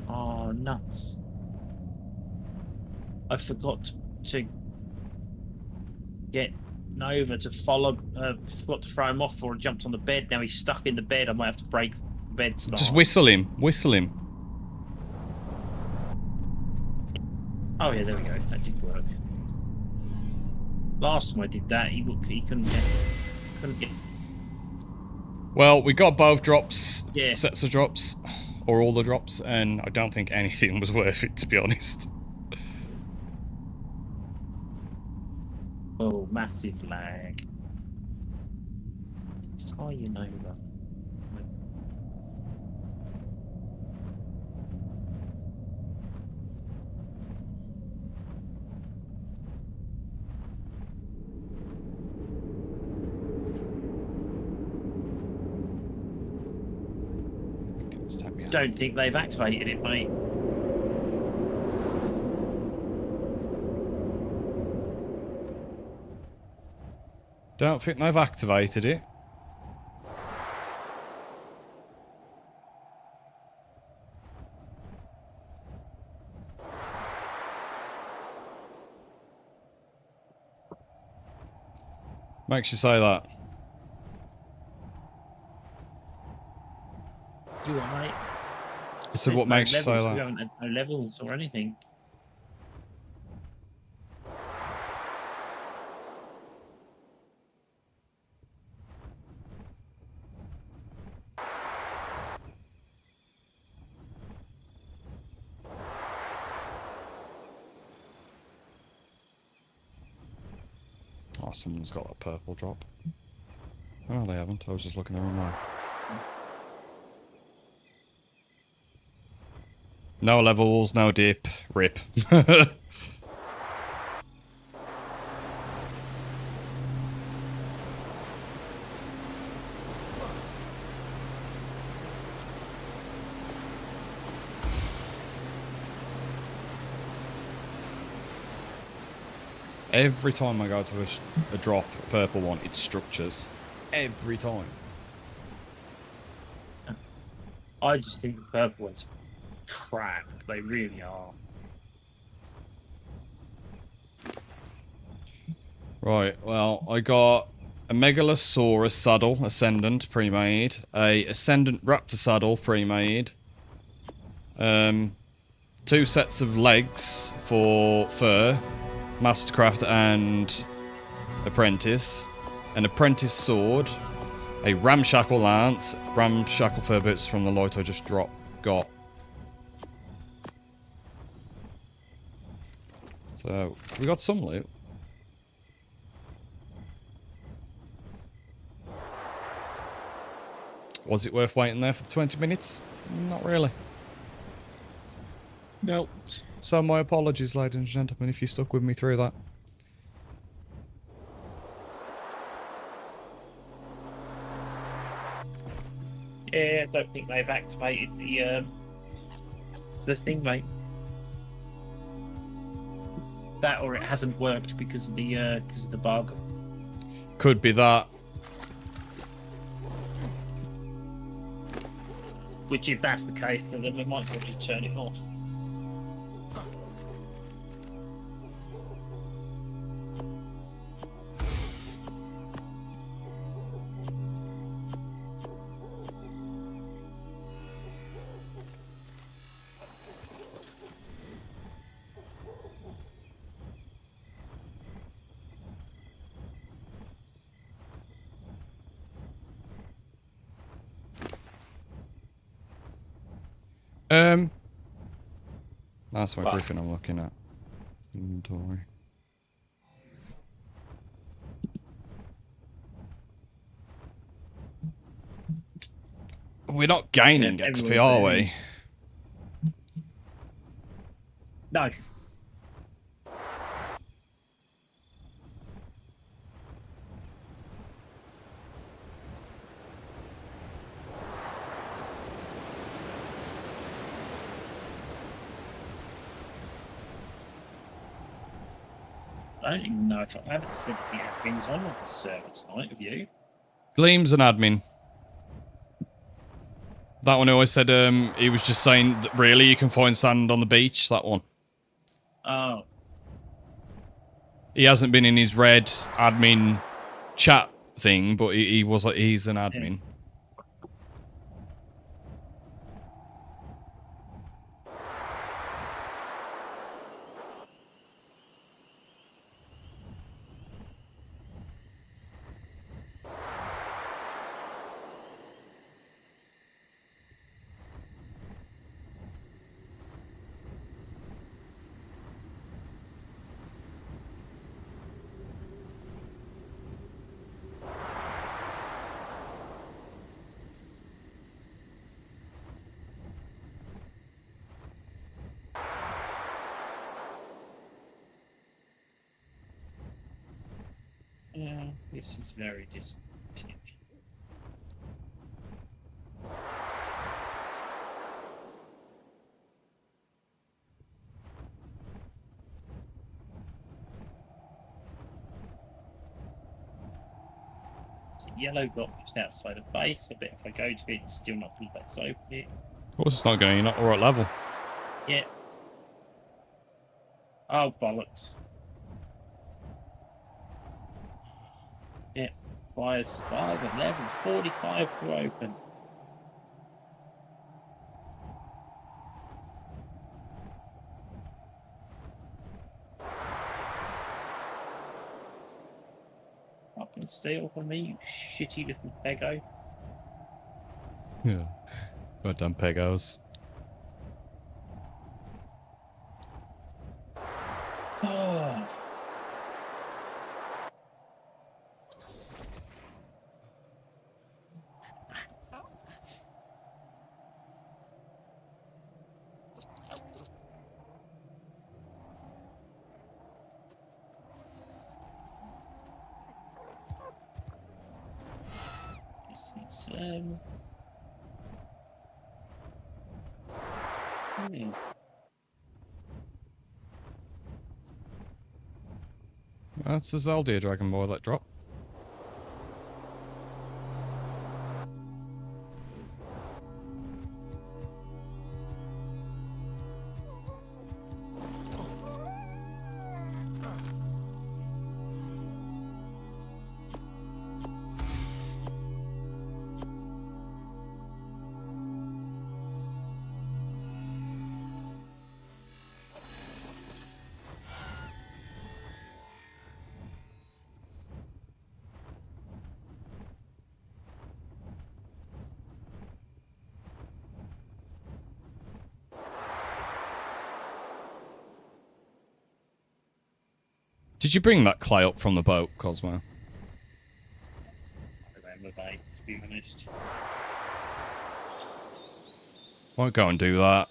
Oh, nuts. I forgot to get Nova to follow, forgot to throw him off before I jumped on the bed. Now he's stuck in the bed. I might have to break the bed tonight. Just whistle him. Whistle him. Oh yeah, there we go. That did work. Last time I did that, he couldn't get. Well, we got both drops, Yeah. sets of drops, or all the drops, and I don't think anything was worth it, to be honest. Oh, massive lag. Fire Nova. Don't think they've activated it, mate. Don't think they've activated it. Makes you say that. You are, mate. So what makes you say We that? haven't had no levels or anything. Oh, someone's got a purple drop. Oh, they haven't. I was just looking the wrong way. No levels, no dip. Rip. Every time I go to a drop, a purple one, it structures. Every time. I just think the purple ones are crap. They really are. Right, well, I got a Megalosaurus saddle, Ascendant, pre-made. A Ascendant Raptor saddle, pre-made. 2 sets of legs for fur. Mastercraft and Apprentice. An Apprentice sword. A Ramshackle lance. Ramshackle fur boots from the light I just got. So, we got some loot. Was it worth waiting there for the 20 minutes? Not really. Nope. So my apologies, ladies and gentlemen, if you stuck with me through that. Yeah, I don't think they've activated the thing, mate. That or it hasn't worked because of the bug. Could be that. Which, if that's the case, then they might as well just turn it off. That's my Griffin I'm looking at. Inventory. We're not gaining XP, are we? No. I don't even know if I haven't seen the admins on the server tonight, have you? Gleam's an admin. That one always said he was just saying that really you can find sand on the beach, that one. Oh. He hasn't been in his red admin chat thing, but he was like he's an admin. Yeah. This is very disappointing. It's a yellow block just outside of base. I bet if I go to it, it's still not going to let us open it. Of course it's not going, you're not the right level. Yeah. Oh, bollocks. Yeah. Fire survive at level 45 to open. Fucking steal from me, you shitty little pego. Yeah. Goddamn pegos. Oh. This is That's the Zaldia Dragon Boy that dropped. Did you bring that clay up from the boat, Cosmo? I remember, mate, to be honest. Won't go and do that.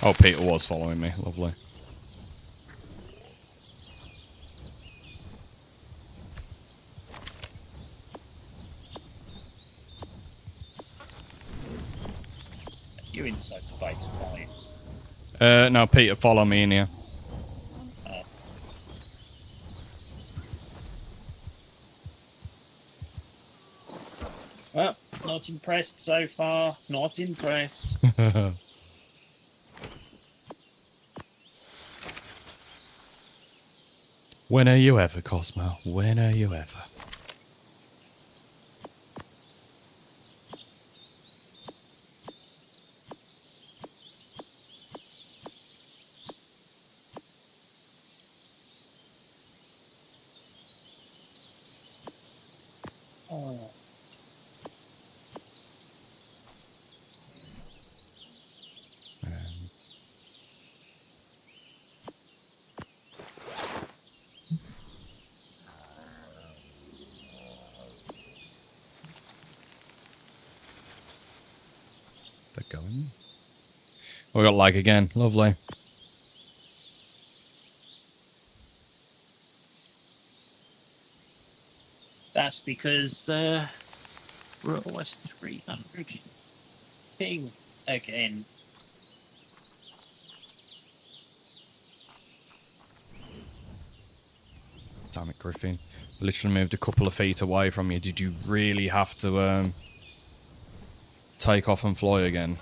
Oh, Peter was following me. Lovely. You're inside the base, fine. No, Peter, follow me in here. Oh. Well, not impressed so far. Not impressed. When are you ever, Cosmo? When are you ever? They're going. We got lag again. Lovely. That's because we're almost 300. Ping again. Damn it, Griffin. I literally moved a couple of feet away from you. Did you really have to take off and fly again?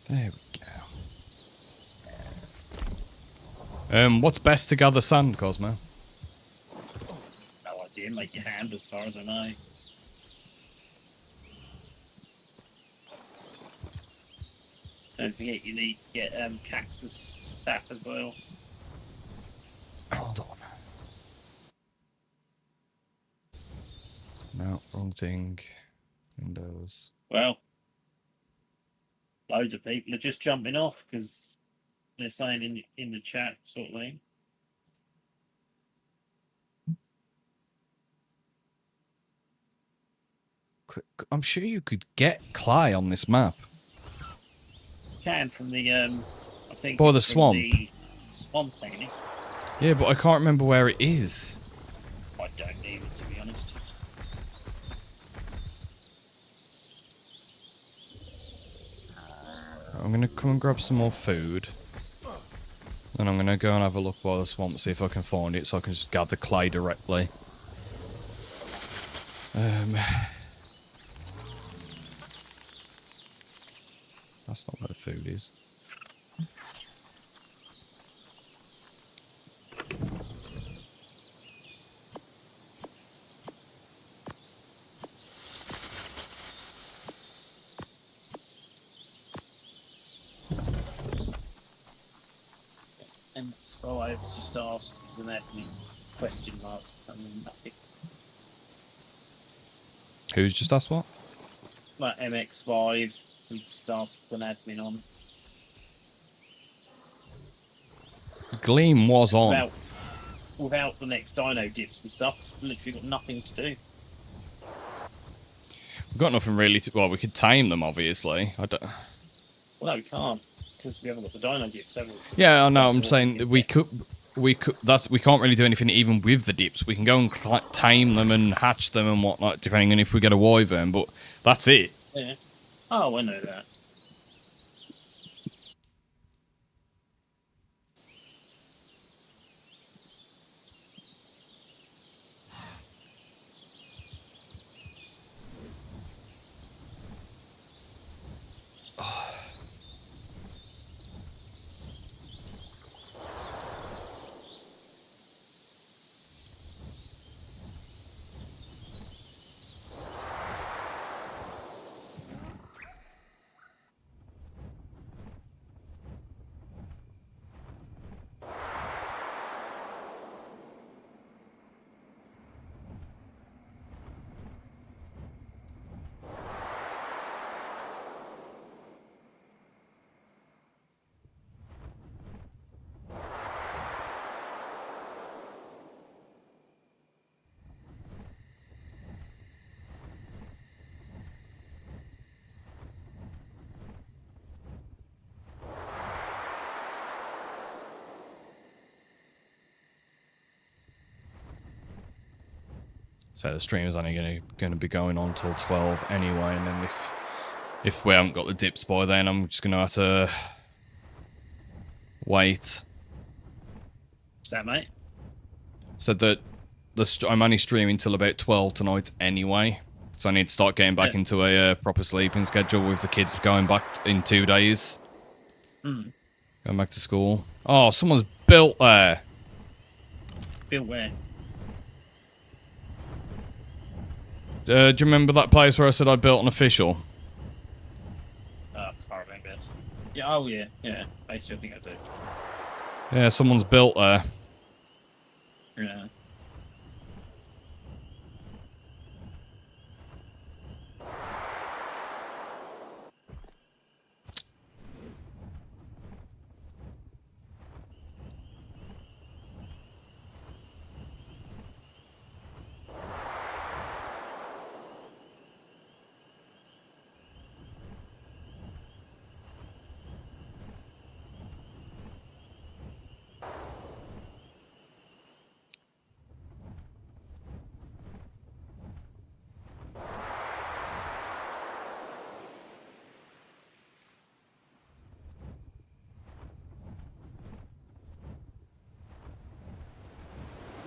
There we go. What's best to gather sand, Cosmo? No idea. Make your hand, as far as I know. Don't forget, you need to get cactus sap as well. Hold on. No, wrong thing. Windows. Well, loads of people are just jumping off because they're saying in the chat sort of thing. I'm sure you could get clay on this map. Can from the I think By the it's from swamp. the swamp thingy. Yeah, but I can't remember where it is. I don't either, to be honest. I'm gonna come and grab some more food. Then I'm gonna go and have a look by the swamp, see if I can find it, so I can just gather clay directly. That's not where the food is. MX5 just asked, is an admin question mark? I mean, nothing. Who's just asked what? Like MX5, we just asked for an admin on. Gleam was on. Without the next dino dips and stuff, literally got nothing to do. We've got nothing really to... Well, we could tame them, obviously. I don't... Well, no, we can't, because we haven't got the dino dips, have we? Yeah, I know. I'm saying we could. We can't really do anything even with the dips. We can go and tame them and hatch them and whatnot, depending on if we get a wyvern. But that's it. Yeah. Oh, I know that. So the stream is only going to be going on till 12 anyway, and then if we haven't got the dips by then, I'm just going to have to wait. What's that, mate? So that I'm only streaming till about 12 tonight anyway, so I need to start getting back into a proper sleeping schedule with the kids going back in 2 days. Going back to school. Oh, someone's built there. Built where? Do you remember that place where I said I built an official? I can't remember. Yeah, oh yeah, yeah. Actually, I think I do. Yeah, someone's built there. Yeah.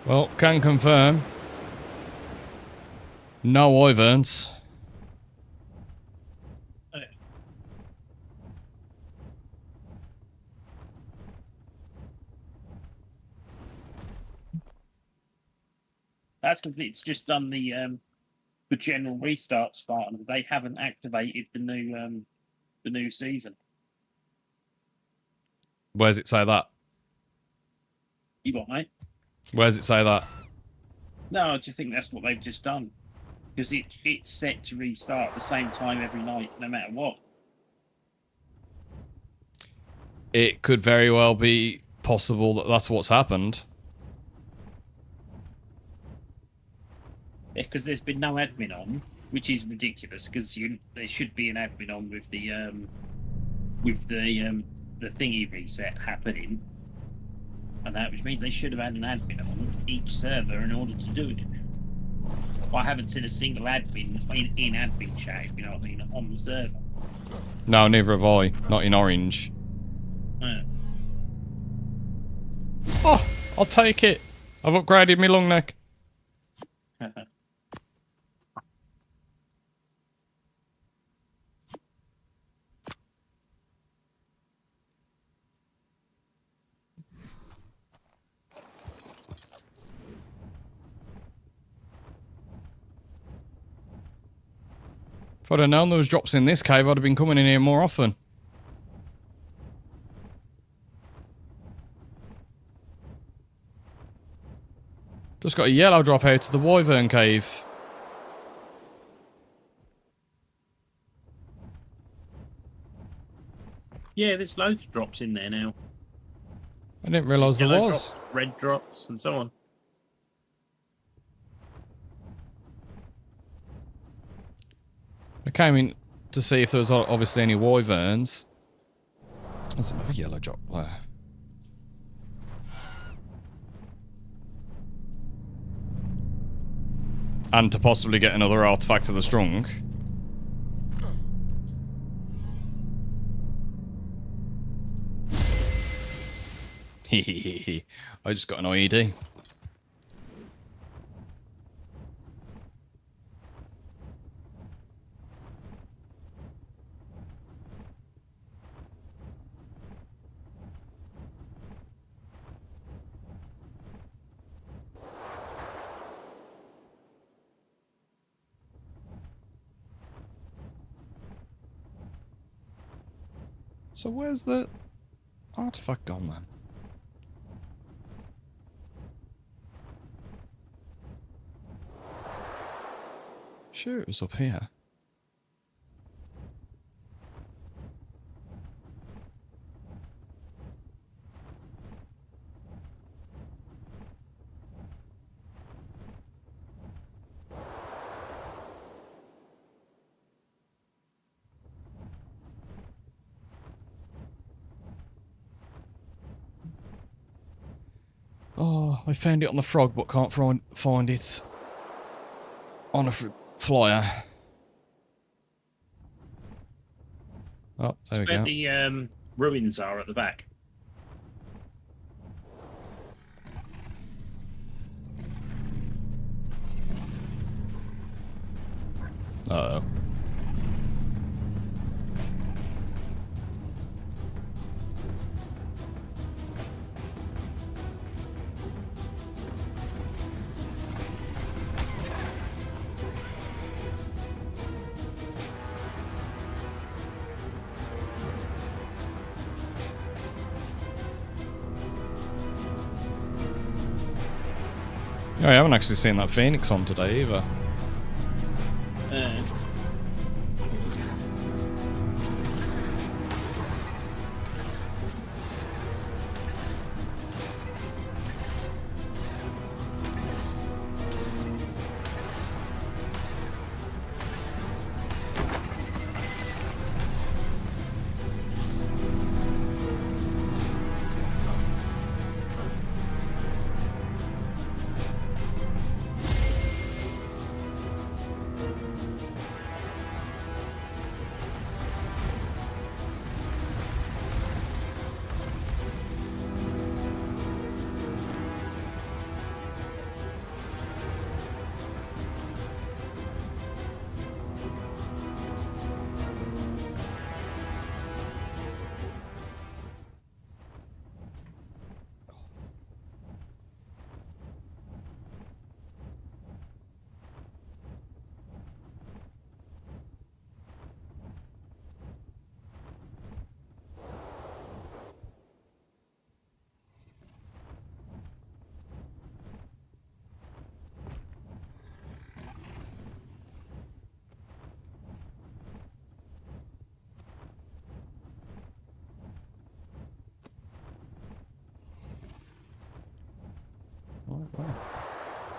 Well, can confirm. No wyverns. Oh, yeah. That's because it's just done the general restart Spartan. They haven't activated the new season. Where does it say that? You got mate? Where does it say that? No, I just think that's what they've just done. Because it's set to restart at the same time every night, no matter what. It could very well be possible that that's what's happened. Yeah, because there's been no admin on, which is ridiculous. Because there should be an admin on with the thingy reset happening, and that which means they should have had an admin on each server in order to do it. I haven't seen a single admin in admin chat, you know what I mean, on the server. No, neither have I. Not in orange. Oh, I'll take it. I've upgraded my long neck. If I'd have known there was drops in this cave, I'd have been coming in here more often. Just got a yellow drop out of the wyvern cave. Yeah, there's loads of drops in there now. I didn't realise there Yellow was. drops, red drops, and so on. I came in to see if there was obviously any wyverns. There's another yellow drop there. And to possibly get another artifact of the strong. Hehehe. I just got an IED. So where's the artifact gone then? Sure, it was up here. Oh, I found it on the frog, but can't find it on a flyer. Oh, there we Where go. the ruins are at the back. Uh-oh. Yeah, I haven't actually seen that Phoenix on today either. Uh,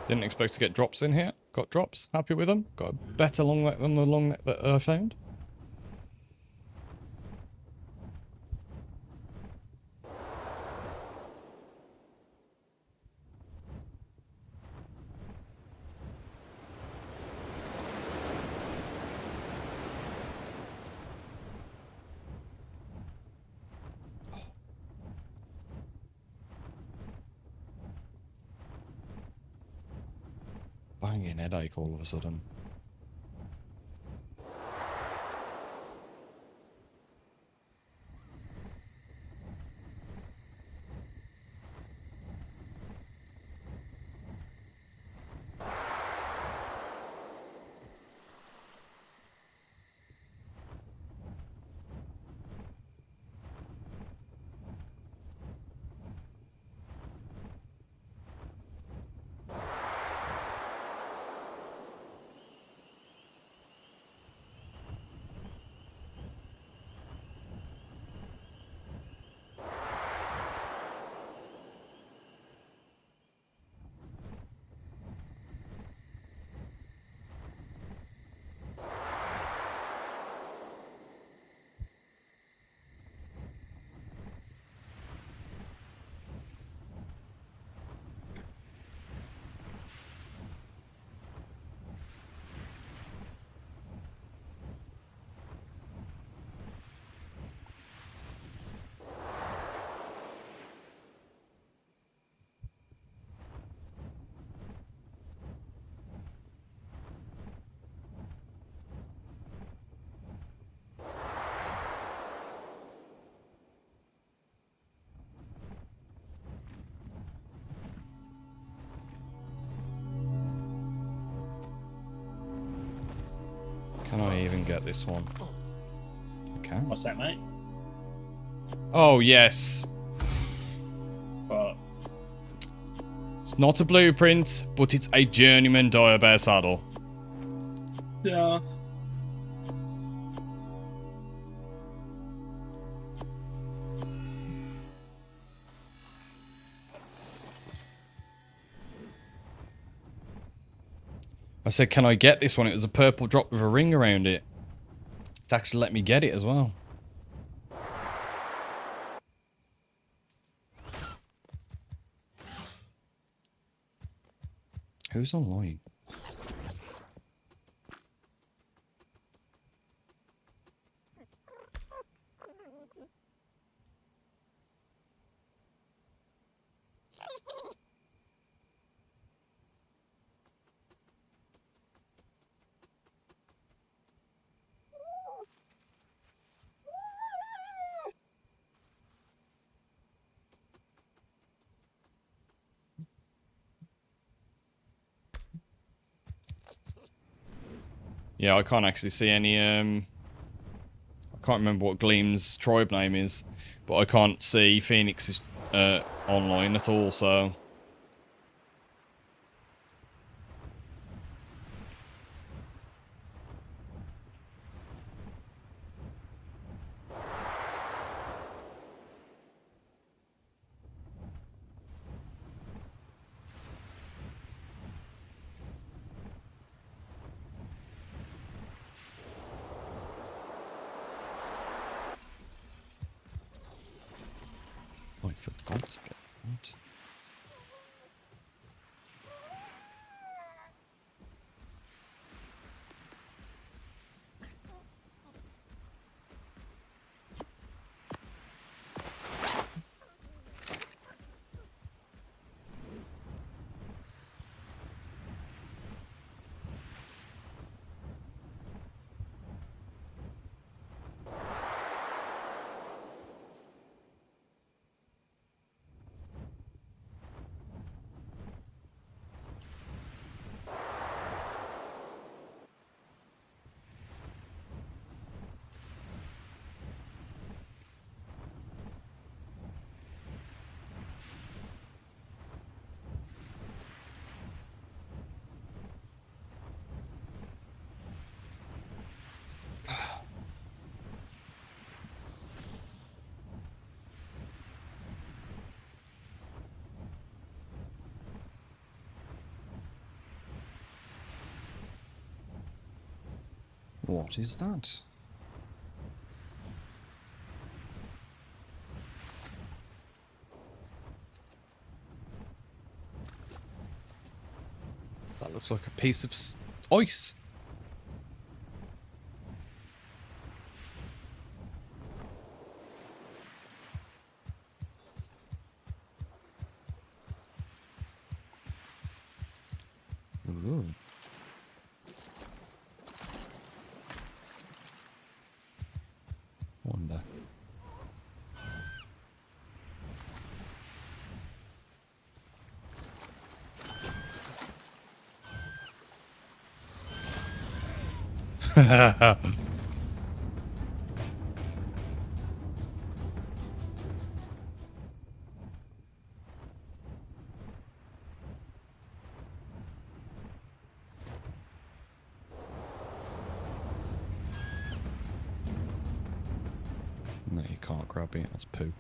Didn't expect to get drops in here. Got drops. Happy with them. Got a better long neck than the long neck that I found. Banging headache all of a sudden. Can I even get this one? I can. what's that, mate? Oh, yes. But It's not a blueprint, but it's a journeyman dire bear saddle. yeah. I said, can I get this one? It was a purple drop with a ring around it. It's actually let me get it as well. Who's online? Yeah, I can't actually see any, I can't remember what Gleam's tribe name is, but I can't see Phoenix's, online at all, so... I forgot about that. What is that? That looks like a piece of ice. Ooh. Wonder. No, you can't grab it. That's poo.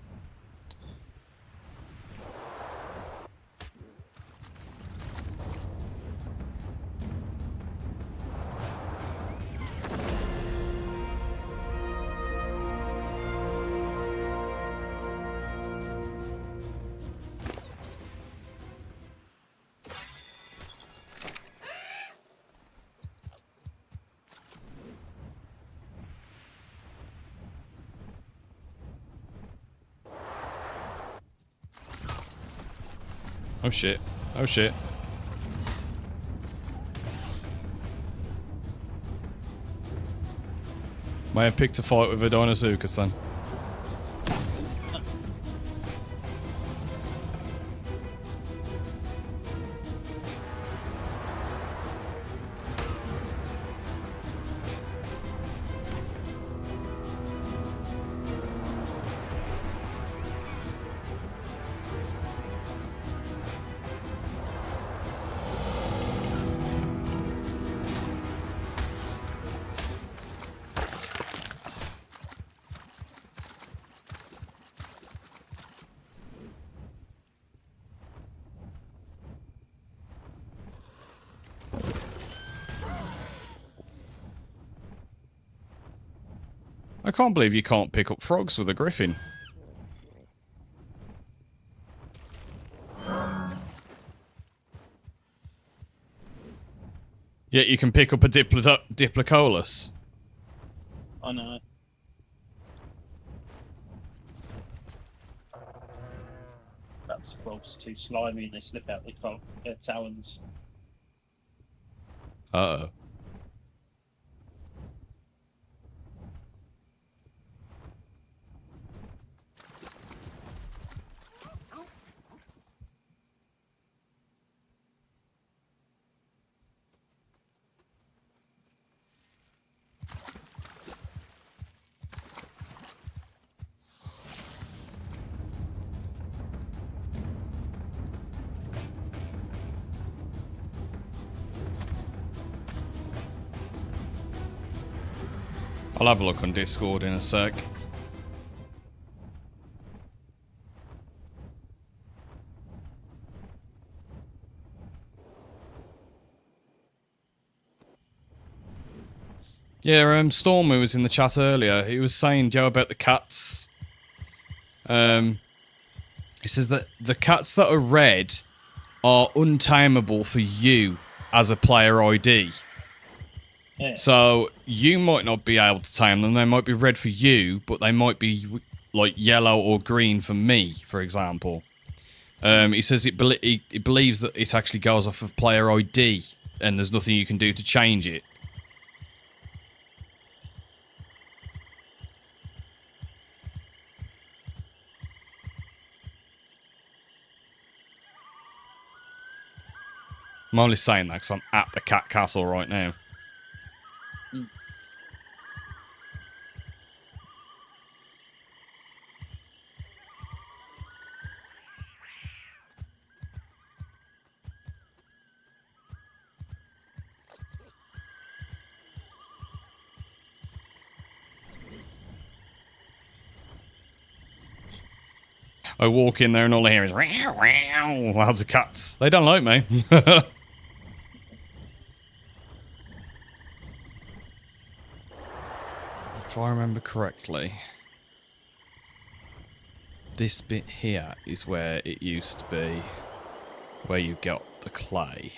Oh shit. Oh shit. May have picked a fight with a Dinosuchus then. I can't believe you can't pick up frogs with a griffin. Yet you can pick up a Diplocolus. I know. Perhaps frogs are too slimy and they slip out their talons. Uh-oh. I'll have a look on Discord in a sec. Yeah, Stormy was in the chat earlier. He was saying, Joe, about the cats. It says that the cats that are red are untamable for you as a player ID. Yeah. So you might not be able to tame them. They might be red for you, but they might be like yellow or green for me, for example. He says he believes that it actually goes off of player ID, and there's nothing you can do to change it. I'm only saying that because I'm at the cat castle right now. Mm. I walk in there and all I hear is "Meow, meow," loads of cats. They don't like me. If I remember correctly, this bit here is where it used to be, where you got the clay.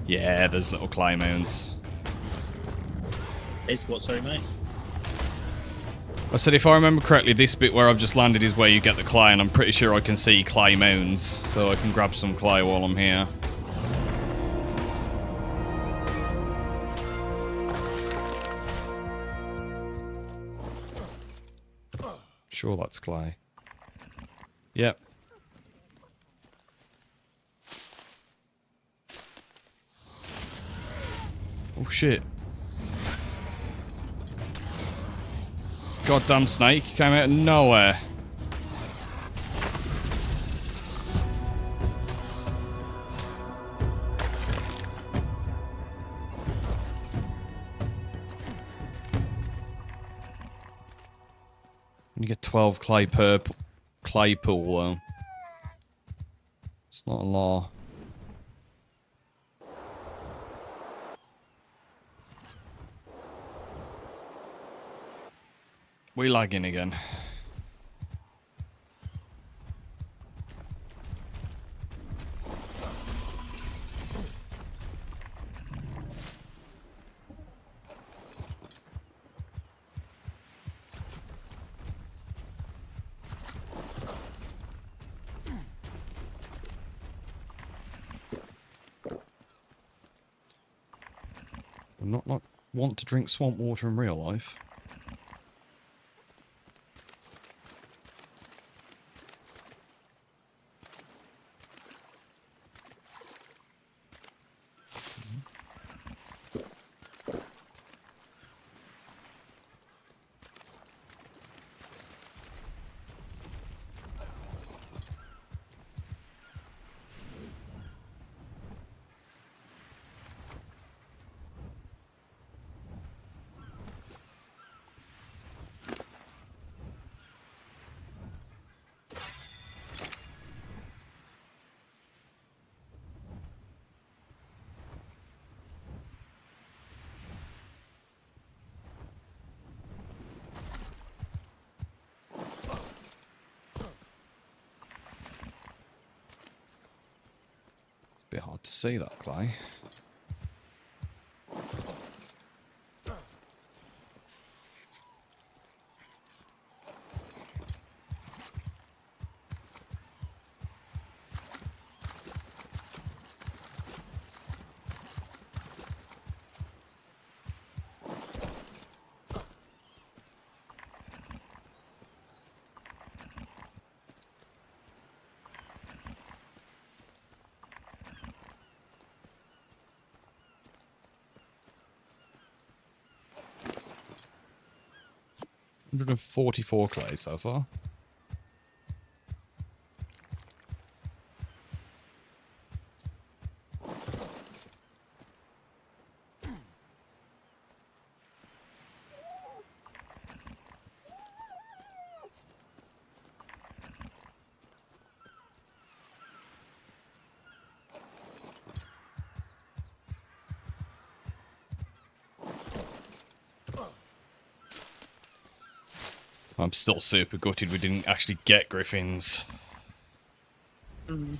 Yeah, there's little clay mounds. It's what, sorry, mate? I said if I remember correctly, this bit where I've just landed is where you get the clay, and I'm pretty sure I can see clay mounds, so I can grab some clay while I'm here. Sure, that's clay. Yep. Oh shit. Goddamn snake came out of nowhere. You get 12 clay per clay pool though. It's not a law. We lagging again. I'm not like want to drink swamp water in real life. Bit hard to see that clay. $144 clay so far. I'm still super gutted we didn't actually get griffins. Mm.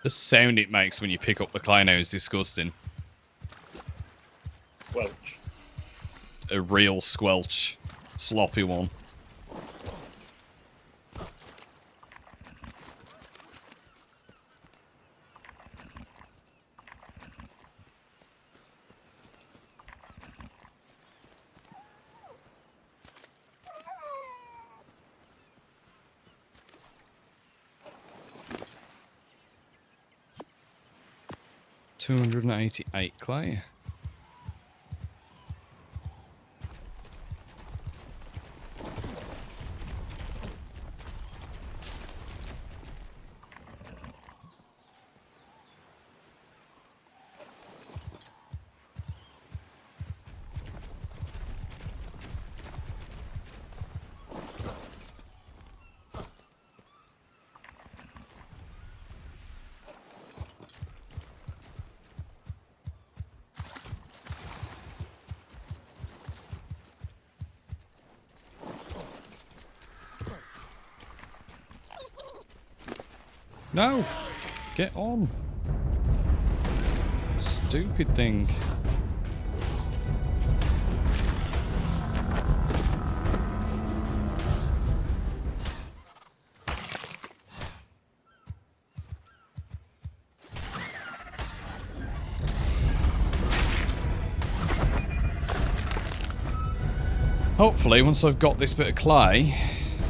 The sound it makes when you pick up the Clino is disgusting. Welch. A real squelch. Sloppy one. $288 clay. No! Get on! Stupid thing. Hopefully, once I've got this bit of clay,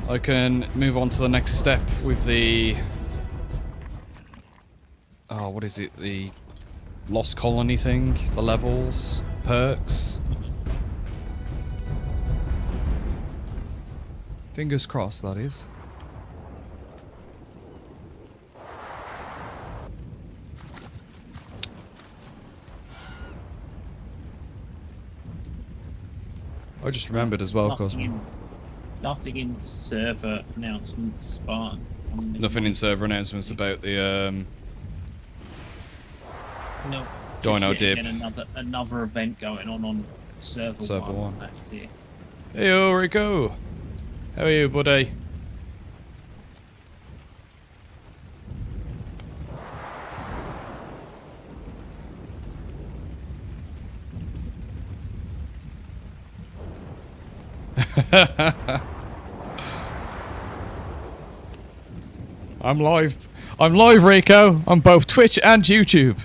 I can move on to the next step with the... Oh, what is it? The Lost Colony thing? The levels? Perks? Fingers crossed, that is. I just remembered as well, because... Nothing in server announcements, but... Nothing in server announcements about the, No. Dino Dip. Another event going on server one. That's it. Hey, Rico! How are you, buddy? I'm live. I'm live, Rico, on both Twitch and YouTube.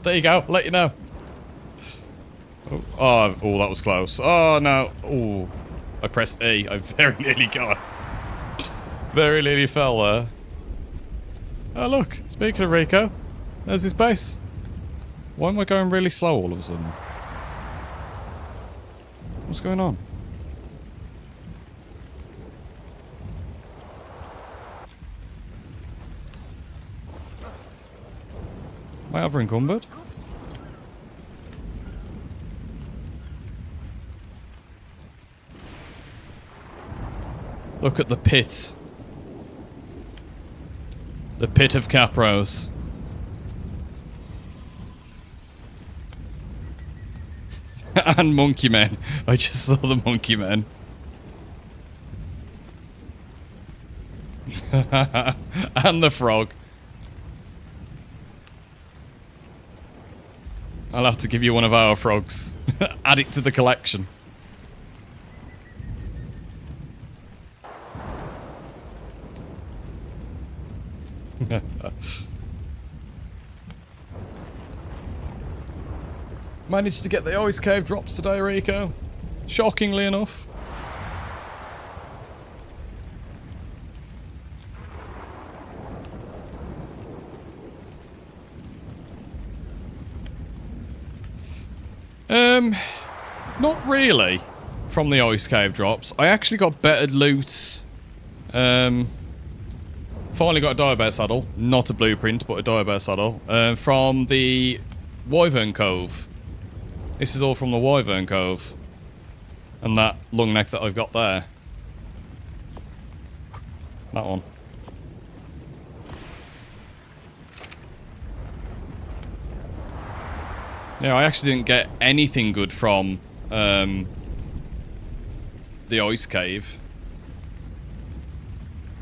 There you go. Let you know. Oh, that was close. Oh no. Oh, I pressed E. I very nearly got it. Very nearly fell there. Oh look. Speaking of Rico, there's his base. Why am I going really slow all of a sudden? What's going on? Am I over encumbered? Look at the pit. The pit of Capros. And Monkey Men. I just saw the Monkey Men. And the frog. I'll have to give you one of our frogs. Add it to the collection. Managed to get the ice cave drops today, Rico. Shockingly enough. Not really from the ice cave drops. I actually got better loot. Finally got a Direbear saddle. Not a blueprint, but a Direbear saddle. From the Wyvern Cove. This is all from the Wyvern Cove. And that long neck that I've got there. That one. Yeah, I actually didn't get anything good from the ice cave.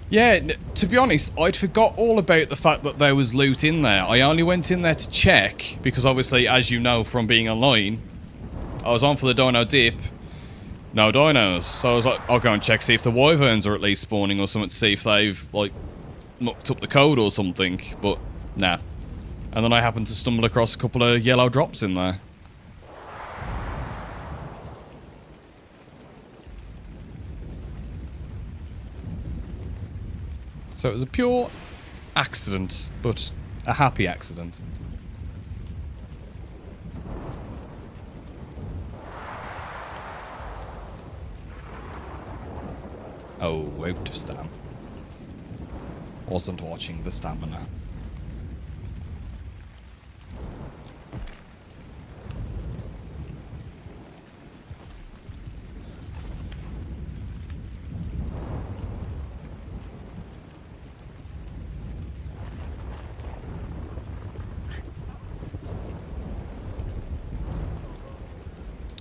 Yeah, to be honest, I'd forgot all about the fact that there was loot in there. I only went in there to check, because obviously, as you know from being online, I was on for the dino dip. No dinos. So I was like, I'll go and check, see if the wyverns are at least spawning or something, to see if they've, like, mucked up the code or something. But, nah. And then I happened to stumble across a couple of yellow drops in there. So it was a pure accident, but a happy accident. Oh, out of stam. Wasn't watching the stamina.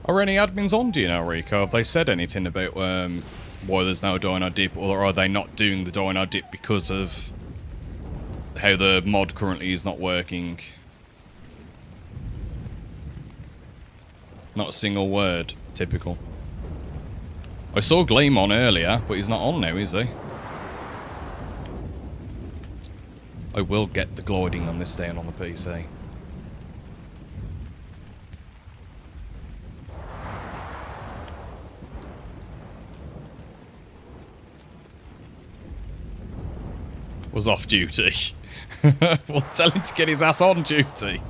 Are any admins on, do you know, Rico? Have they said anything about why there's no dino dip, or are they not doing the dino dip because of how the mod currently is not working? Not a single word. Typical. I saw Gleam on earlier, but he's not on now, is he? I will get the gliding on this staying on the PC. Was off duty. Well, tell him to get his ass on duty.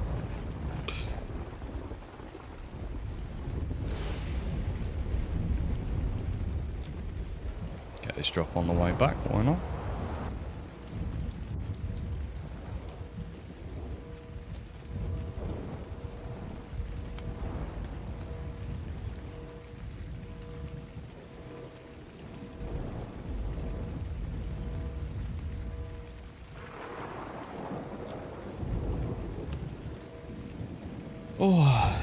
Get this drop on the way back, why not? Oh.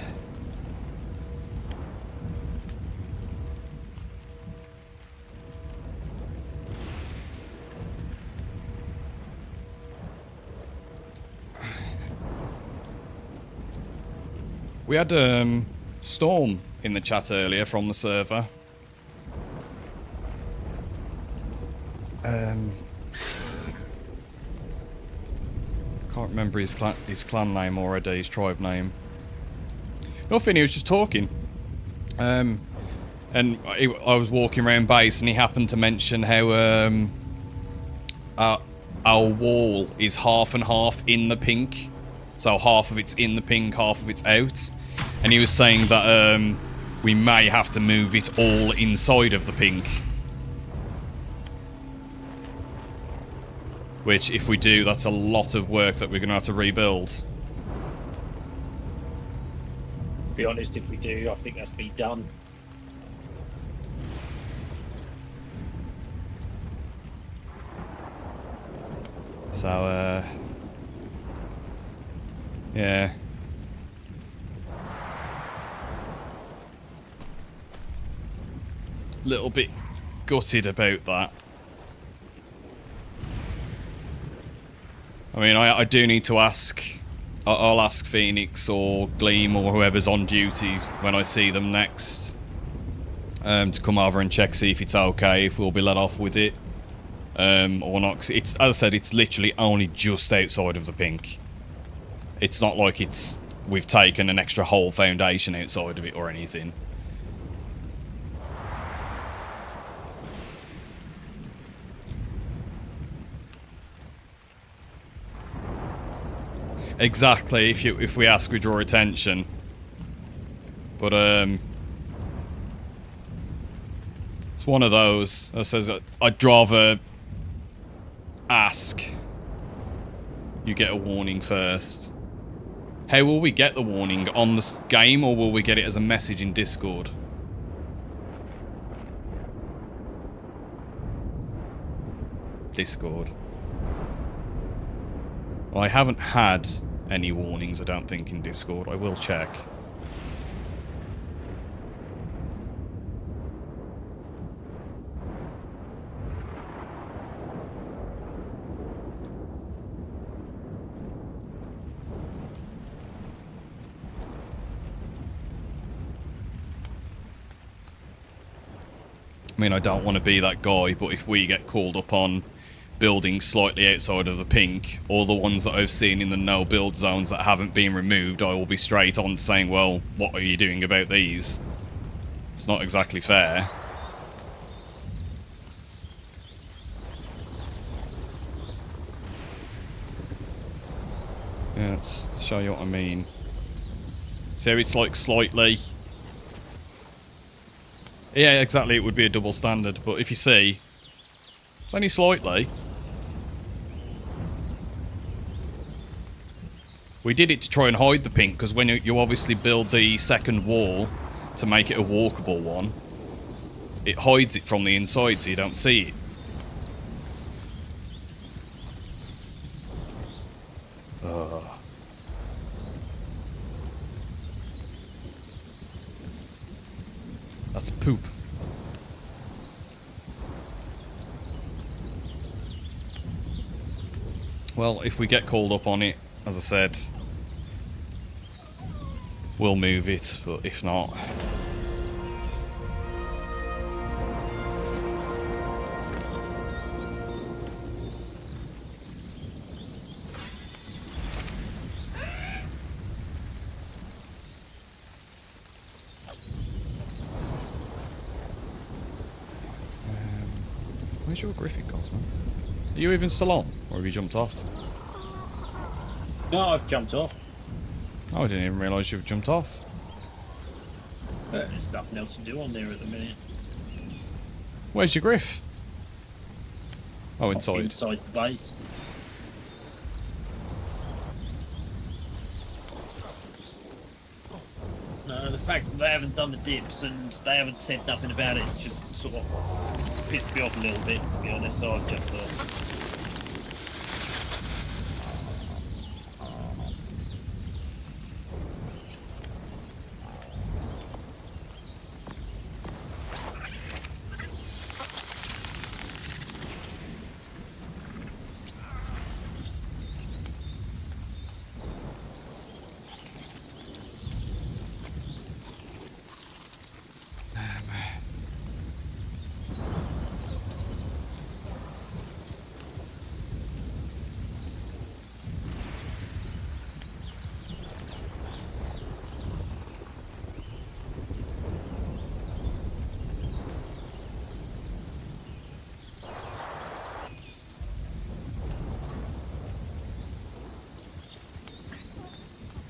We had Storm in the chat earlier from the server. Can't remember his clan name already, his tribe name. Nothing, he was just talking. And I was walking around base and he happened to mention how our wall is half and half in the pink. So half of it's in the pink, half of it's out. And he was saying that we may have to move it all inside of the pink. Which, if we do, that's a lot of work that we're going to have to rebuild. Be honest, if we do, I think that's be done. So, yeah. Little bit gutted about that. I mean, I do need to ask. I'll ask Phoenix or Gleam or whoever's on duty when I see them next. To come over and check, see if it's okay, if we'll be let off with it. Or not. 'Cause it's, as I said, it's literally only just outside of the pink. It's not like we've taken an extra whole foundation outside of it or anything. Exactly, if we ask, we draw attention. But it's one of those that says I'd rather ask. You get a warning first. How will we get the warning? On the game, or will we get it as a message in Discord? Discord. Well, I haven't had any warnings, I don't think, in Discord. I will check. I mean, I don't want to be that guy, but if we get called up on buildings slightly outside of the pink, or the ones that I've seen in the no build zones that haven't been removed, I will be straight on saying, well, what are you doing about these? It's not exactly fair. Yeah, let's show you what I mean. So it's like slightly... Yeah, exactly, it would be a double standard, but if you see, it's only slightly. We did it to try and hide the pink, because when you obviously build the second wall to make it a walkable one, it hides it from the inside so you don't see it. Ugh. That's poop. Well, if we get called up on it, as I said, we'll move it, but if not... Where's your Griffin, Cosmo? Are you even still on? Or have you jumped off? No, I've jumped off. Oh, I didn't even realise you've jumped off. There's nothing else to do on there at the minute. Where's your Griff? Oh, inside. Inside the base. No, the fact that they haven't done the dips and they haven't said nothing about it, it's just sort of pissed me off a little bit, to be honest, so I've jumped off.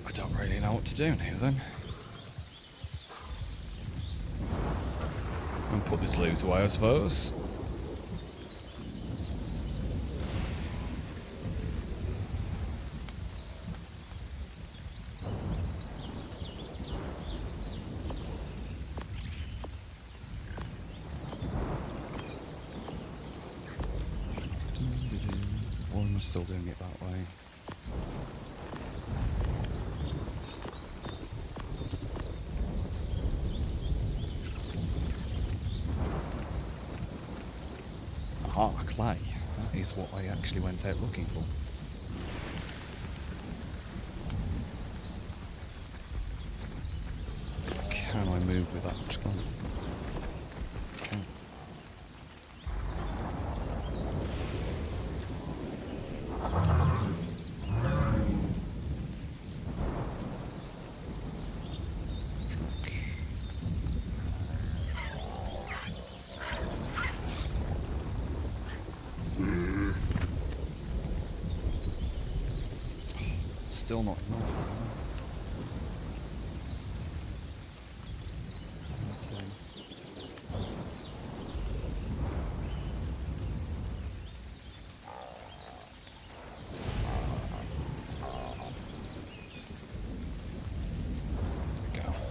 I don't really know what to do now then. I'll put this loot away, I suppose. I'm still doing it that way. Aha, clay. That is what I actually went out looking for. Can I move with that much clay? Okay. Still not enough.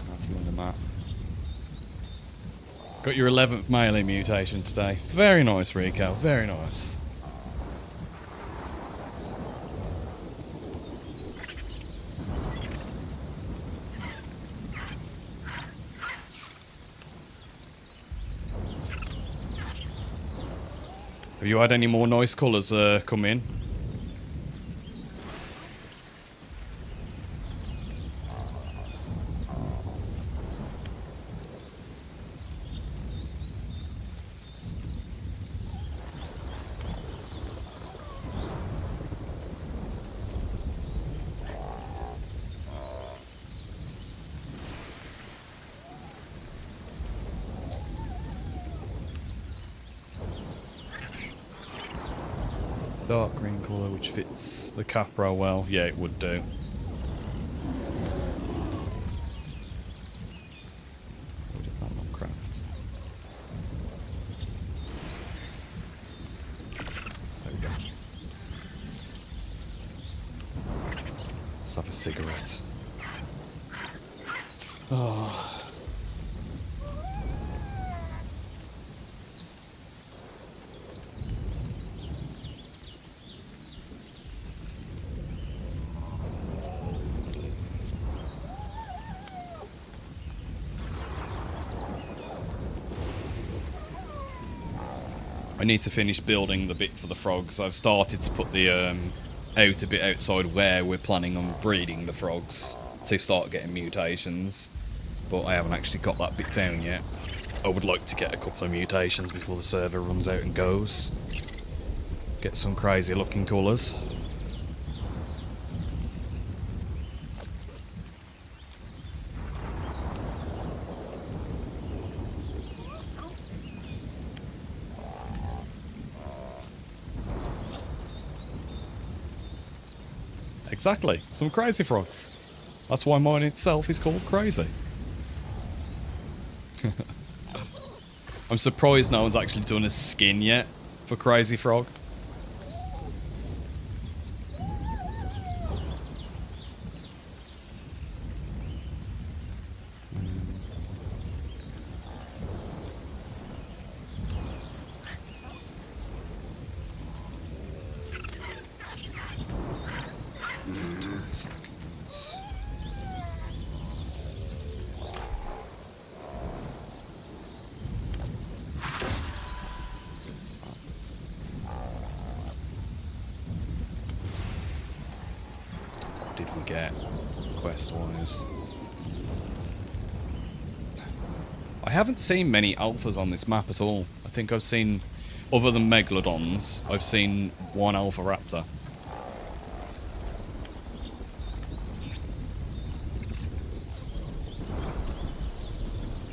That's more than that. Got your 11th melee mutation today. Very nice, Rico. Very nice. Have you had any more nice colours come in? Dark green colour which fits the Capra well. Yeah, it would do. Or did that not craft? There we go. Let's have a cigarette. Oh. I need to finish building the bit for the frogs. I've started to put the out a bit outside where we're planning on breeding the frogs to start getting mutations, but I haven't actually got that bit down yet. I would like to get a couple of mutations before the server runs out and goes. Get some crazy looking colours. Exactly, some crazy frogs. That's why mine itself is called crazy. I'm surprised no one's actually done a skin yet for Crazy Frog. Did we get quest-wise? I haven't seen many alphas on this map at all. I think I've seen, other than Megalodons, I've seen one alpha raptor.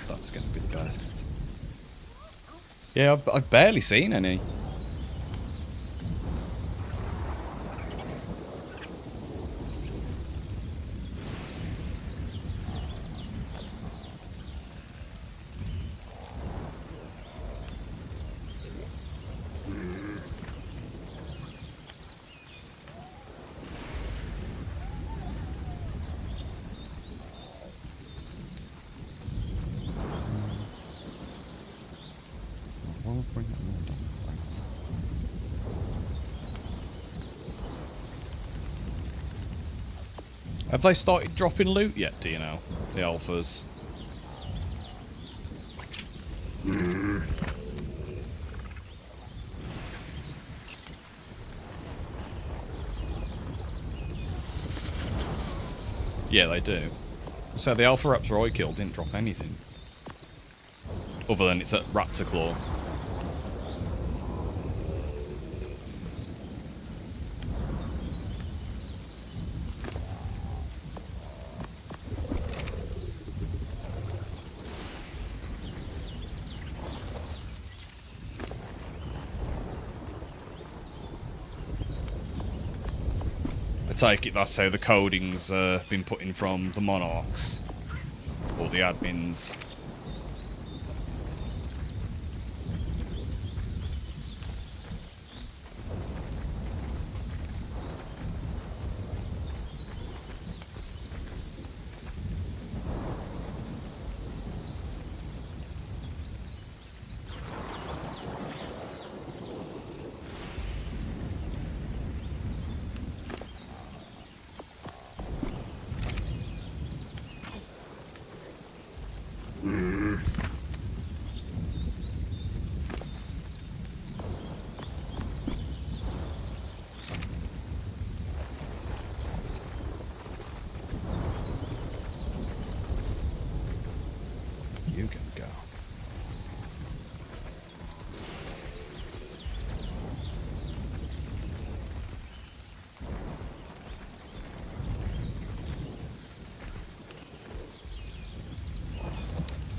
That's going to be the best. Yeah, I've barely seen any. Bring it all down. Have they started dropping loot yet, do you know? The alphas. Yeah, they do. So the alpha raptor I killed didn't drop anything. Other than it's at Raptor Claw. I take it that's how the coding's been put in from the Monarchs. Or the admins. You can go.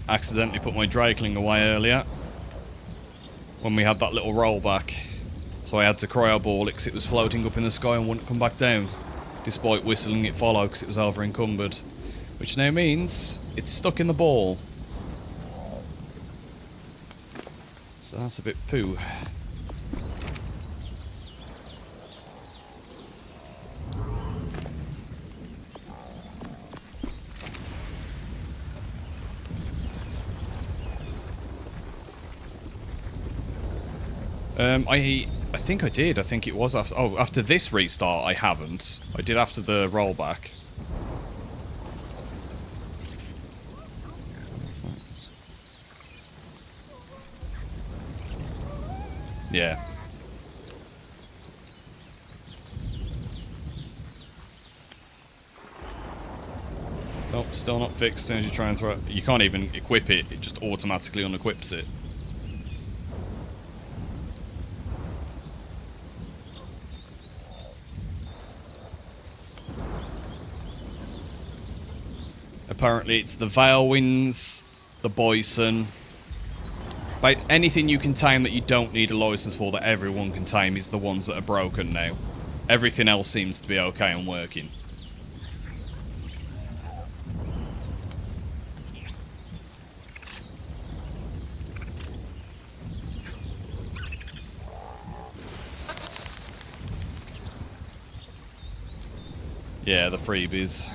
Accidentally put my Drakeling away earlier when we had that little rollback, so I had to cryo-ball it because it was floating up in the sky and wouldn't come back down, despite whistling it follow because it was over encumbered, which now means it's stuck in the ball. So that's a bit poo. I think I did. I think it was after... Oh, after this restart, I haven't. I did after the rollback. Yeah. Nope, still not fixed as soon as you try and throw it. You can't even equip it, it just automatically unequips it. Apparently it's the Vale Winds, the Bison. But anything you can tame that you don't need a license for that everyone can tame is the ones that are broken now. Everything else seems to be okay and working. Yeah, the freebies.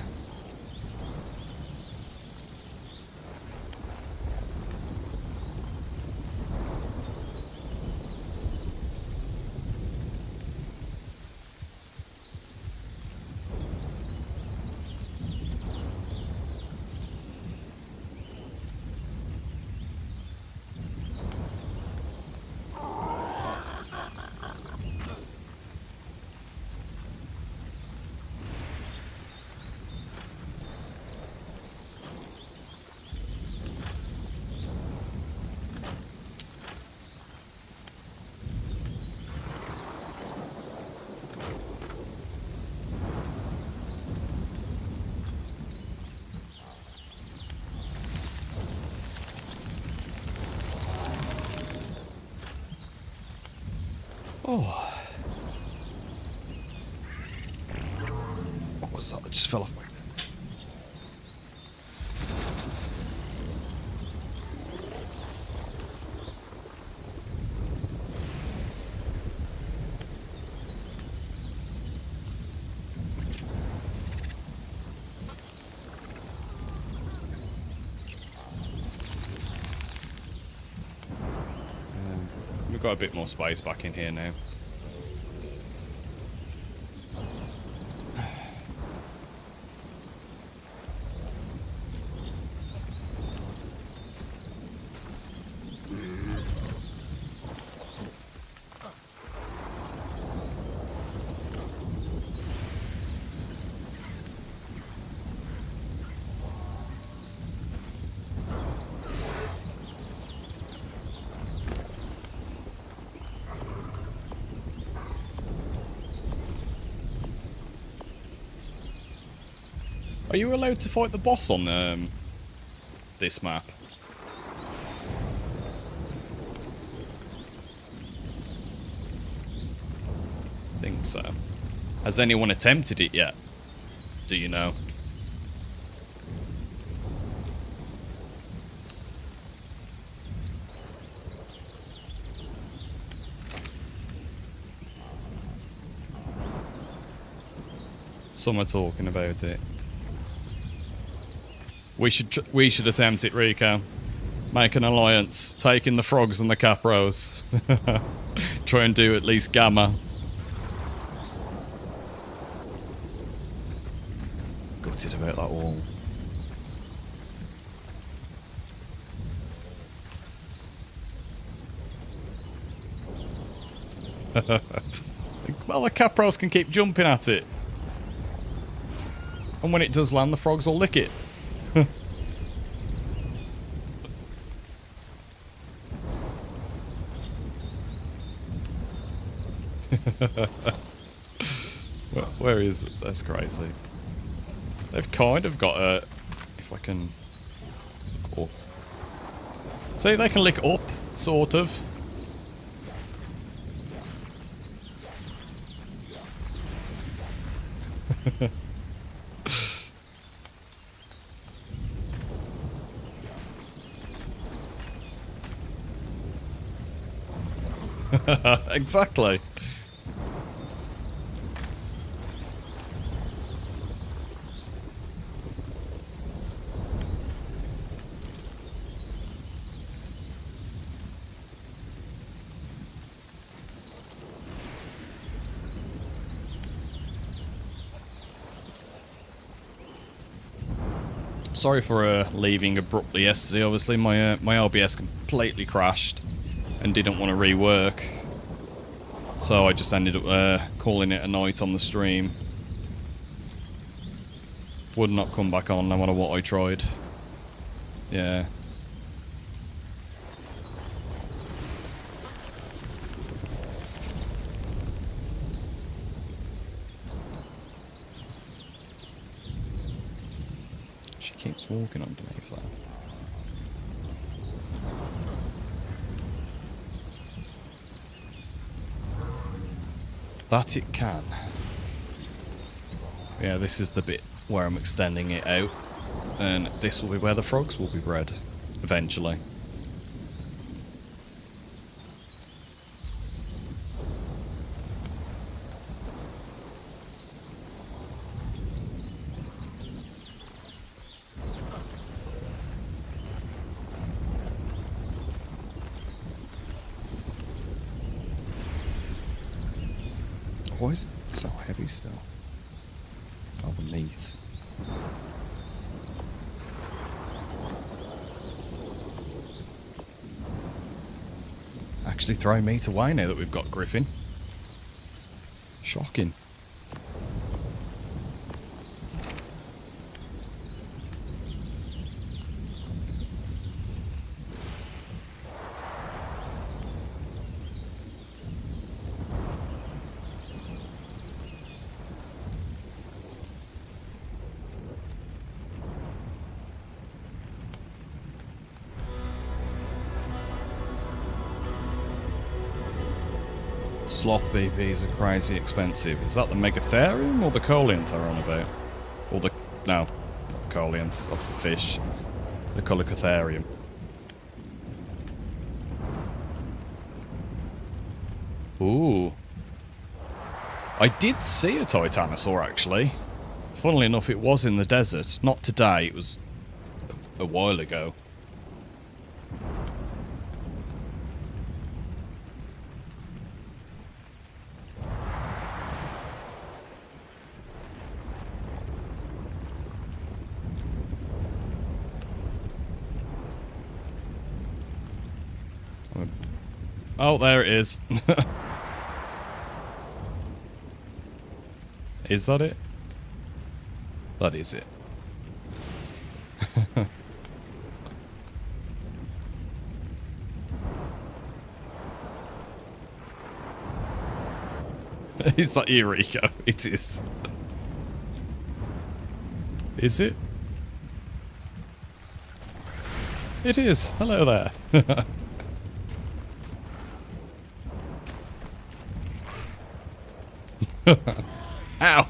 Oh. What was that? It just fell off my... We've got a bit more space back in here now. Are you allowed to fight the boss on this map? I think so. Has anyone attempted it yet? Do you know? Some are talking about it. We should attempt it, Rico. Make an alliance, take in the frogs and the capros. Try and do at least Gamma. Gutted about that wall. Well, the capros can keep jumping at it. And when it does land, the frogs will lick it. Where is it? That's crazy. They've kind of got a... If I can... Oh. See, they can lick up, sort of. Exactly. Sorry for leaving abruptly yesterday. Obviously, my OBS completely crashed and didn't want to rework, so I just ended up calling it a night on the stream. Would not come back on no matter what I tried. Yeah. She keeps walking underneath that. That it can. Yeah, this is the bit where I'm extending it out. And this will be where the frogs will be bred. Eventually. Why is it so heavy still? Oh, the meat. Actually throwing meat away now that we've got Griffin. Shocking. Sloth BPs are crazy expensive. Is that the Megatherium or the Colinth they're on about? Or the... no, not the Colinth. That's the fish. The Colicotherium. Ooh. I did see a Titanosaur, actually. Funnily enough, it was in the desert. Not today, it was a while ago. Oh, there it is. Is that it? That is it. Is that Eureka? It is. Is it? It is. Hello there. Ow!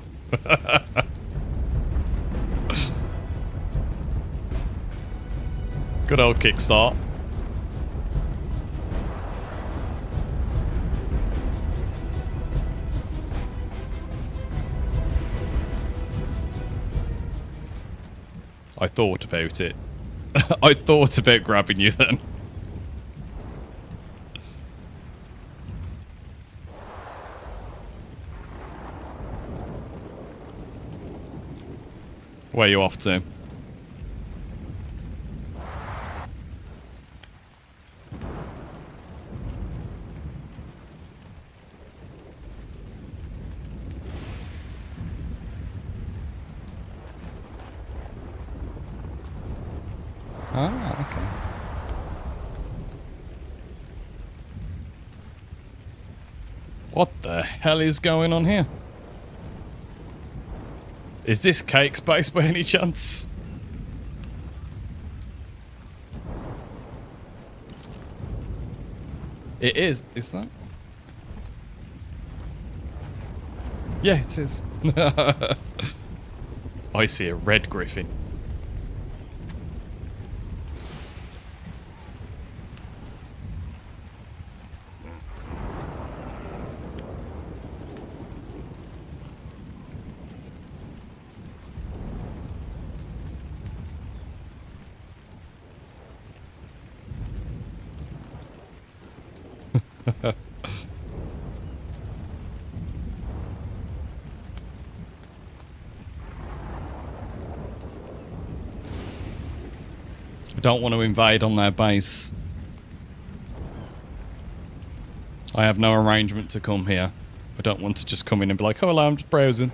Good old kickstart. I thought about it. I thought about grabbing you then. Where are you off to? Ah, okay. What the hell is going on here? Is this cake space by any chance? It is that? Yeah, it is. I see a red griffin. I don't want to invade on their base. I have no arrangement to come here. I don't want to just come in and be like, oh, hello, I'm just browsing.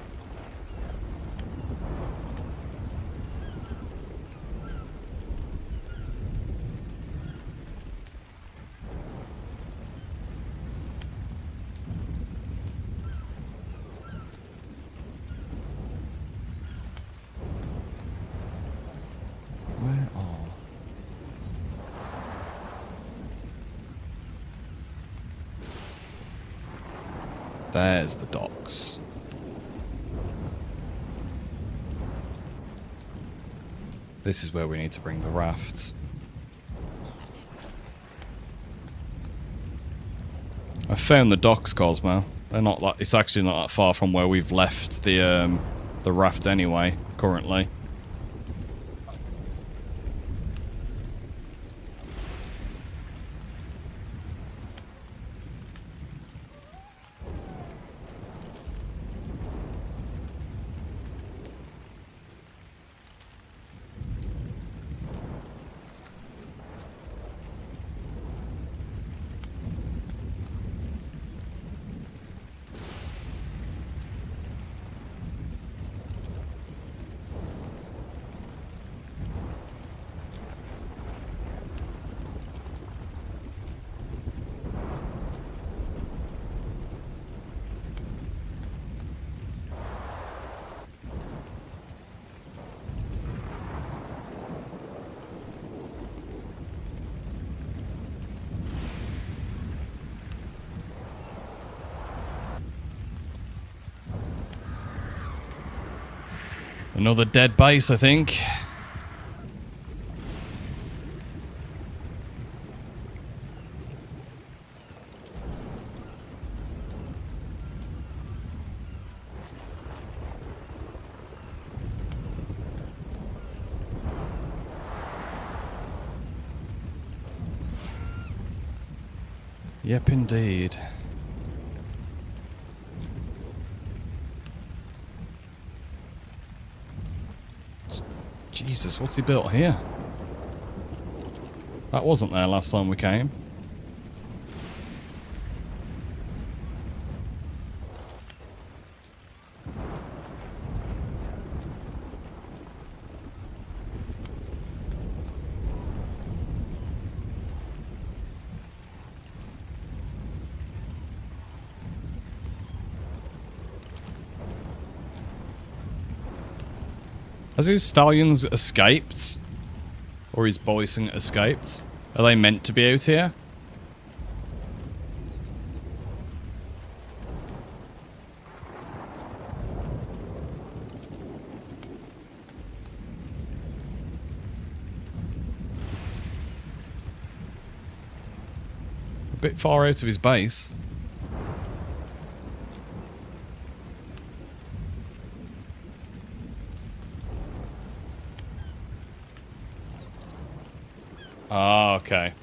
Where are... There's the docks. This is where we need to bring the raft. I found the docks, Cosmo. They're not like, it's actually not that far from where we've left the raft anyway, currently. Another dead base, I think. Yep, indeed. Jesus, what's he built here? That wasn't there last time we came. Has his stallions escaped? Or his bison escaped? Are they meant to be out here? A bit far out of his base. Ah, okay.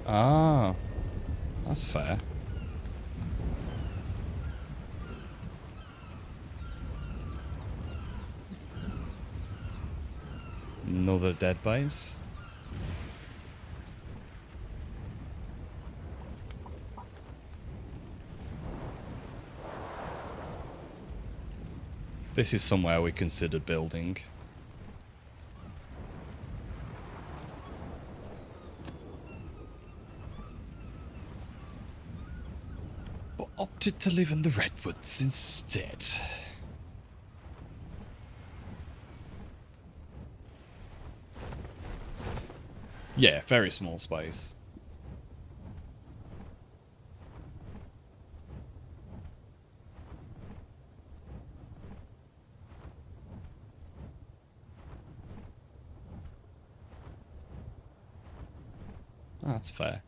Ah, that's fair. Another dead base. This is somewhere we considered building. But opted to live in the redwoods instead. Yeah, very small space. That's fair.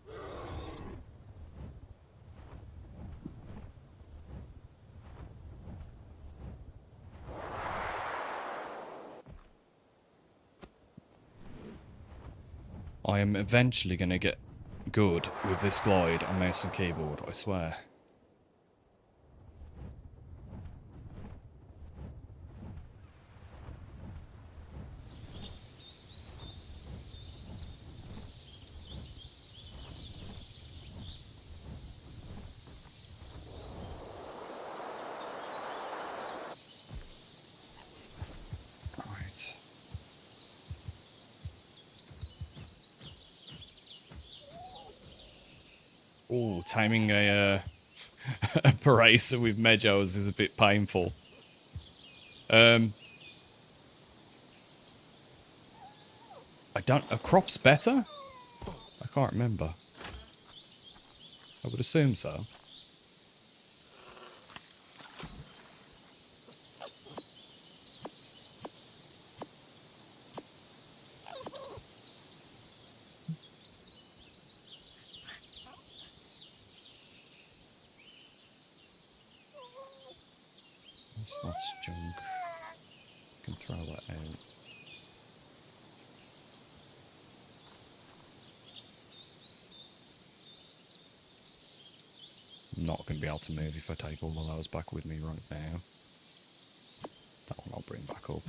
I am eventually going to get good with this glide on mouse and keyboard, I swear. Right. Oh, timing a a Paracer with Medjos is a bit painful. I don't... Are crops better? I can't remember. I would assume so. That's junk. Can throw that out. I'm not going to be able to move if I take all of those back with me right now. That one I'll bring back up.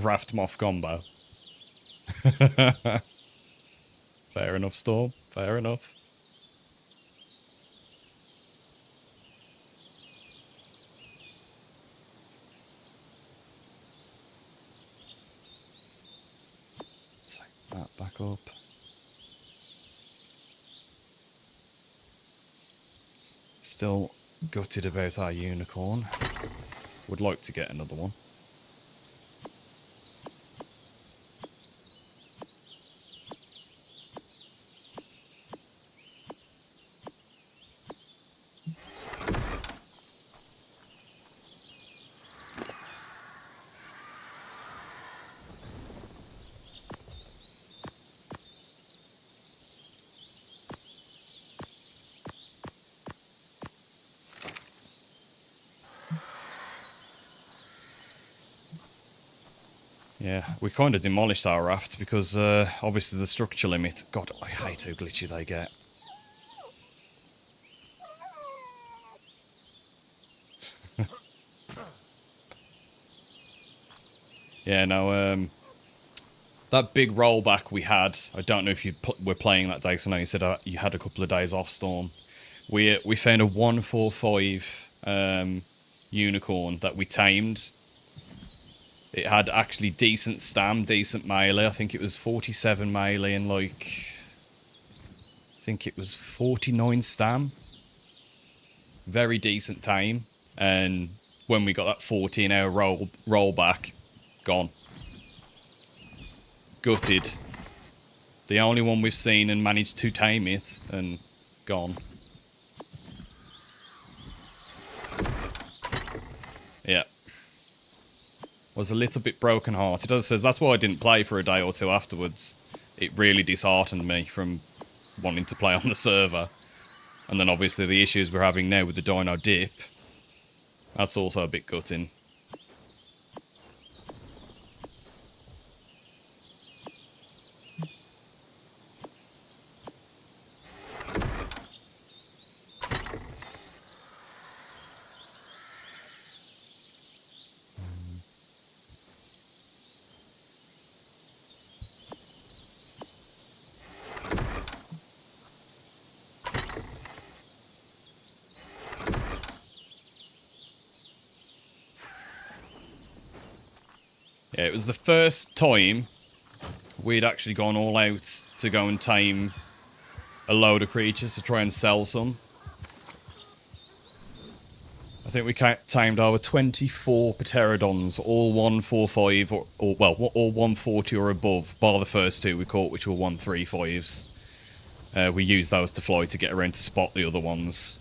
Raft Moth combo. Fair enough, Storm. Fair enough. Take that back up. Still gutted about our unicorn. Would like to get another one. Yeah, we kind of demolished our raft because obviously the structure limit. God, I hate how glitchy they get. Yeah, no, that big rollback we had, I don't know if you were playing that day, so I know you said you had a couple of days off, Storm. We found a 145 unicorn that we tamed. It had actually decent stam, decent melee. I think it was 47 melee and like... I think it was 49 stam. Very decent time. And when we got that 14-hour rollback, gone. Gutted. The only one we've seen and managed to tame it, and gone. Yeah. Was a little bit broken-hearted. As I says, that's why I didn't play for a day or two afterwards. It really disheartened me from wanting to play on the server. And then obviously the issues we're having now with the dino dip, that's also a bit gutting. Yeah, it was the first time we'd actually gone all out to go and tame a load of creatures to try and sell some. I think we tamed over 24 pterodons, all 145 or well, all 140 or above, bar the first two we caught, which were 135s. We used those to fly to get around to spot the other ones.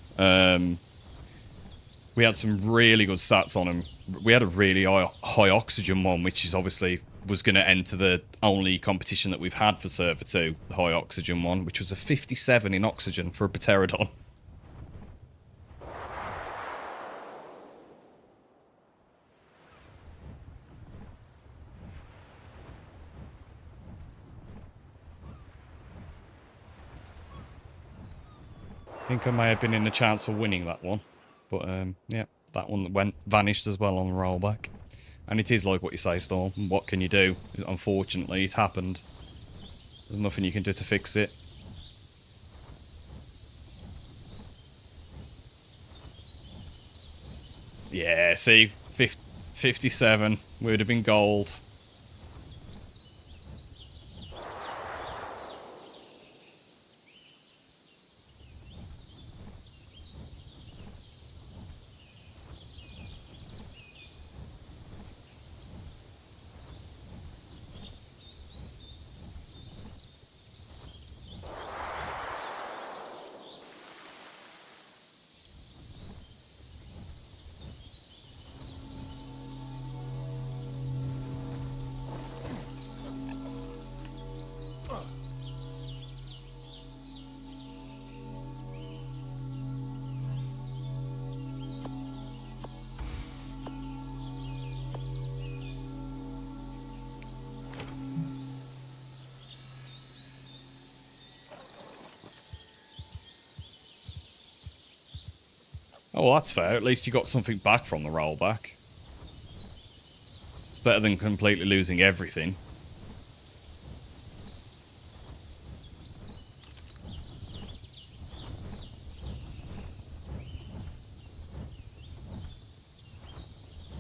We had some really good stats on them. We had a really high oxygen one, which is obviously was going to enter the only competition that we've had for Server 2, the high oxygen one, which was a 57 in oxygen for a pterodon. I think I may have been in the chance for winning that one. But, yeah, that one vanished as well on the rollback. And it is like what you say, Storm. What can you do? Unfortunately, it happened. There's nothing you can do to fix it. Yeah, see? 57. We would have been gold. Oh, well, that's fair. At least you got something back from the rollback. It's better than completely losing everything.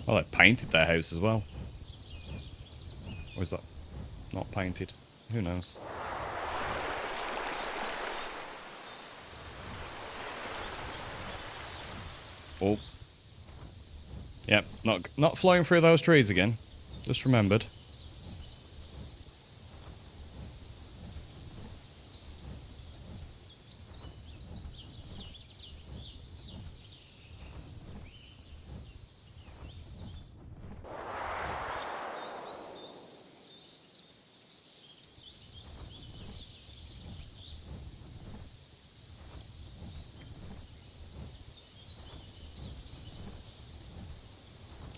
Oh, they painted their house as well. Or is that not painted? Who knows? Oh. Yep, not flying through those trees again. Just remembered.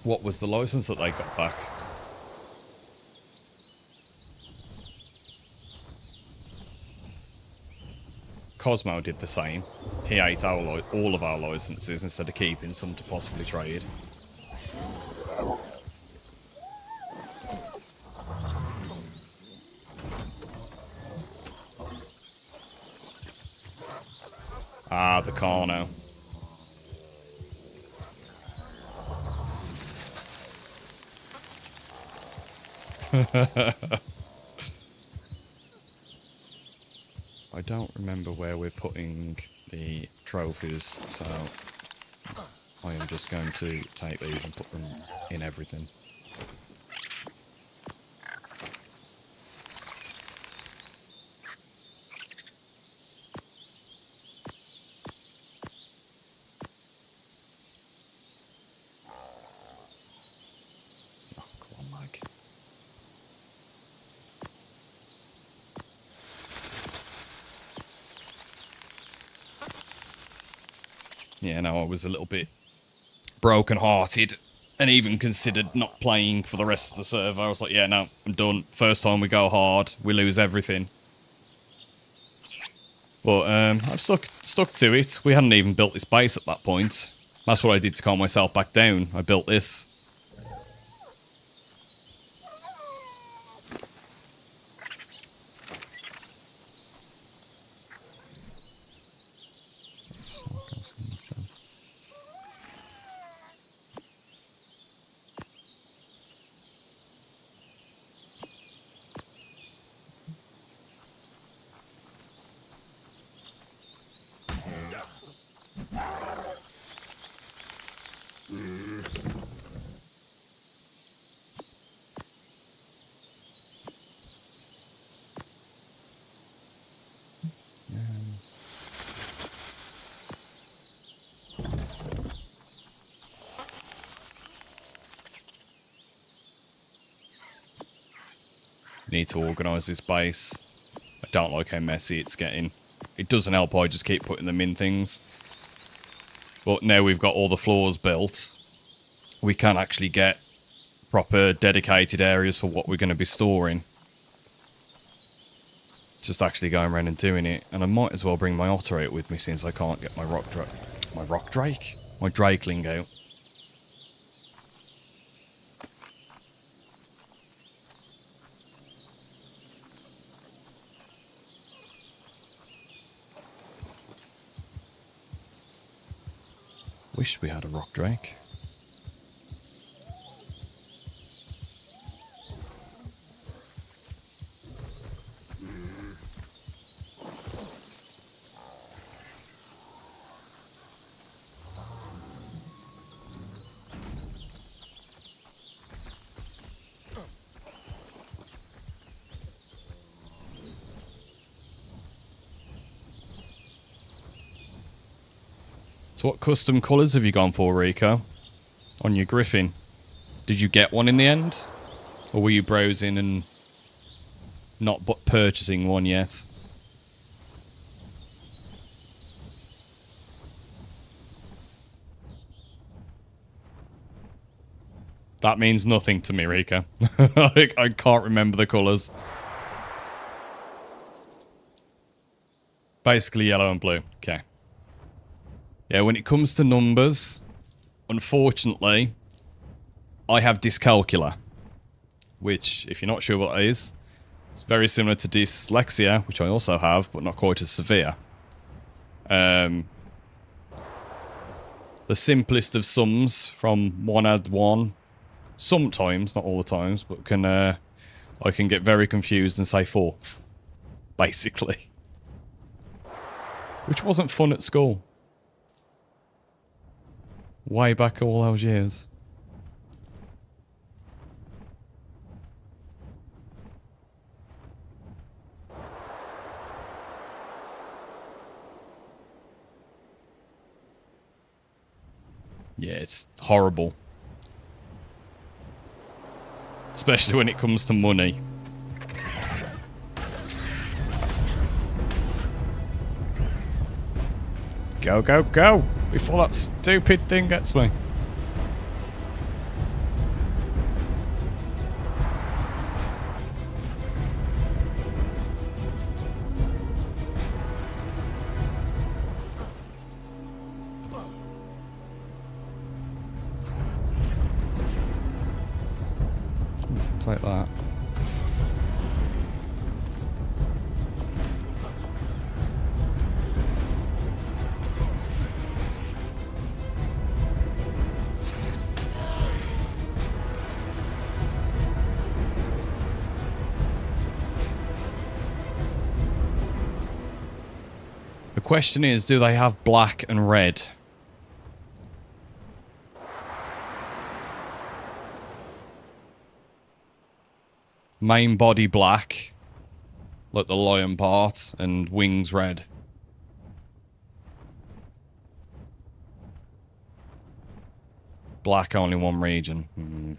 What was the license that they got back? Cosmo did the same. He ate all of our licenses instead of keeping some to possibly trade. Ah, the Carno. I don't remember where we're putting the trophies, so I am just going to take these and put them in everything. Oh, come on, Mike. Yeah, no, I was a little bit broken-hearted and even considered not playing for the rest of the server. I was like, yeah, no, I'm done. First time we go hard, we lose everything. But I've stuck to it. We hadn't even built this base at that point. That's what I did to calm myself back down. I built this. Need to organise this base. I don't like how messy it's getting. It doesn't help I just keep putting them in things. But now we've got all the floors built, we can actually get proper dedicated areas for what we're going to be storing. Just actually going around and doing it. And I might as well bring my otter out with me since I can't get my my drakeling out. Wish we had a rock drake. So what custom colours have you gone for, Rico? On your griffin? Did you get one in the end? Or were you browsing and not purchasing one yet? That means nothing to me, Rico. I can't remember the colours. Basically yellow and blue. Okay. Yeah, when it comes to numbers, unfortunately, I have dyscalculia. Which, if you're not sure what that is, it's very similar to dyslexia, which I also have, but not quite as severe. The simplest of sums from 1 add 1, sometimes, not all the times, but I can get very confused and say 4. Basically. Which wasn't fun at school. Way back all those years. Yeah, it's horrible. Especially when it comes to money. Go, go, go! Before that stupid thing gets me. Take that. question is, do they have black and red? Main body black, like the lion part, and wings red. Black only one region.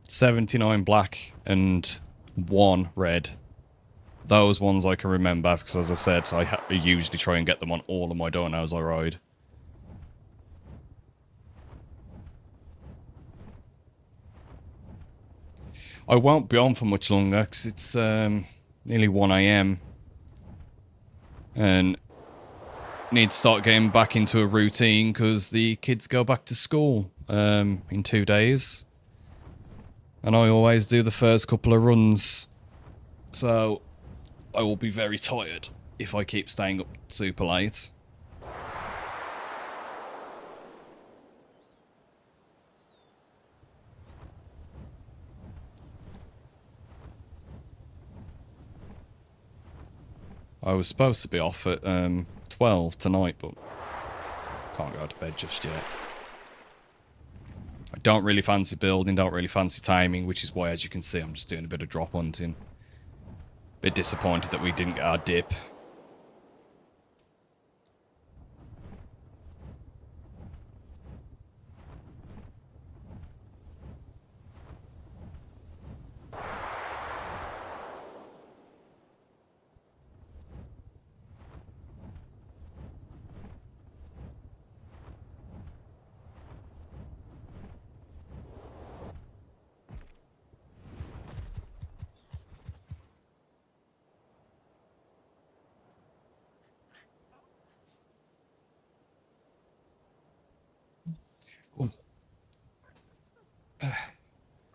79 black and 1 red. Those ones I can remember because, as I said, I usually try and get them on all of my donos I ride. I won't be on for much longer because it's nearly 1 AM. And need to start getting back into a routine because the kids go back to school in 2 days. And I always do the first couple of runs. So I will be very tired if I keep staying up super late. I was supposed to be off at 12 tonight, but can't go to bed just yet. I don't really fancy building, don't really fancy timing, which is why, as you can see, I'm just doing a bit of drop hunting. Bit disappointed that we didn't get our dip.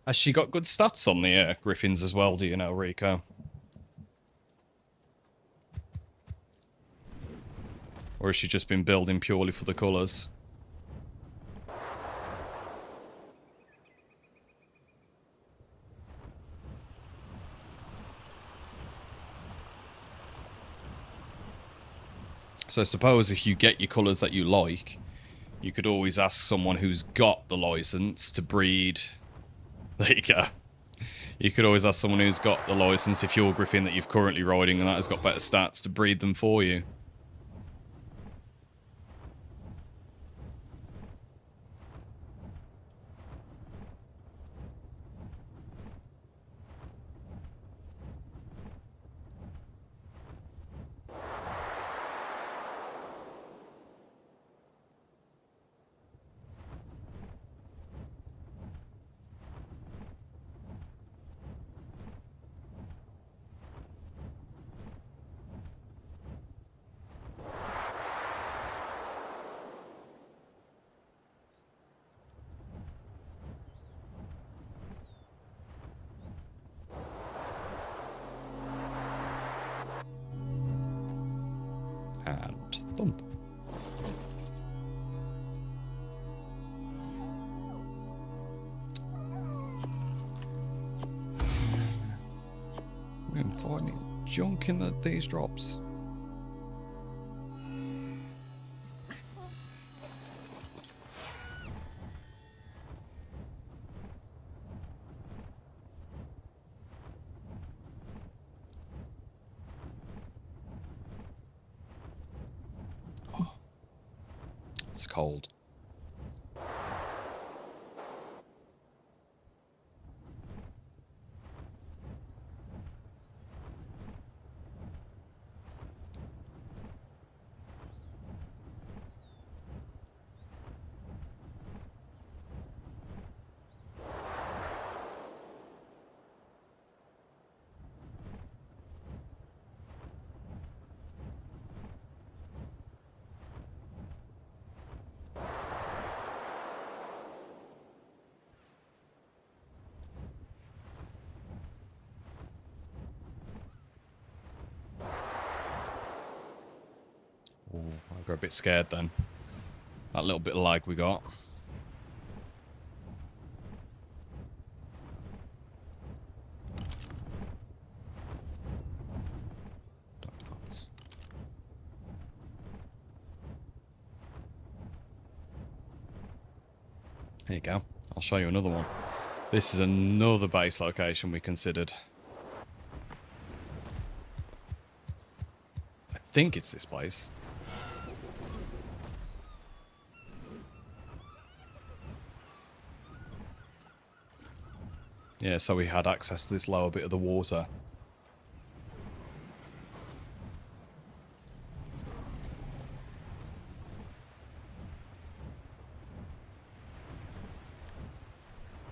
Has she got good stats on the Griffins as well, do you know, Rico? Or has she just been building purely for the colours? So I suppose if you get your colours that you like, you could always ask someone who's got the licence to breed. There you go. You could always ask someone who's got the licence, if you're Griffin that you're currently riding and that has got better stats, to breed them for you. And thump. We're finding junk in these drops. It's cold. I got a bit scared then. That little bit of lag we got. There you go. I'll show you another one. This is another base location we considered. I think it's this place. Yeah, so we had access to this lower bit of the water.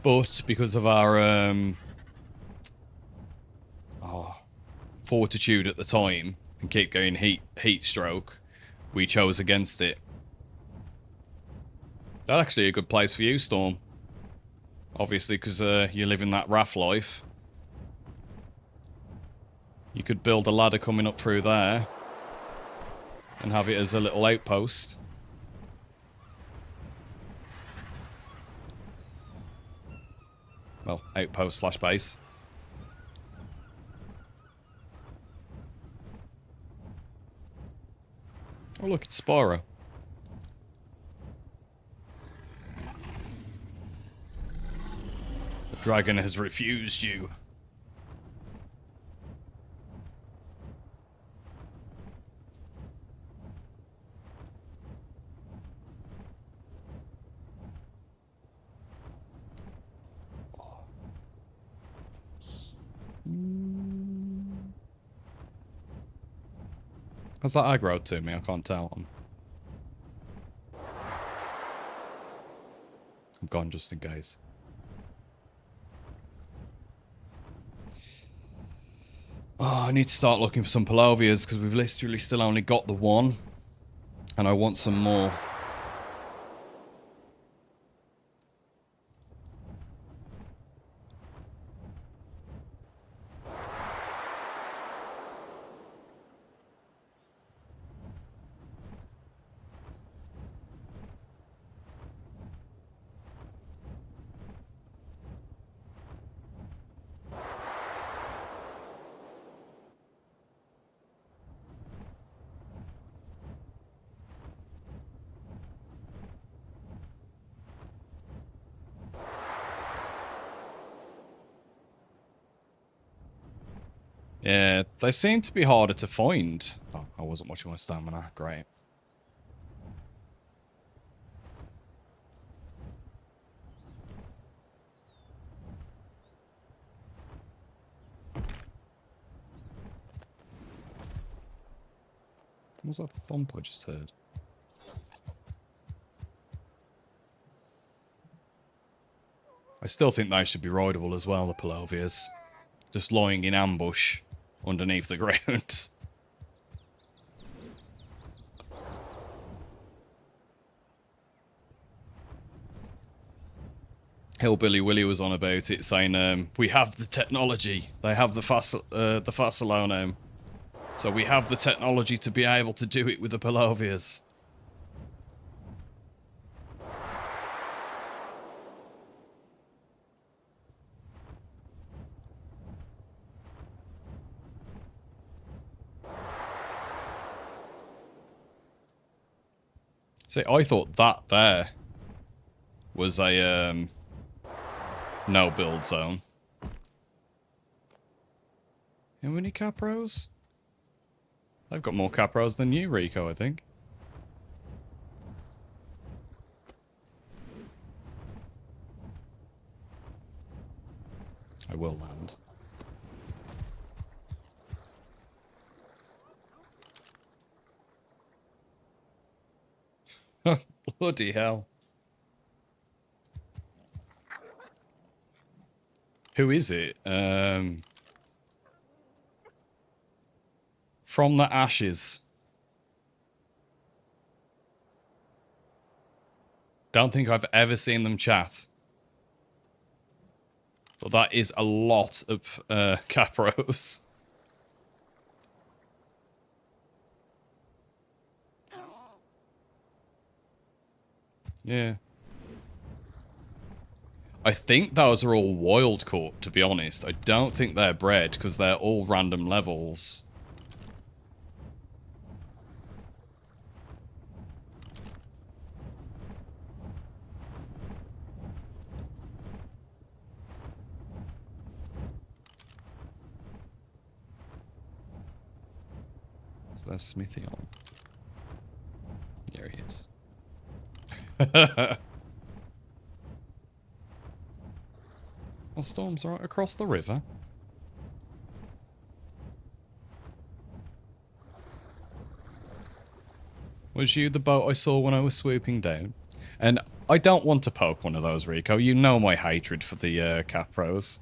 But because of our fortitude at the time and keep going heat stroke, we chose against it. That's actually a good place for you, Storm. Obviously, because you're living that raft life. You could build a ladder coming up through there and have it as a little outpost. Well, outpost slash base. Oh look, it's Spyro. The dragon has refused you. How's that aggroed to me? I can't tell. I'm gone just in case. Oh, I need to start looking for some Palovias because we've literally still only got the one. And I want some more. Yeah, they seem to be harder to find. Oh, I wasn't watching my stamina. Great. What was that thump I just heard? I still think they should be rideable as well, the Palovias. Just lying in ambush underneath the ground. Hillbilly Willie was on about it, saying, we have the technology. They have the Fasalonome. So we have the technology to be able to do it with the Palovias. See, I thought that there was a no build zone. How many Capros? They've got more Capros than you, Rico, I think. I will land. Bloody hell. Who is it? From the Ashes. Don't think I've ever seen them chat. But that is a lot of Capros. Yeah. I think those are all wild caught, to be honest. I don't think they're bred, because they're all random levels. Is there Smithy on? There he is. Well, Storm's right across the river. Was you the boat I saw when I was swooping down? And I don't want to poke one of those, Rico. You know my hatred for the Capros.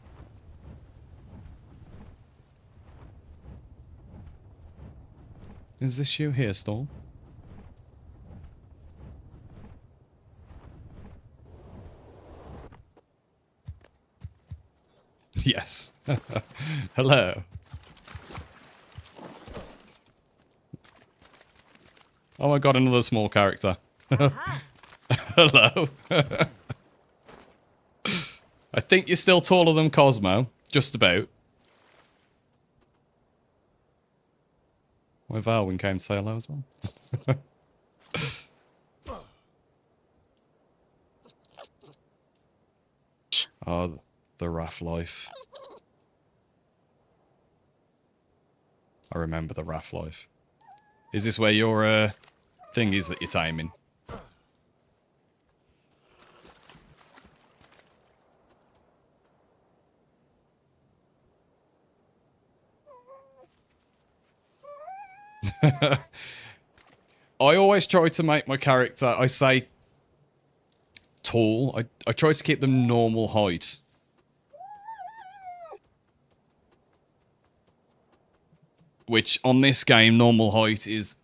Is this you here, Storm? Yes. Hello. Oh my god, another small character. Hello. I think you're still taller than Cosmo. Just about. My Valwyn came to say hello as well. Oh, the RAF life. I remember the RAF life. Is this where your thing is that you're timing? I always try to make my character, I say tall. I try to keep them normal height. Which, on this game, normal height is...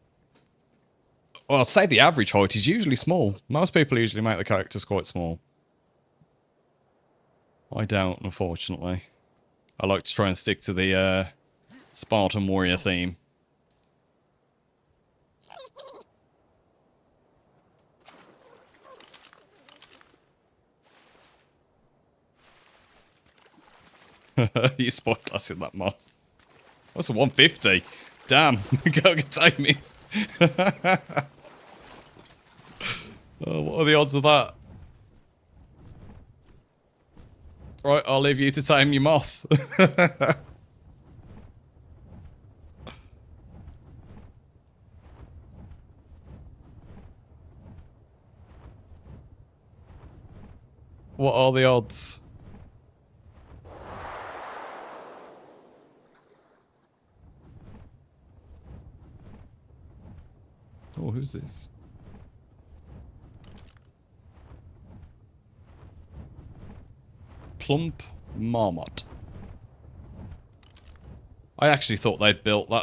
Well, I'd say the average height is usually small. Most people usually make the characters quite small. I don't, unfortunately. I like to try and stick to the Spartan warrior theme. You spyglassing that moth. What's a 150? Damn, gotta take me. Oh, what are the odds of that? Right, I'll leave you to tame your moth. What are the odds? Oh, who's this? Plump Marmot. I actually thought they'd built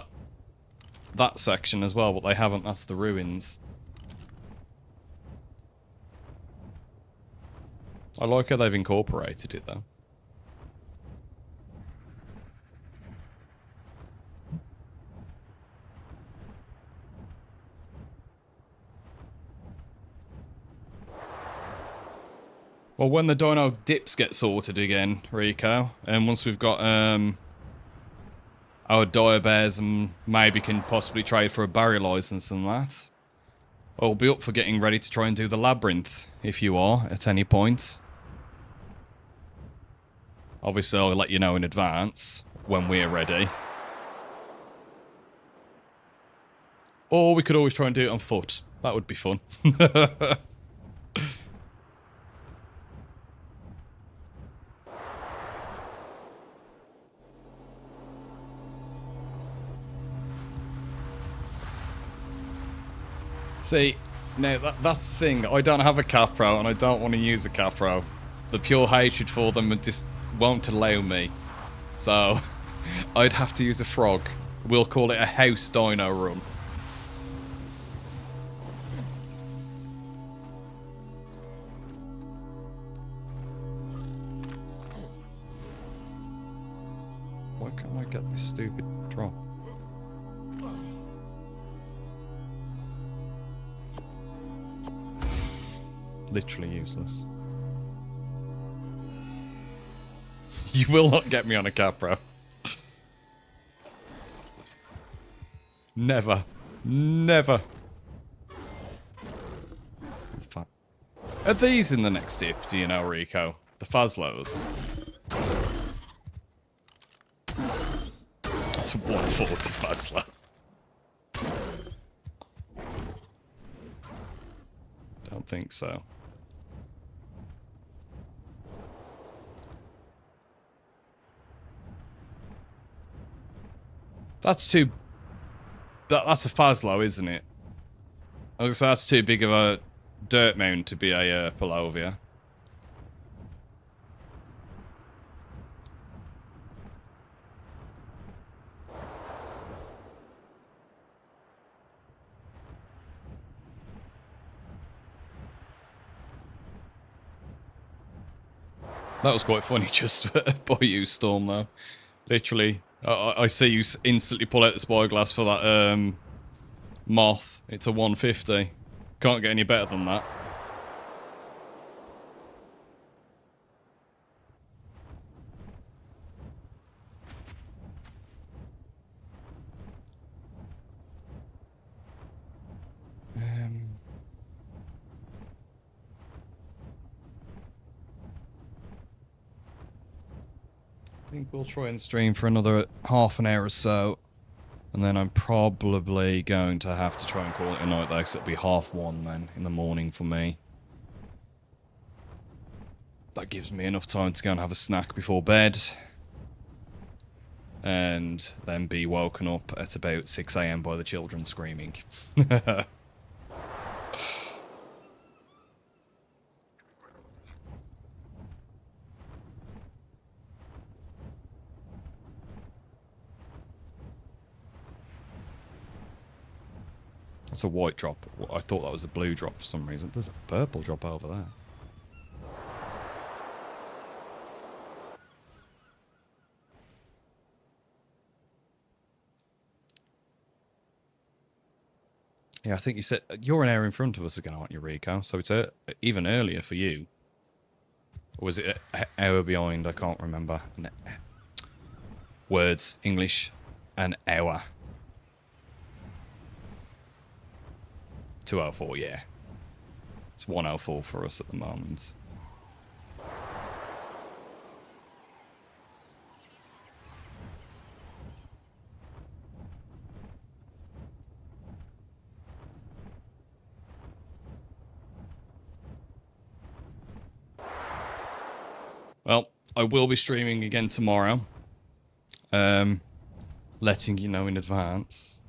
that section as well, but they haven't. That's the ruins. I like how they've incorporated it, though. Well, when the dino dips get sorted again, Rico, and once we've got our dire bears and maybe can possibly trade for a barrier license and that, I'll be up for getting ready to try and do the labyrinth, if you are, at any point. Obviously, I'll let you know in advance when we're ready. Or we could always try and do it on foot. That would be fun. See, now that's the thing. I don't have a Capro and I don't want to use a Capro. The pure hatred for them just won't allow me. So, I'd have to use a frog. We'll call it a house dino run. Why can't I get this stupid drop? Literally useless. You will not get me on a Capro. Never. Never. Are these in the next dip, do you know, Rico? The Fazlos? That's a 140 Fazlo. think so. That's too... That's a Fazlo, isn't it? I was gonna say that's too big of a dirt mound to be a Palovia. That was quite funny, just by you, Storm, though. Literally, I see you instantly pull out the spyglass for that moth. It's a 150. Can't get any better than that. I think we'll try and stream for another half an hour or so. And then I'm probably going to have to try and call it a night, though, because it'll be 1:30 then in the morning for me. That gives me enough time to go and have a snack before bed. And then be woken up at about 6 AM by the children screaming. That's a white drop. I thought that was a blue drop for some reason. There's a purple drop over there. Yeah, I think you said you're an hour in front of us again, aren't you, Rico? So it's even earlier for you. Or was it an hour behind? I can't remember. Words, English, an hour. 2:04, yeah. It's 1:04 for us at the moment. Well, I will be streaming again tomorrow. Letting you know in advance.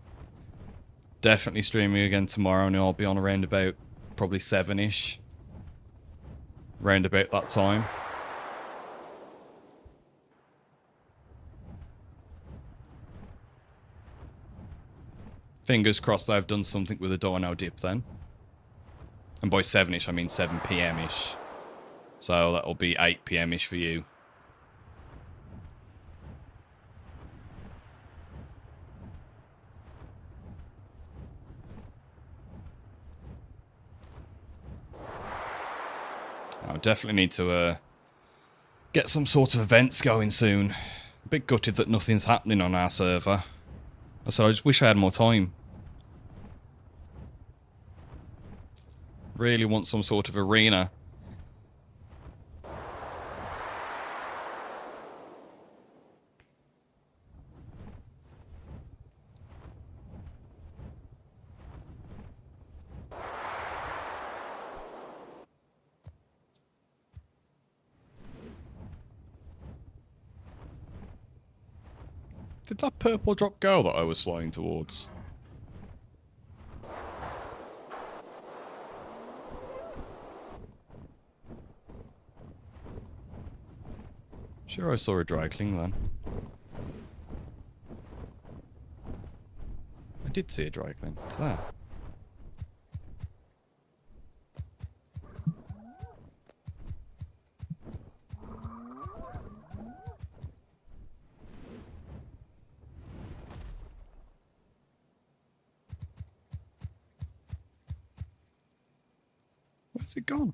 Definitely streaming again tomorrow, and I'll be on around about probably 7-ish. Round about that time. Fingers crossed I've done something with a dino dip then. And by 7-ish I mean 7 PM-ish. So that'll be 8 PM-ish for you. I definitely need to get some sort of events going soon. A bit gutted that nothing's happening on our server. I said I just wish I had more time. Really want some sort of arena. Did that purple drop go that I was flying towards? Sure, I saw a dry cling then. I did see a dry cling. What's that? Where's it gone?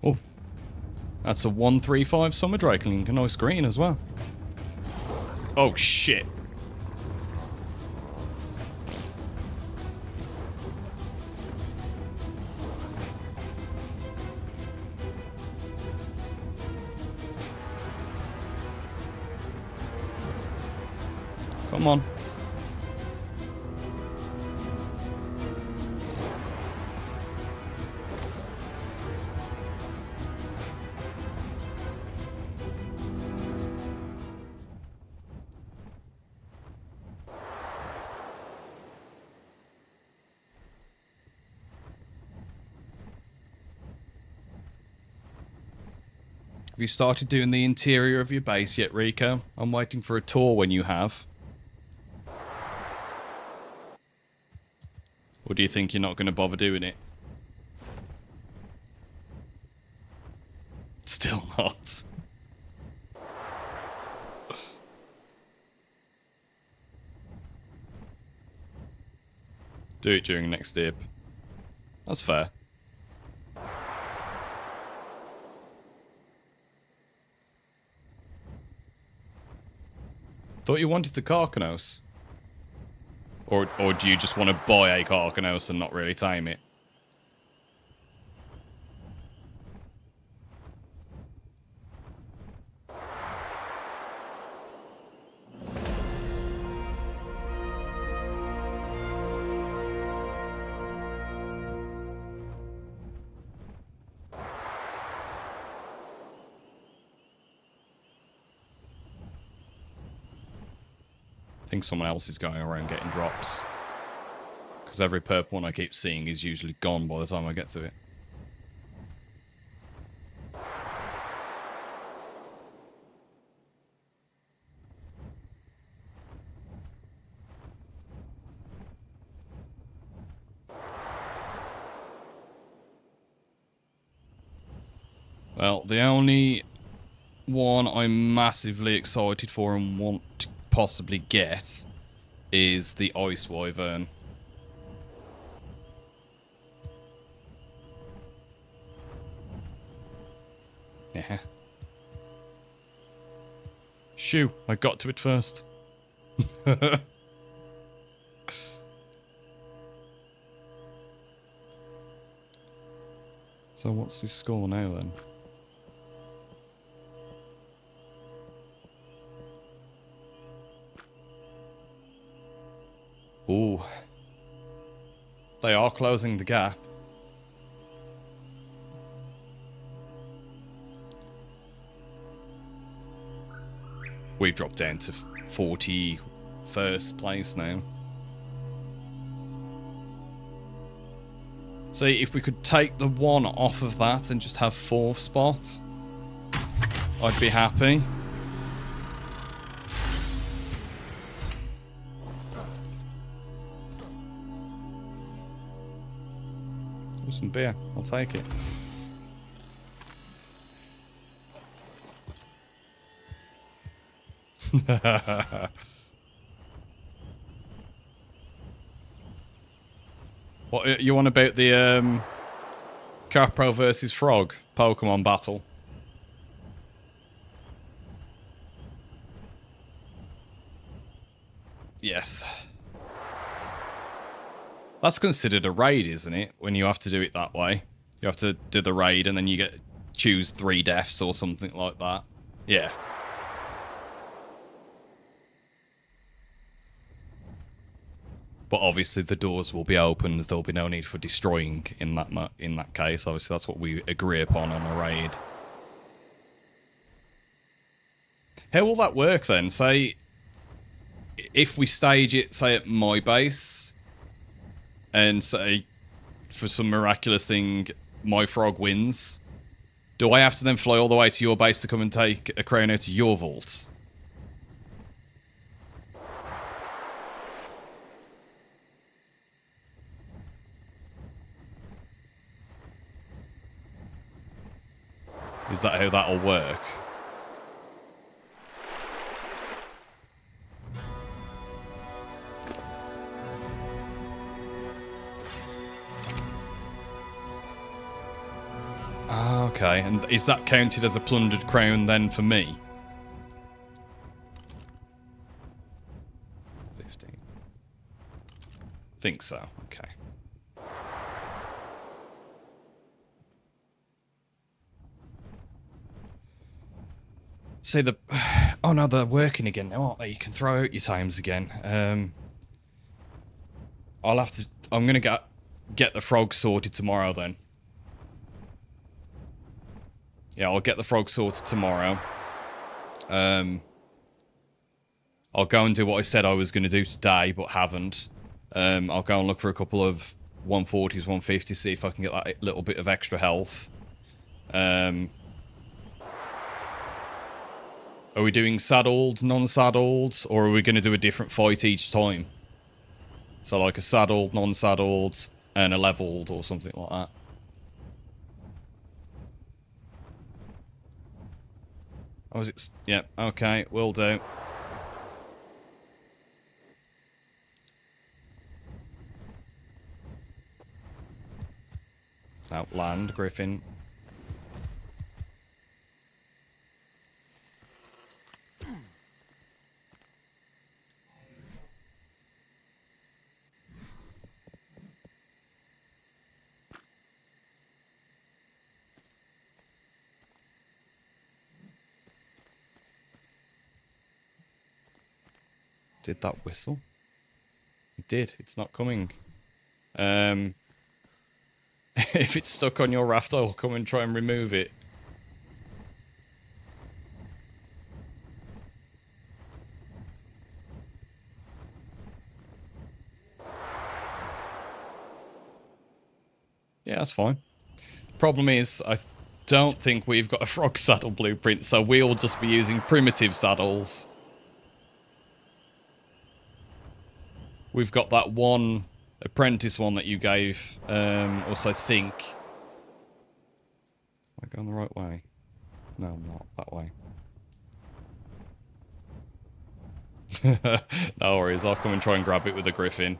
Oh, that's a 135 summer dry cleaning. A nice green as well. Oh shit. Come on. Have you started doing the interior of your base yet, Rico? I'm waiting for a tour when you have. Or do you think you're not going to bother doing it? Still not. Do it during next dip. That's fair. Thought you wanted the Carcanos. Or do you just want to buy a Carcanos and not really tame it? I think someone else is going around getting drops. Because every purple one I keep seeing is usually gone by the time I get to it. Well, the only one I'm massively excited for and want to possibly get is the Ice Wyvern. Yeah. Shoo, I got to it first. So what's his score now then? Ooh. They are closing the gap. We've dropped down to 41st place now. See, if we could take the one off of that and just have 4th spot, I'd be happy. Ooh, some beer. I'll take it. What you want about the Capro versus Frog Pokemon battle? Yes. That's considered a raid, isn't it? When you have to do it that way. You have to do the raid and then you choose 3 deaths or something like that. Yeah. But obviously the doors will be open. There'll be no need for destroying in that case. Obviously that's what we agree upon on a raid. How will that work then? Say, if we stage it, say at my base, and say, for some miraculous thing, my frog wins, do I have to then fly all the way to your base to come and take a crown out of your vault? Is that how that'll work? Okay, and is that counted as a plundered crown then for me? 15. Think so, okay. Say Oh no, they're working again now, aren't they? You can throw out your times again. I'll have to... I'm going to get the frogs sorted tomorrow then. Yeah, I'll get the frogs sorted tomorrow. I'll go and do what I said I was going to do today, but haven't. I'll go and look for a couple of 140s, 150s, see if I can get that little bit of extra health. Are we doing saddled, non-saddled, or are we going to do a different fight each time? So like a saddled, non-saddled, and a leveled, or something like that. Oh, is it? Yep, yeah, okay, will do. Outland, Griffin. Did that whistle? It did. It's not coming. If it's stuck on your raft, I'll come and try and remove it. Yeah, that's fine. Problem is, I don't think we've got a frog saddle blueprint, so we'll just be using primitive saddles. We've got that one apprentice one that you gave, also I think. Am I going the right way? No, I'm not. That way. No worries, I'll come and try and grab it with a griffin.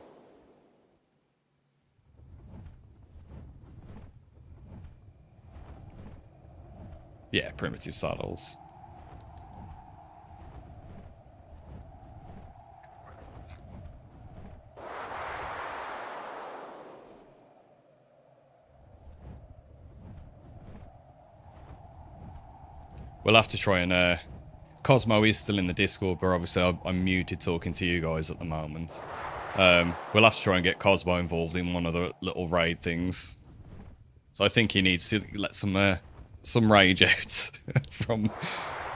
Yeah, primitive saddles. We'll have to try and... Cosmo is still in the Discord, but obviously I'm muted talking to you guys at the moment. We'll have to try and get Cosmo involved in one of the little raid things. So I think he needs to let some rage out from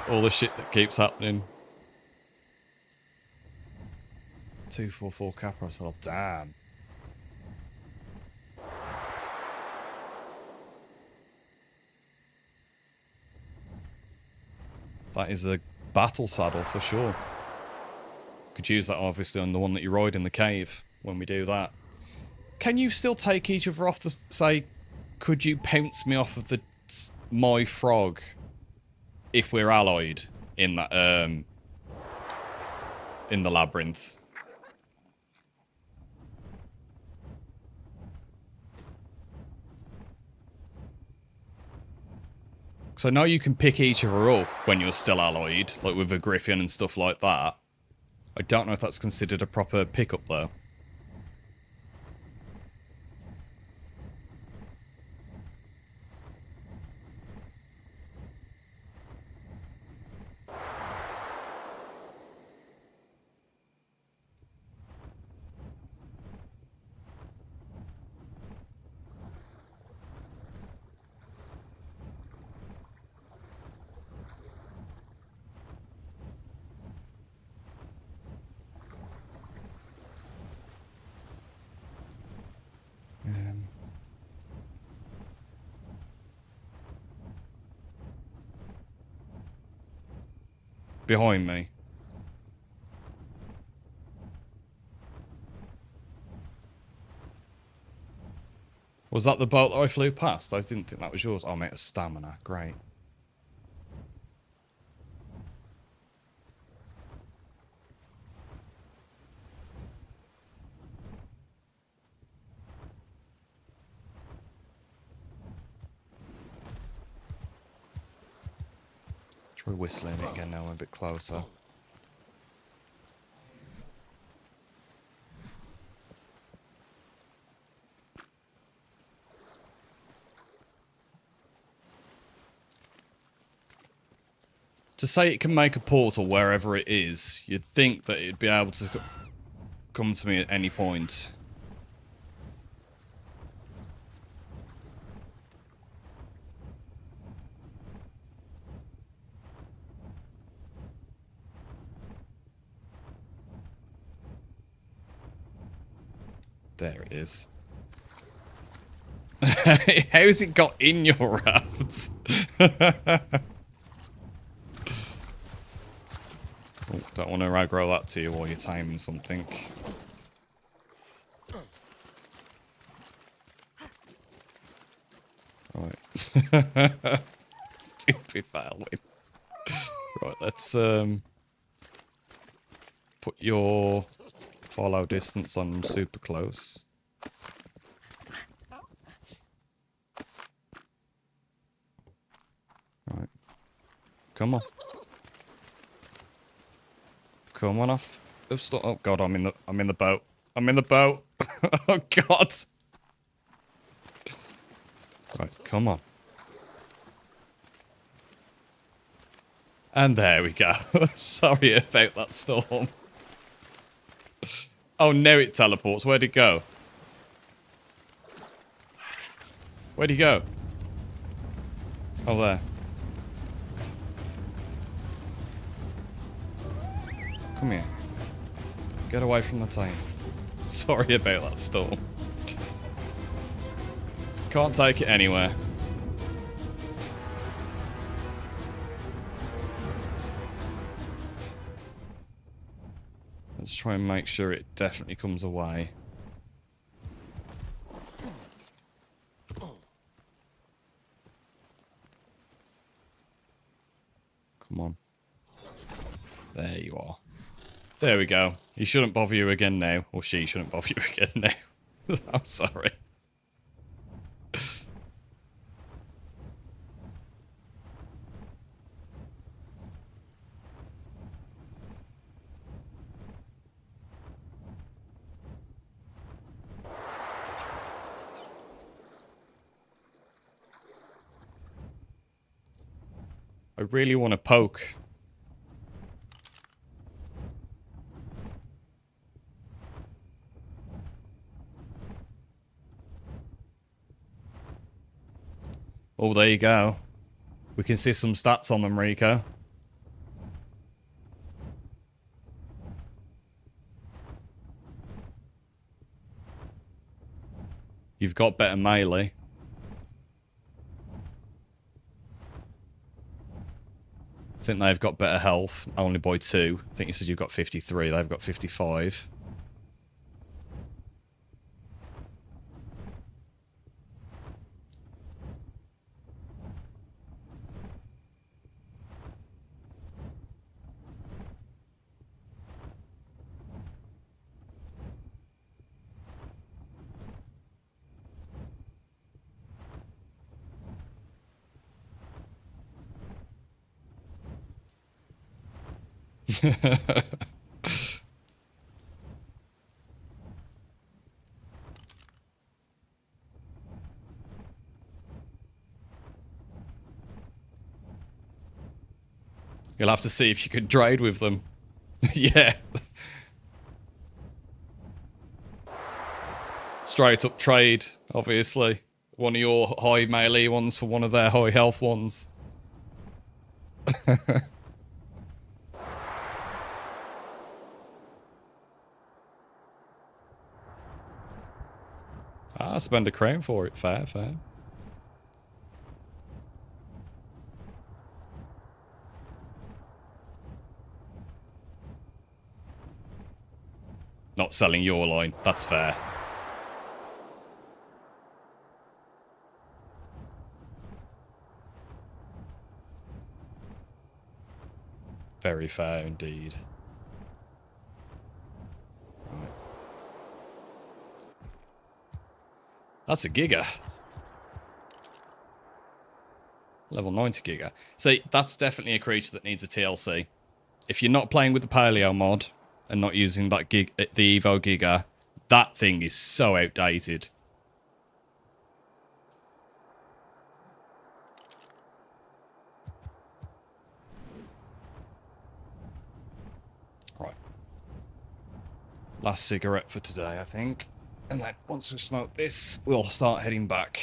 all the shit that keeps happening. 244 Capros, oh damn. That is a battle saddle for sure. Could use that obviously on the one that you ride in the cave when we do that. Can you still take each other off the... Say, could you pounce me off of my frog if we're allied in that in the labyrinth? So now you can pick each other up when you're still alloyed, like with a griffin and stuff like that. I don't know if that's considered a proper pickup though. Behind me. Was that the boat that I flew past? I didn't think that was yours. Oh, mate, a stamina. Great. Try whistling it again now, I'm a bit closer. to say it can make a portal wherever it is, you'd think that it'd be able to come to me at any point. There it is. How's it got in your raft? Oh, don't want to aggro that to you while you're timing something. Right. Stupid Valwyn. Right, let's put your follow distance on super close. Right. Come on. Come on off of stuff. Oh god, I'm in the boat. I'm in the boat. Oh god. Right, come on. And there we go. Sorry about that storm. Oh no, it teleports. Where'd it go? Where'd he go? Oh, there. Come here. Get away from the tank. Sorry about that storm. Can't take it anywhere. Let's try and make sure it definitely comes away. Come on. There you are. There we go. He shouldn't bother you again now. Or she shouldn't bother you again now. I'm sorry. I really want to poke. Oh, there you go. We can see some stats on them, Rico. You've got better melee. I think they've got better health, only by 2. I think you said you've got 53, they've got 55. You'll have to see if you could trade with them. Yeah. Straight up trade, obviously. One of your high melee ones for one of their high health ones. Ah, spend a crown for it. Fair, fair. Not selling your line. That's fair. Very fair indeed. Right. That's a giga. Level 90 giga. See, that's definitely a creature that needs a TLC. If you're not playing with the Paleo mod and not using that the Evo Giga, that thing is so outdated. last cigarette for today, I think. And then once we smoke this, we'll start heading back.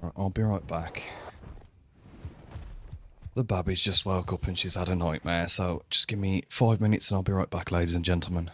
Right, I'll be right back. The baby's just woke up and she's had a nightmare, so just give me 5 minutes and I'll be right back, ladies and gentlemen.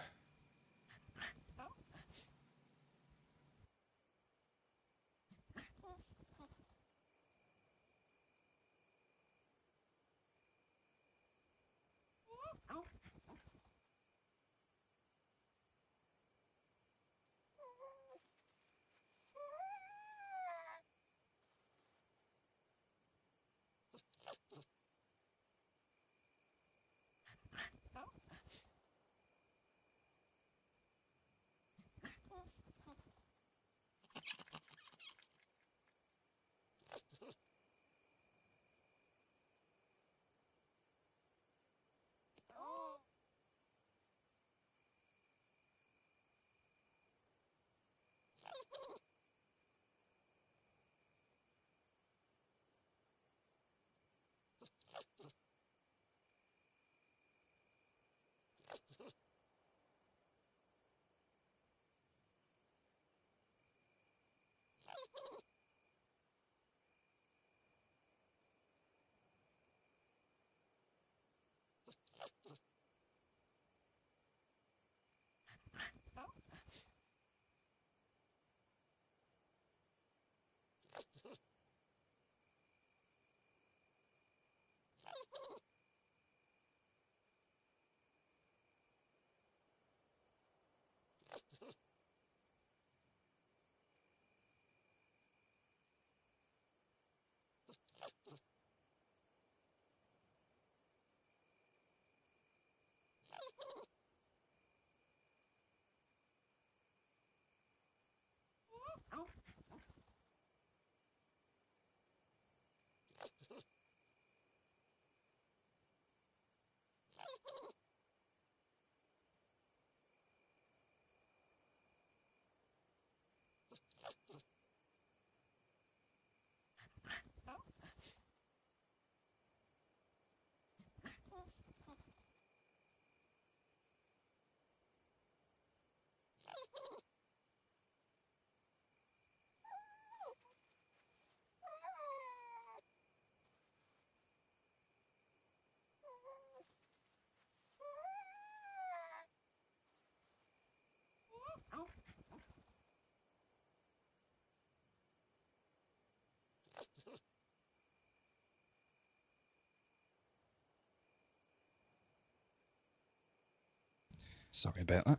Sorry about that.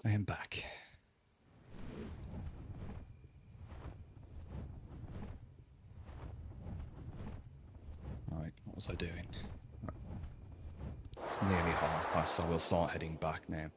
I am back. Right, what was I doing? Right. It's nearly 1:30, so we'll start heading back now.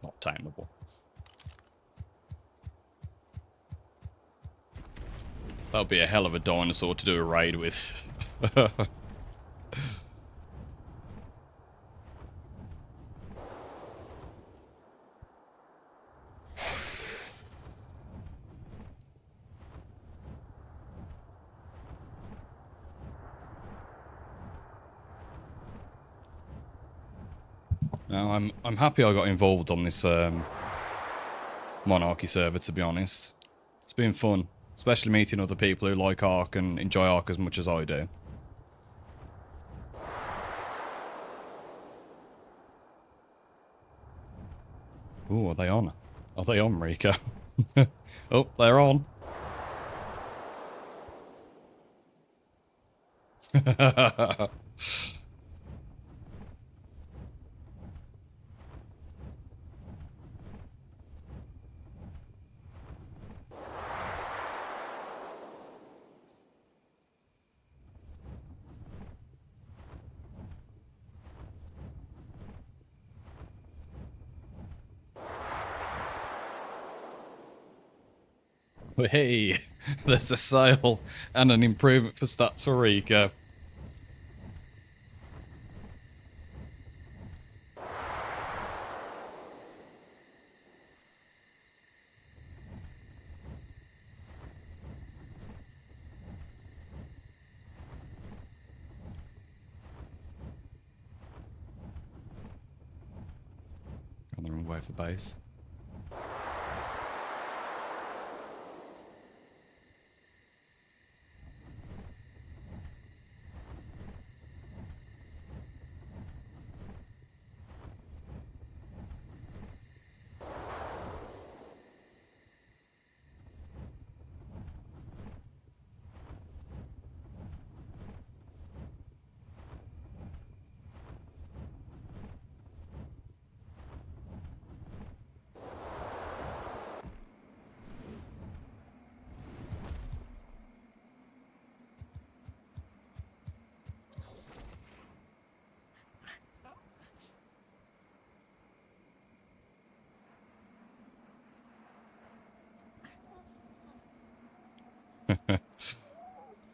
Not tameable. That would be a hell of a dinosaur to do a raid with. No, I'm happy I got involved on this Monarchy server, to be honest. It's been fun, especially meeting other people who like Ark and enjoy Ark as much as I do. Ooh, are they on? Are they on, Rico? Oh, they're on. Hey, there's a sale and an improvement for stats for Rico. On the wrong way for base.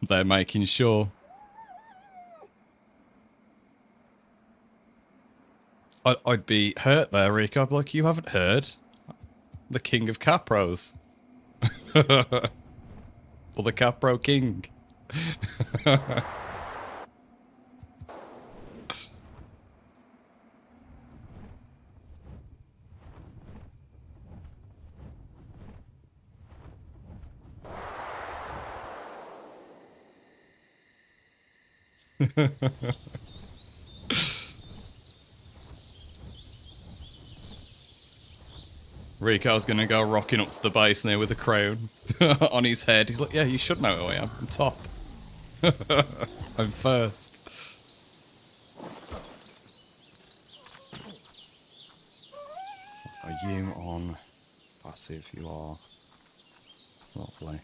They're making sure. I'd be hurt there, Rico. I'd be like, you haven't heard? The king of Capros. Or the Capro king. Rico's gonna go rocking up to the base there with a crown on his head. He's like, yeah, you should know who I am. I'm top. I'm first. Are you on passive? You are. Lovely.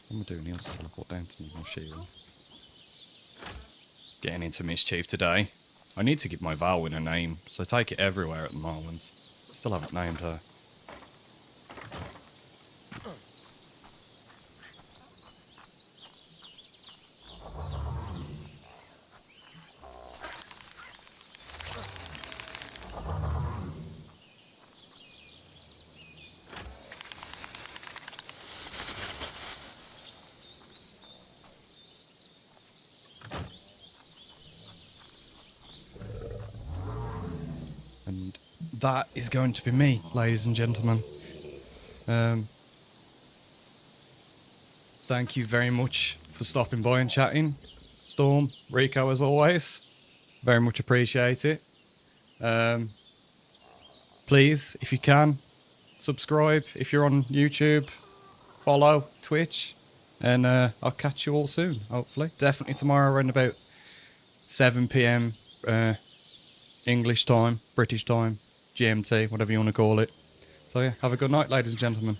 What am I doing? He'll just teleport down to me, my shield. Getting into mischief today. I need to give my Valwyn a name, so I take it everywhere at the moment. Still haven't named her. that is going to be me, ladies and gentlemen. Thank you very much for stopping by and chatting. Storm, Rico, as always. Very much appreciate it. Please, if you can, subscribe if you're on YouTube, follow Twitch, and I'll catch you all soon, hopefully. Definitely tomorrow around about 7 p.m. English time, British time, GMT, whatever you want to call it. So yeah, have a good night, ladies and gentlemen.